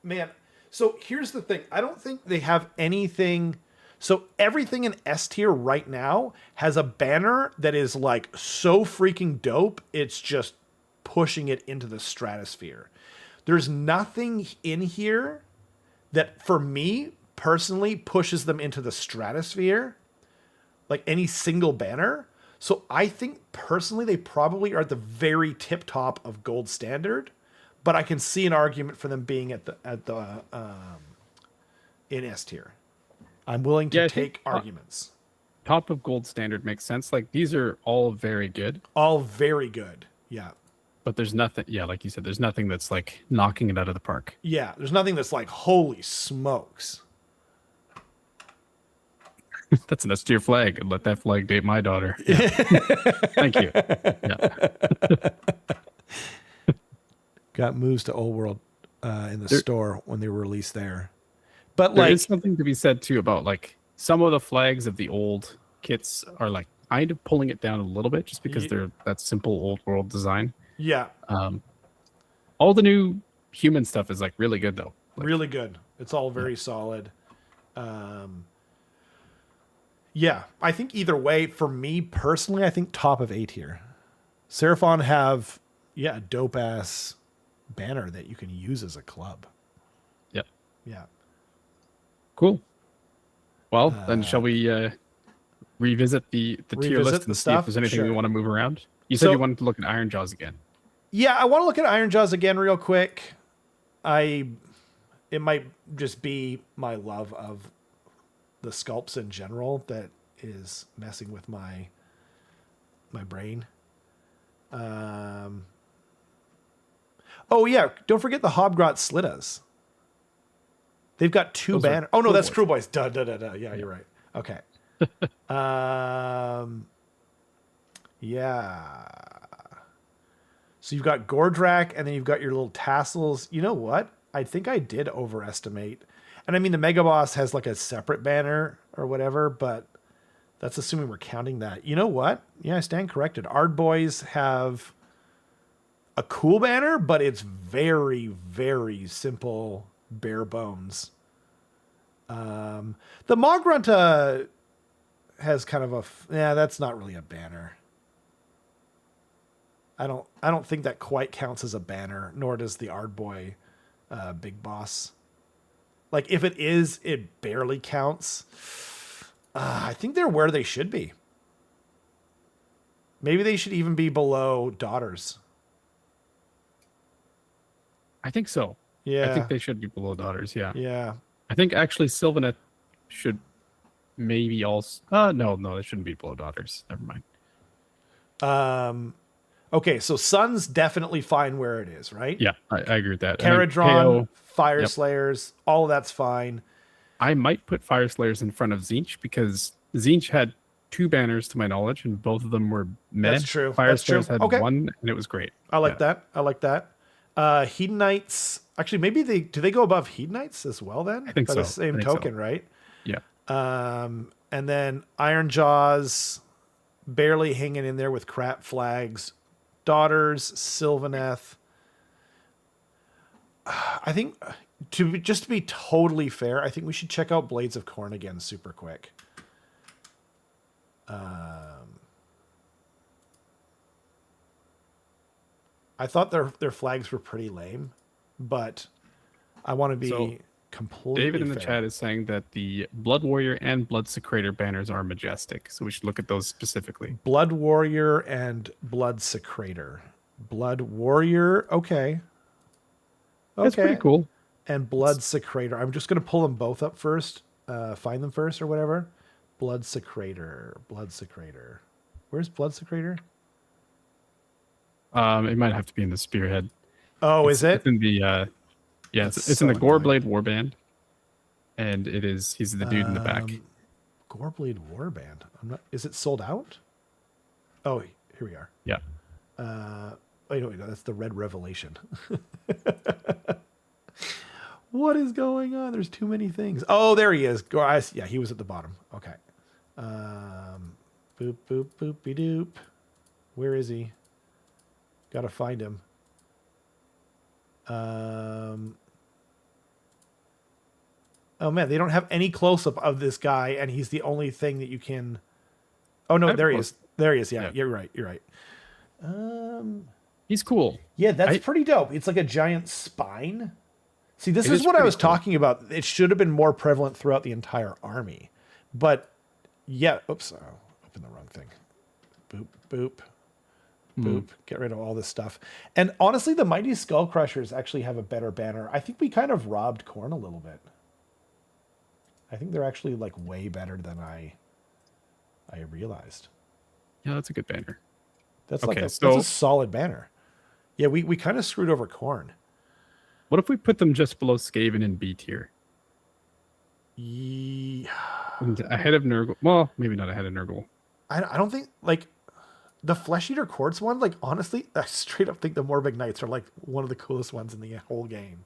Man. So here's the thing. I don't think they have anything. So everything in S tier right now has a banner that is like so freaking dope. It's just pushing it into the stratosphere. There's nothing in here that for me personally pushes them into the stratosphere, like any single banner. So I think personally they probably are at the very tip top of gold standard. But I can see an argument for them being at the in S tier. I'm willing to take arguments. Top of gold standard makes sense. Like these are all very good. All very good. Yeah. But there's nothing. Yeah, like you said, there's nothing that's like knocking it out of the park. Yeah, there's nothing that's like holy smokes. That's an S tier flag, and let that flag date my daughter. Yeah. Thank you. Yeah. Got moves to Old World in the store when they were released there. But there is something to be said too about like some of the flags of the old kits are like kind of pulling it down a little bit just because they're that simple Old World design. Yeah. All the new human stuff is like really good though. Like, really good. It's all very solid. Yeah, I think either way, for me personally, I think top of A tier. Seraphon have a dope ass banner that you can use as a club. Yep. Yeah. Cool. Well, then shall we revisit the tier list and see if there's anything we want to move around? You said you wanted to look at Iron Jaws again. Yeah, I want to look at Iron Jaws again real quick. It might just be my love of the sculpts in general that is messing with my brain. Oh yeah, don't forget the Hobgrot Slittas. They've got two banners. Oh no, that's Crew Boys. Duh. Yeah, you're right. Okay. Yeah. So you've got Gordrak, and then you've got your little tassels. You know what? I think I did overestimate. And I mean, the Mega Boss has like a separate banner or whatever, but that's assuming we're counting that. You know what? Yeah, I stand corrected. Ard Boys have a cool banner, but it's very, very simple, bare bones. The Mogrunta has kind of that's not really a banner. I don't think that quite counts as a banner, nor does the Ardboy Big Boss. Like if it is, it barely counts. I think they're where they should be. Maybe they should even be below Daughters. I think so. Yeah. I think they should be below Daughters, yeah. Yeah. I think actually Sylvaneth should maybe also... no, they shouldn't be below Daughters. Never mind. Okay, so Sun's definitely fine where it is, right? Yeah, I agree with that. Kharadron, Fire Slayers, all of that's fine. I might put Fire Slayers in front of Tzeentch because Tzeentch had 2 banners to my knowledge, and both of them were meh. That's true. Fire That's true. Stars had Okay. 1, and it was great. I like that. I like that. Hedonites. Actually, maybe do they go above Hedonites as well then? I think By so. the same token, right? Yeah. And then Iron Jaws, barely hanging in there with crap flags. Daughters, Sylvaneth. I think to be totally fair, I think we should check out Blades of Corn again super quick. I thought their flags were pretty lame, but I want to be completely David in the fair. chat is saying that the Blood Warrior and Blood Secretor banners are majestic, so we should look at those specifically. Blood Warrior and Blood Secretor. Blood Warrior, okay. That's pretty cool. And Blood Secretor. I'm just going to pull them both up first. Find them first or whatever. Blood Secretor. Blood Secretor. Where's Blood Secretor? It might have to be in the Spearhead. Oh, is it? It's in the it's in the Goreblade Warband, and he's the dude in the back. Goreblade Warband. Is it sold out? Oh, here we are. Yeah. Wait, no, that's the Red Revelation. What is going on? There's too many things. Oh, there he is. Yeah, he was at the bottom. Okay. Boop, boop, boopy doop. Where is he? Gotta find him. Oh man, they don't have any close-up of this guy, and he's the only thing that you can... Oh no, there he is. There he is. Yeah, you're right. You're right. He's cool. Yeah, that's pretty dope. It's like a giant spine. See, this is is what I pretty was cool. talking about. It should have been more prevalent throughout the entire army. But, yeah. Oops. Oh, opened the wrong thing. Boop, boop, boop. Get rid of all this stuff. And honestly, the Mighty Skull Crushers actually have a better banner. I think we kind of robbed Khorne a little bit. I think they're actually like way better than I realized. Yeah, that's a good banner. That's Okay, that's a solid banner. Yeah, we kind of screwed over Khorne. What if we put them just below Skaven in B tier? Yeah. And ahead of Nurgle? Well, maybe not ahead of Nurgle. I don't think like the Flesheater Quartz one. Like honestly, I straight up think the Morbid Knights are like one of the coolest ones in the whole game.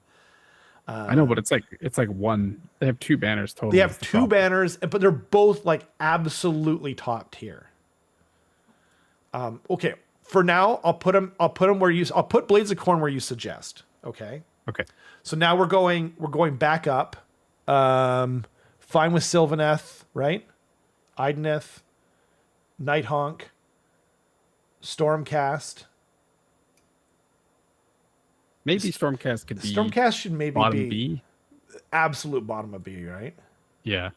I know, but it's like one. They have 2 banners total. They have 2 banners, but they're both like absolutely top tier. Okay, for now, I'll put them where I'll put Blades of Corn where you suggest. Okay. Okay. So now we're going back up. Fine with Sylvaneth, right? Idoneth, Nighthaunt, Stormcast. Maybe Stormcast could be Stormcast should maybe bottom be B. absolute bottom of B, right? Yeah.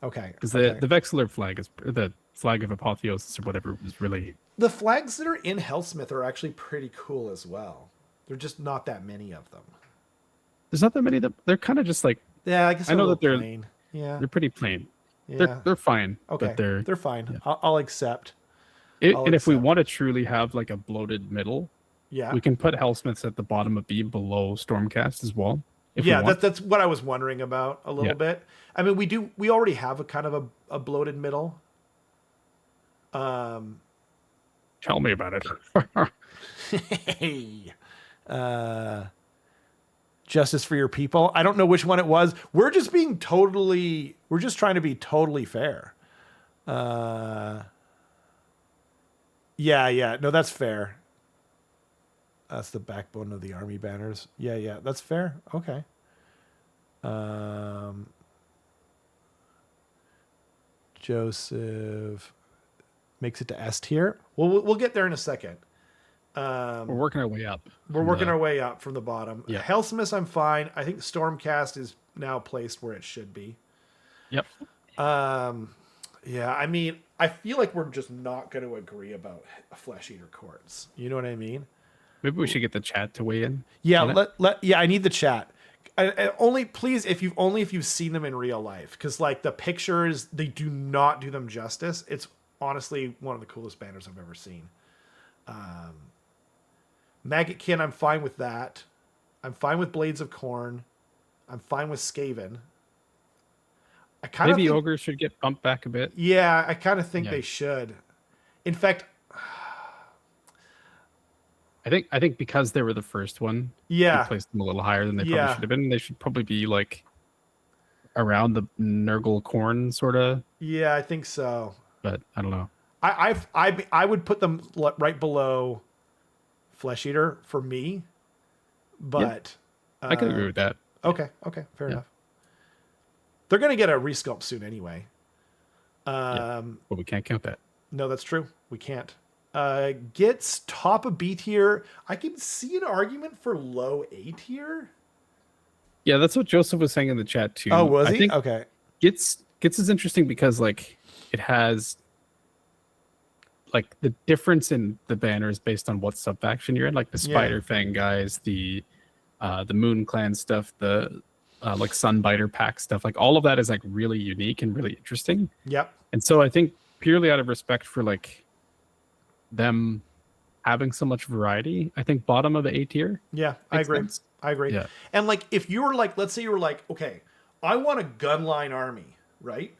Okay. Because okay. the Vexillor flag is the flag of Apotheosis or whatever is really. The flags that are in Hellsmith are actually pretty cool as well. They're just not that many of them. There's not that many that they're kind of just like. Yeah, I guess I know that they're plain. Yeah, they're pretty plain. yeah. They're fine. Okay, But they're fine. Yeah. I'll accept. And if we accept. want to truly have like a bloated middle, Yeah, we can put Hellsmiths at the bottom of B below Stormcast as well. If yeah. we want. That's what I was wondering about a little Yeah. bit. I mean, we already have a kind of a bloated middle. Tell me about it. Hey, justice for your people. I don't know which one it was. We're just trying to be totally fair. Yeah. No, that's fair. That's the backbone of the army banners. Yeah, that's fair. Okay. Joseph makes it to S tier. We'll get there in a second. We're working our way up. We're working our way up from the bottom. Yeah. Hellsmith, I'm fine. I think Stormcast is now placed where it should be. Yep. Yeah, I mean, I feel like we're just not going to agree about Flesheater Quartz. You know what I mean? Maybe we should get the chat to weigh in. Yeah, on it. I need the chat. Only please if you've seen them in real life, because like the pictures, they do not do them justice. It's honestly one of the coolest banners I've ever seen. Maggotkin, I'm fine with that. I'm fine with Blades of Corn. I'm fine with Skaven. I kind of Maybe think, ogres should get bumped back a bit. yeah, I kind of think Yeah. they should. In fact, I think because they were the first one, yeah, we placed them a little higher than they probably yeah, should have been. They should probably be like around the Nurgle corn sort of, yeah, I think so. but I don't know. I would put them right below Flesheater for me, but I can agree with that. okay, fair enough. They're gonna get a resculpt soon anyway. But we can't count that. No, that's true. We can't. Gitz top of B tier. I can see an argument for low A tier. Yeah, that's what Joseph was saying in the chat too. Oh, was I he? think Okay. Gitz is interesting because like it has like the difference in the banners based on what sub faction you're in, like the Spider Fang guys, the Moon Clan stuff, the like Sunbiter pack stuff, like all of that is like really unique and really interesting. Yep. And so I think purely out of respect for like them having so much variety, I think bottom of the A tier. Yeah, I agree. Sense. I agree. Yeah. And like, if you were like, let's say you were like, okay, I want a gunline army, right?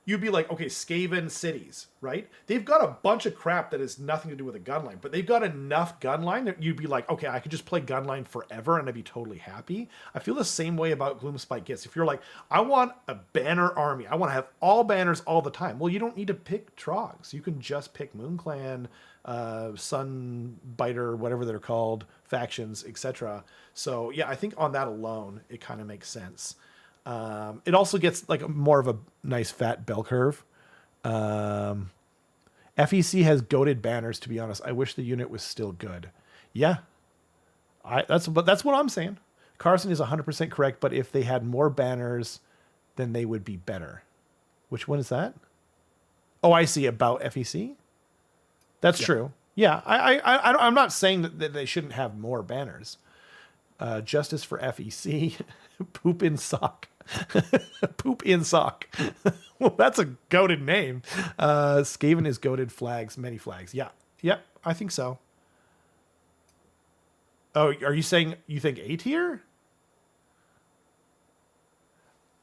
You'd be like, okay, Skaven cities, right? They've got a bunch of crap that has nothing to do with a gunline, but they've got enough gunline that you'd be like, okay, I could just play gunline forever and I'd be totally happy. I feel the same way about Gloomspite Gitz. If you're like, I want a banner army, I want to have all banners all the time. Well, you don't need to pick Trogs. You can just pick Moon Clan, Sunbiter, whatever they're called, factions, etc. So yeah, I think on that alone, it kind of makes sense. It also gets like more of a nice fat bell curve. FEC has goated banners, to be honest. I wish the unit was still good. Yeah. That's what I'm saying. Carson is 100% correct, but if they had more banners, then they would be better. Which one is that? Oh, I see, about FEC. That's true. Yeah, I'm not saying that they shouldn't have more banners. Justice for FEC. Poop in sock. Poop in sock. Well, that's a goated name. Skaven is goated flags, many flags. Yeah. Yep, I think so. Oh, are you saying you think A tier?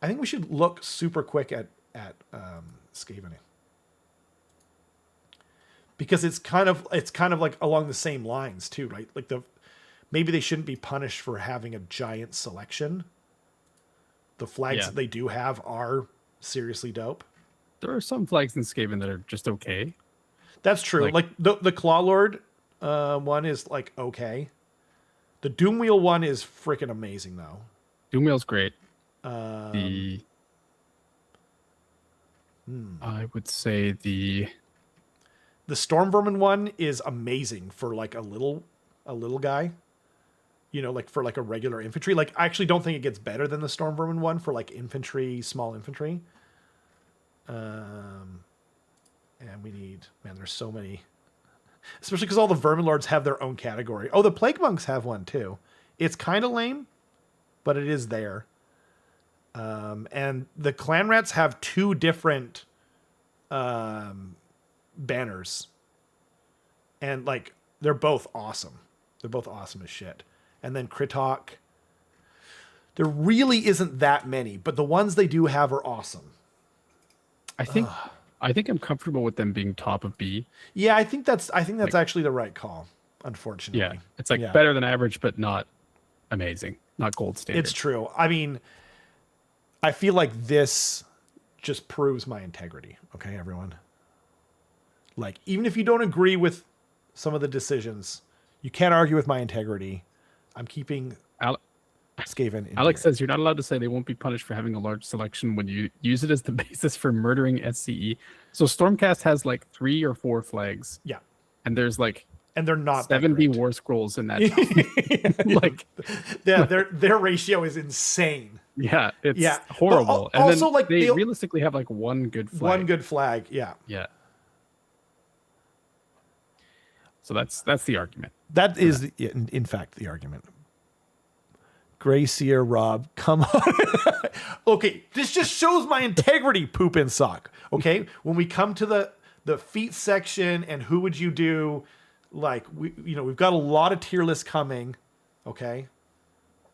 I think we should look super quick at Skaven. Because it's kind of like along the same lines too, right? Like maybe they shouldn't be punished for having a giant selection. The flags that they do have are seriously dope. There are some flags in Skaven that are just okay. That's true. Like the Clawlord one is like okay. The Doomwheel one is freaking amazing though. Doomwheel's great. I would say the Storm Vermin one is amazing for like a little guy. You know, like for like a regular infantry. Like I actually don't think it gets better than the Storm Vermin one for like infantry, small infantry. And we need, man, there's so many. Especially because all the Vermin Lords have their own category. Oh, the Plague Monks have one too. It's kind of lame, but it is there. And the Clan Rats have two different banners. And like, they're both awesome. They're both awesome as shit. And then Kritok. There really isn't that many, but the ones they do have are awesome. I think I'm comfortable with them being top of B. Yeah, I think that's actually the right call, unfortunately. Yeah. It's like better than average, but not amazing. Not gold standard. It's true. I mean, I feel like this just proves my integrity. Okay, everyone. Like, even if you don't agree with some of the decisions, you can't argue with my integrity. I'm keeping Skaven in Alex here. says you're not allowed to say they won't be punished for having a large selection when you use it as the basis for murdering SCE. So Stormcast has like 3 or 4 flags. Yeah. And there's like and they're not 70 war scrolls in that. Like their ratio is insane. Yeah, it's horrible. But and also, then like, they realistically have like one good flag. One good flag, yeah. Yeah. So that's the argument. That is, in fact, the argument. Gracier Rob, come on. Okay, this just shows my integrity, poop and sock. Okay, when we come to the feat section and who would you do, like we've got a lot of tier lists coming. Okay,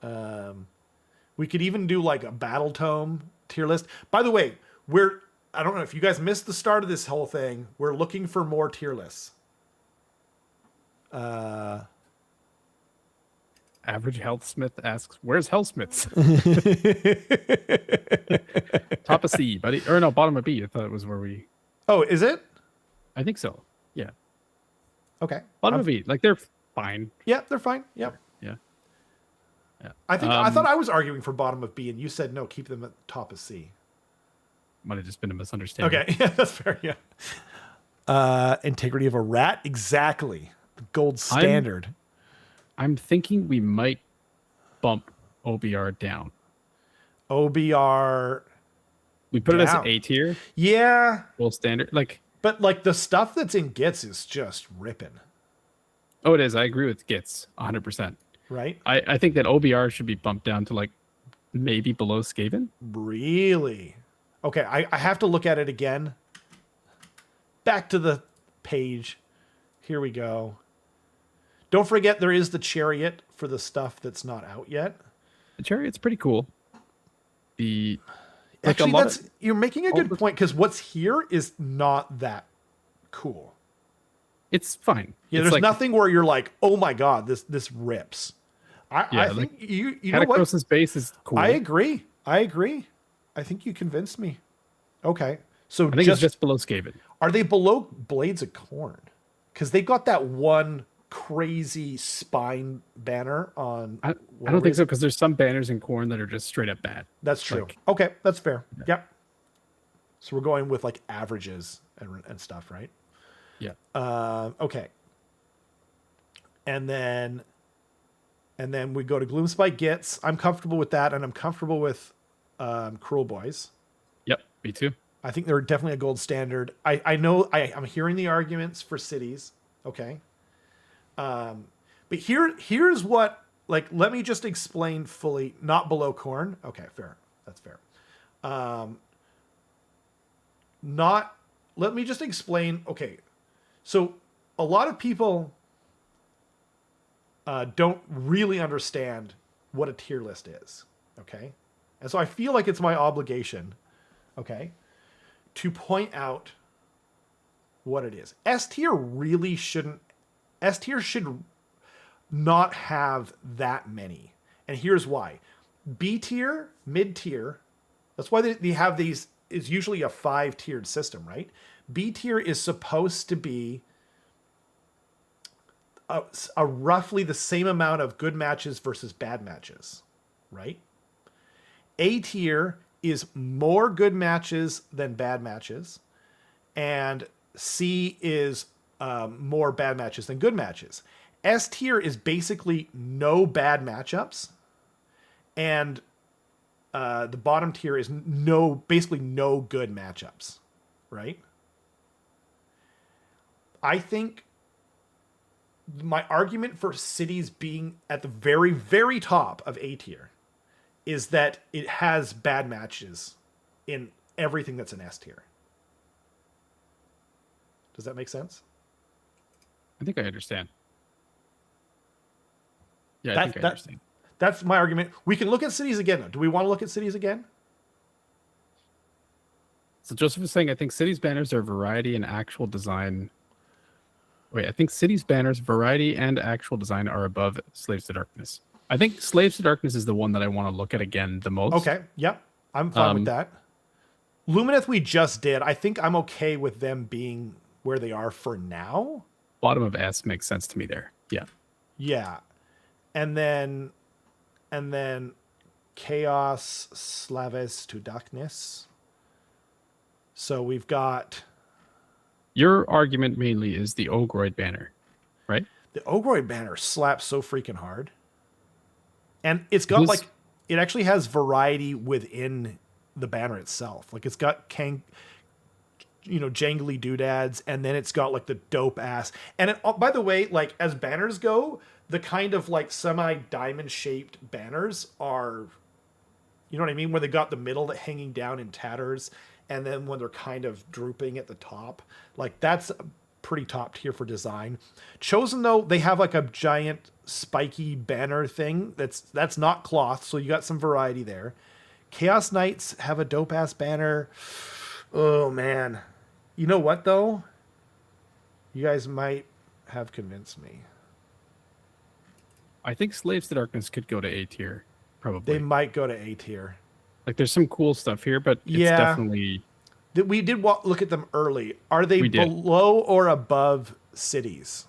we could even do like a battle tome tier list. By the way, I don't know if you guys missed the start of this whole thing. We're looking for more tier lists. Average Healthsmith asks, "Where's Hellsmiths?" Top of C, buddy, or no, bottom of B. I thought it was where we. Oh, is it? I think so. Yeah, Okay. bottom of B. Like they're fine. Yeah, they're fine. Yep. Yeah. Yeah. I thought I was arguing for bottom of B, and you said no, keep them at top of C. Might have just been a misunderstanding. Okay, yeah, that's fair. Yeah. Integrity of a rat, exactly. The gold standard. I'm thinking we might bump OBR down. OBR. We put it as down. an A tier, Yeah, gold standard. Like, but like the stuff that's in Gitz is just ripping, oh, it is. I agree with Gitz 100%. right? I think that OBR should be bumped down to like maybe below Skaven. Really? Okay, I have to look at it again. Back to the page. Here we go. Don't forget there is the chariot for the stuff that's not out yet. The chariot's pretty cool. The Actually, you're making a good point because what's here is not that cool. It's fine. Yeah, it's there's like, nothing where you're like, oh my god, this rips. I think you know what? Catacros's base is cool. I agree. I think you convinced me. Okay, so I think it's just below Skaven. Are they below Blades of Corn? Because they got that one crazy spine banner on. I don't think so, because there's some banners in Corn that are just straight up bad. That's true. Like, okay, that's fair. Yeah. Yep. So we're going with like averages and stuff, right? Yeah. Okay. And then we go to Gloomspite Gitz. I'm comfortable with that, and I'm comfortable with Cruel Boys. Yep. Me too. I think they're definitely a gold standard. I know I'm hearing the arguments for cities. Okay. But here's what, like, let me just explain fully. Not below Corn. Okay, fair. That's fair. Let me just explain. Okay. So a lot of people don't really understand what a tier list is. Okay. And so I feel like it's my obligation, okay, to point out what it is. S tier should not have that many. And here's why. B tier, mid tier, that's why they have these, is usually a 5-tiered system, right? B tier is supposed to be a roughly the same amount of good matches versus bad matches, right? A tier is more good matches than bad matches, and C is more bad matches than good matches. S tier is basically no bad matchups, and the bottom tier is basically no good matchups, right? I think my argument for cities being at the very, very top of A tier is that it has bad matches in everything that's an S tier. Does that make sense? I think I understand. Yeah, I think I understand. That's my argument. We can look at cities again, though. Do we want to look at cities again? So Joseph was saying, I think cities banners are variety and actual design. Wait, I think cities banners, variety and actual design are above Slaves to Darkness. I think Slaves to Darkness is the one that I want to look at again the most. Okay, yep. I'm fine with that. Lumineth we just did. I think I'm okay with them being where they are for now. Bottom of S makes sense to me there. Yeah. Yeah. And then Chaos Slaves to Darkness. So we've got... Your argument mainly is the Ogroid banner, right? The Ogroid banner slaps so freaking hard. And it's got it actually has variety within the banner itself. Like it's got jangly doodads, and then it's got like the dope ass. And by the way, like as banners go, the kind of like semi-diamond shaped banners are, you know what I mean? Where they got the middle that hanging down in tatters, and then when they're kind of drooping at the top, like that's pretty top tier for design. Chosen though, they have like a giant spiky banner thing that's not cloth, so you got some variety there. Chaos Knights have a dope ass banner. Oh man, you know what though? You guys might have convinced me. I think Slaves to Darkness could go to A tier, probably. They might go to A tier. Like, there's some cool stuff here, but it's Yeah. definitely... We did look at them early. Are they We did. below or above Cities?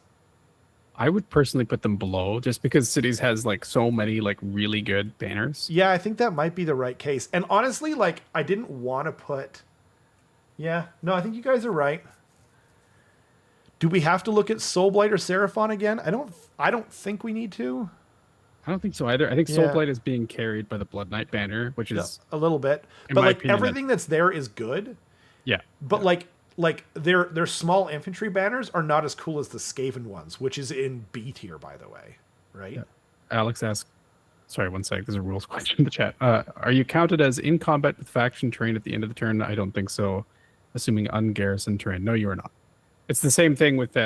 I would personally put them below, just because Cities has like so many like really good banners. Yeah, I think that might be the right case. And honestly, like, I didn't want to put... Yeah, no, I think you guys are right. Do we have to look at Soulblight or Seraphon again? I don't think we need to. I don't think so either. I think Yeah. Soulblight is being carried by the Blood Knight banner, which is A little bit. In But my like opinion, everything that's there is good. yeah. But like their small infantry banners are not as cool as the Skaven ones, which is in B tier, by the way. Right? Yeah. Alex asked, sorry, one sec. There's a rules question in the chat. Are you counted as in combat with faction terrain at the end of the turn? I don't think so. Assuming ungarrisoned terrain. No, you are not. It's the same thing with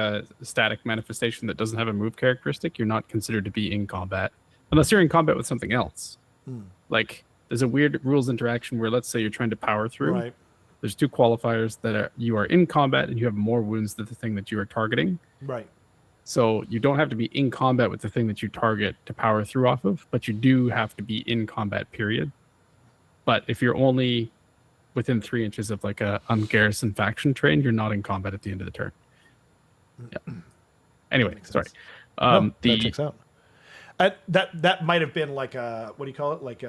static manifestation that doesn't have a move characteristic. You're not considered to be in combat unless you're in combat with something else. Like, there's a weird rules interaction where, let's say you're trying to power through. Right. There's two qualifiers that you are in combat and you have more wounds than the thing that you are targeting. Right. So you don't have to be in combat with the thing that you target to power through off of, but you do have to be in combat, period. But if you're only within 3 inches of like a ungarrisoned faction terrain, you're not in combat at the end of the turn. Yeah. Anyway, sorry. No, that checks out. That might have been like a, what do you call it? Like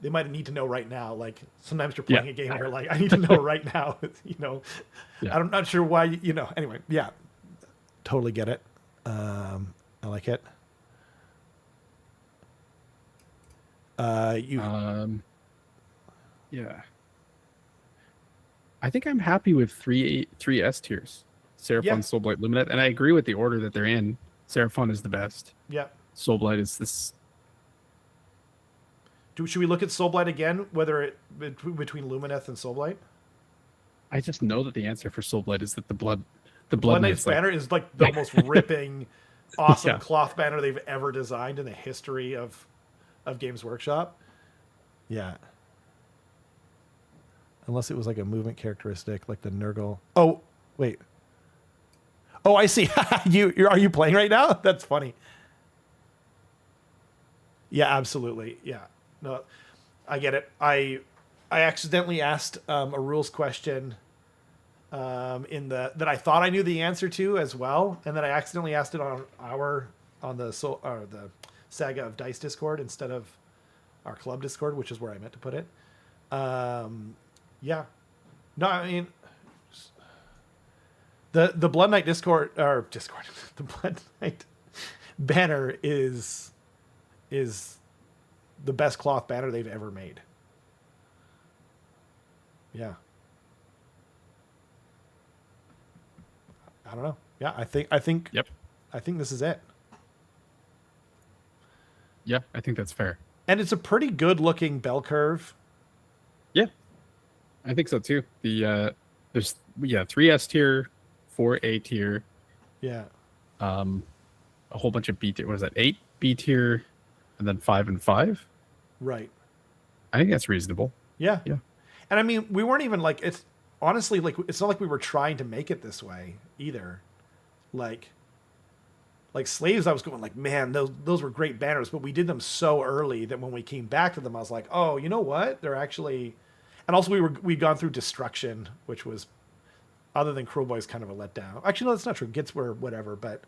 they might need to know right now. Like sometimes you're playing a game and you're like, I need to know right now. You know, Yeah. I'm not sure why. You know. Anyway, yeah, totally get it. I like it. Yeah. I think I'm happy with three S tiers. Seraphon, Yeah. Soulblight, Lumineth, and I agree with the order that they're in. Seraphon is the best. Yeah. Soulblight is this. Should we look at Soulblight again? Whether it between Lumineth and Soulblight? I just know that the answer for Soulblight is that the Blood Blood Knight's Knight's like, banner is like the most ripping, awesome Yeah. cloth banner they've ever designed in the history of Games Workshop. Yeah. Unless it was like a movement characteristic, like the Nurgle. Oh, wait. Oh, I see. Are you playing right now? That's funny. Yeah, absolutely. Yeah. No, I get it. I accidentally asked a rules question that I thought I knew the answer to as well, and then I accidentally asked it on the Saga of Dice Discord instead of our club Discord, which is where I meant to put it. Yeah. No, I mean the Blood Knight Discord, the Blood Knight banner is the best cloth banner they've ever made. Yeah. I don't know. Yeah, I think Yep. I think this is it. Yeah, I think that's fair. And it's a pretty good looking bell curve. Yeah, I think so too. There's 3 S tier, 4 A tier, Yeah. a whole bunch of B tier. What is that? 8 B tier, and then 5 and 5. Right. I think that's reasonable. Yeah. Yeah. And I mean, we weren't even like, it's honestly like, it's not like we were trying to make it this way either. Like Slaves, I was going like, man, those were great banners, but we did them so early that when we came back to them, I was like, oh, you know what? They're actually, and also we'd gone through Destruction, which was, other than Cruel Boys, kind of a letdown. Actually, no, that's not true. Gitz were whatever, but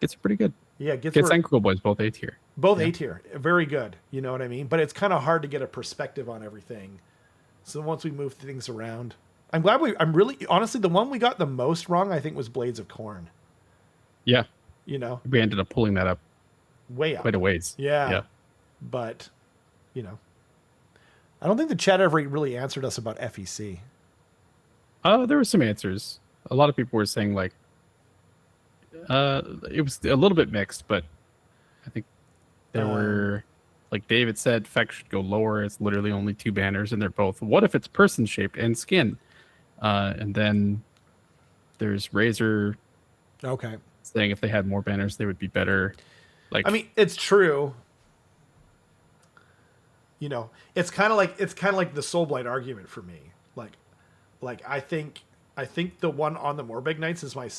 It's pretty good. yeah, Gitz Gitz were and Cruel Boys both A tier. both A tier, very good. You know what I mean? But it's kind of hard to get a perspective on everything. So once we move things around, I'm really, honestly, the one we got the most wrong, I think, was Blades of Corn. Yeah, You know, we ended up pulling that up way up. quite a ways. Yeah. Yeah. But, you know, I don't think the chat ever really answered us about FEC. There were some answers. A lot of people were saying like, it was a little bit mixed, but I think there were, like David said, Feck should go lower. It's literally only 2 banners, and they're both. What if it's person shaped and skin? And then there's Razor Okay. saying if they had more banners, they would be better. Like, I mean, it's true. You know, it's kind of like the Soulblight argument for me. Like I think the one on the Morbeg Knights is my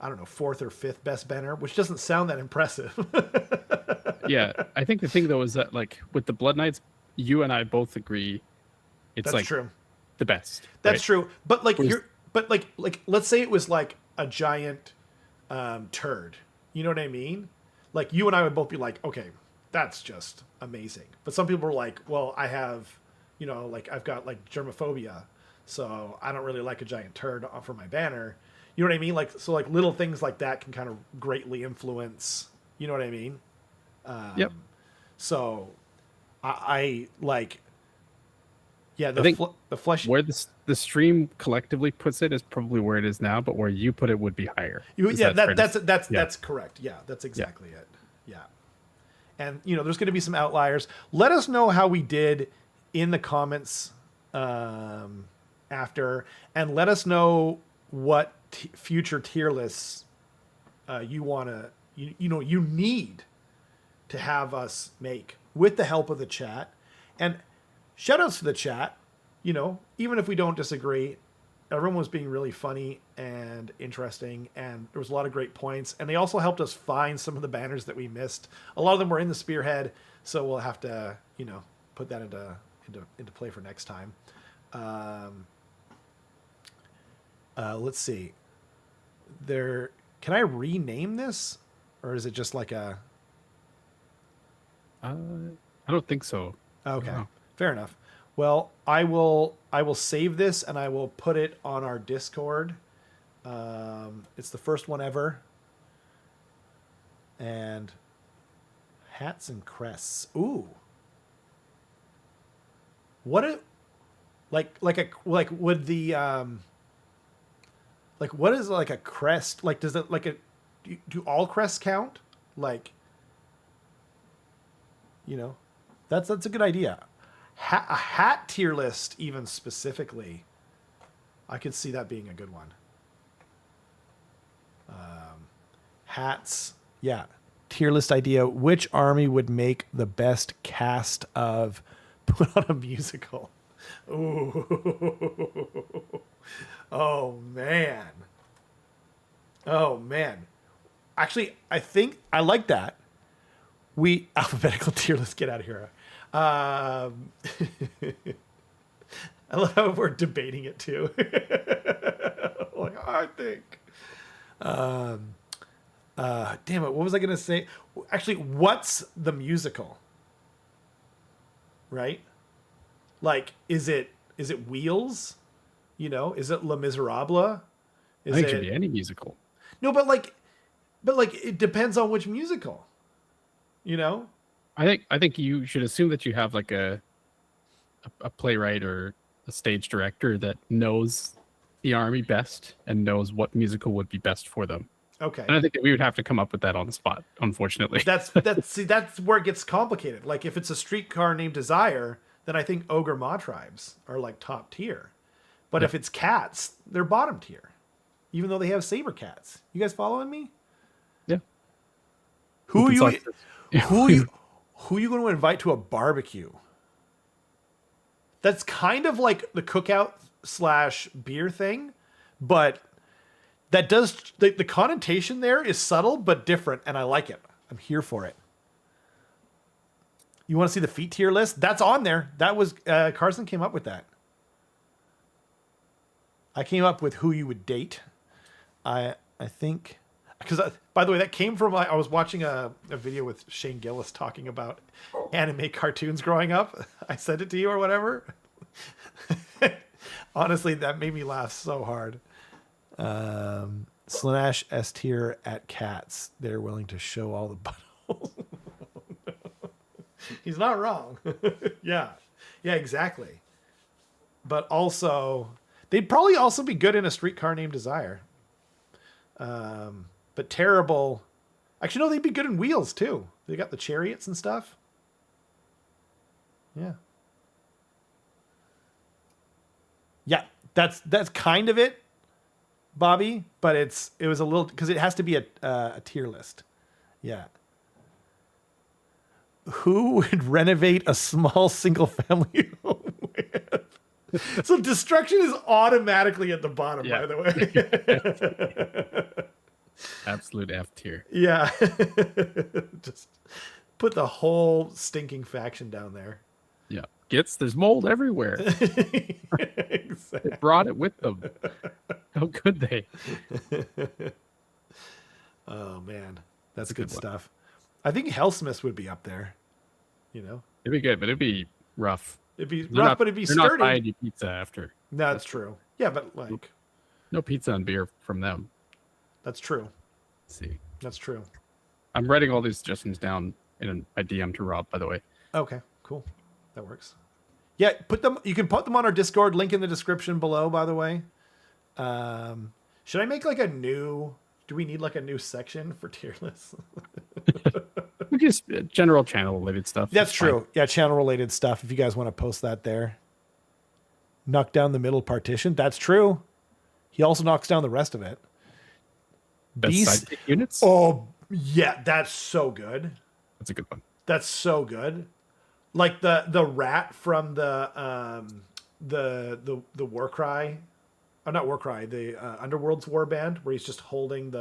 I don't know, 4th or 5th best banner, which doesn't sound that impressive. Yeah, I think the thing though is that like with the Blood Knights, you and I both agree it's That's like true. the best. That's right? true. But like Whereas- like let's say it was like a giant turd. You know what I mean? Like you and I would both be like, okay, that's just amazing. But some people are like, well, I have, you know, like I've got like germophobia, so I don't really like a giant turd for my banner. You know what I mean? Like so, like little things like that can kind of greatly influence. You know what I mean? Yep. So, I like. Yeah, I think the flesh. where the stream collectively puts it is probably where it is now, but where you put it would be higher. Is Yeah, that fair to that's say? Yeah. that's correct. Yeah, that's exactly it. Yeah, and you know, there's going to be some outliers. Let us know how we did in the comments after, and let us know what future tier lists you want to you need to have us make with the help of the chat. And shout outs to the chat. You know, even if we don't disagree, everyone was being really funny and interesting, and there was a lot of great points. And they also helped us find some of the banners that we missed. A lot of them were in the spearhead, so we'll have to, you know, put that into play for next time. Let's see. Can I rename this, or is it just like a? I don't think so. Okay, No. fair enough. Well, I will save this and I will put it on our Discord. It's the first one ever. And hats and crests. Ooh. What a would the like what is like a crest? Like does it like a do all crests count? Like, you know, that's a good idea. A hat tier list, even specifically, I could see that being a good one. Hats, yeah. Tier list idea. Which army would make the best cast of put on a musical? Ooh. Oh, man. Oh, man. Actually, I think I like that. We alphabetical tier list. Get out of here. I love how we're debating it too. Like, I think. Damn it! What was I gonna say? Actually, what's the musical? Right? Like, is it Wheels? You know, is it Les Miserables? I think it should be any musical. No, but like it depends on which musical. You know. I think you should assume that you have like a playwright or a stage director that knows the army best and knows what musical would be best for them. Okay. And I think that we would have to come up with that on the spot, unfortunately. That's where it gets complicated. Like if it's a streetcar named Desire, then I think Ogre Maw tribes are like top tier. But if it's cats, they're bottom tier. Even though they have saber cats. You guys following me? Yeah. Who are you going to invite to a barbecue? That's kind of like the cookout / beer thing, but that does the connotation there is subtle but different, and I like it. I'm here for it. You want to see the feat tier list? That's on there. That was Carson came up with that. I came up with who you would date. I think because by the way, that came from I was watching a video with Shane Gillis talking about anime cartoons growing up. I sent it to you or whatever. Honestly, that made me laugh so hard. Slanesh S tier at cats. They're willing to show all the buttholes. He's not wrong. Yeah, exactly. But also, they'd probably also be good in a streetcar named Desire. But terrible. Actually, no, they'd be good in Wheels too. They got the chariots and stuff. Yeah. Yeah, that's kind of it, Bobby. But it was a little because it has to be a tier list. Yeah. who would renovate a small single family home with? So destruction is automatically at the bottom, by the way. Absolute F tier. Yeah. Just put the whole stinking faction down there. Yeah. Gitz, there's mold everywhere. Exactly. They brought it with them. How could they? Oh, man. That's a good good one. stuff. I think Hellsmiths would be up there. You know? It'd be good, but it'd be rough. It'd be They're rough, not- but it'd be they're not sturdy. buying you pizza after. No, that's true. Yeah, but like, No pizza and beer from them. that's true. Let's see. That's true. I'm writing all these suggestions down in my DM to Rob, by the way. Okay, cool. That works. Yeah, put them. You can put them on our Discord. Link in the description below. By the way, should I make like a new? Do we need like a new section for tier lists? Just general channel related stuff. That's It's fine. true. Yeah, channel related stuff. If you guys want to post that there, knock down the middle partition. That's true. He also knocks down the rest of it. Best Beast- sidekick units. Oh yeah, that's so good. That's a good one. That's so good. Like the rat from the Warcry, not Warcry, the Underworld's Warband, where he's just holding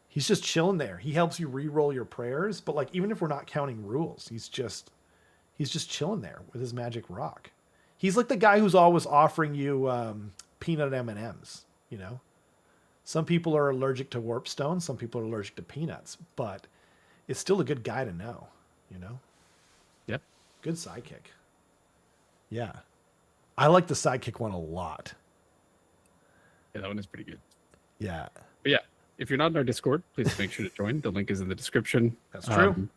he's just chilling there. He helps you re-roll your prayers, but like even if we're not counting rules, he's just chilling there with his magic rock. He's like the guy who's always offering you peanut M&Ms, you know? Some people are allergic to warpstone, some people are allergic to peanuts, but it's still a good guy to know, you know? Yep. Good sidekick. Yeah. I like the sidekick one a lot. Yeah, that one is pretty good. Yeah. But yeah, if you're not in our Discord, please make sure to join. The link is in the description. That's true.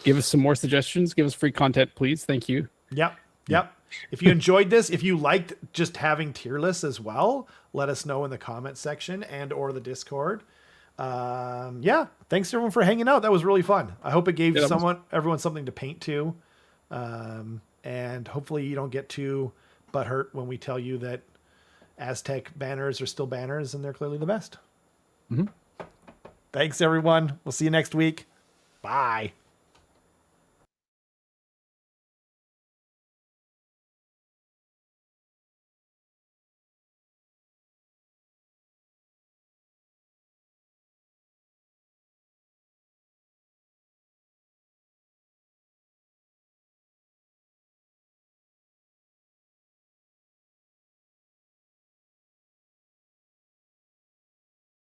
Give us some more suggestions. Give us free content, please. Thank you. Yep. Yep. If you enjoyed this, if you liked just having tier lists as well, let us know in the comment section and or the Discord. Yeah. Thanks everyone for hanging out. That was really fun. I hope it gave everyone something to paint to. And hopefully you don't get too butthurt when we tell you that Aztec banners are still banners and they're clearly the best. Mm-hmm. Thanks everyone. We'll see you next week. Bye.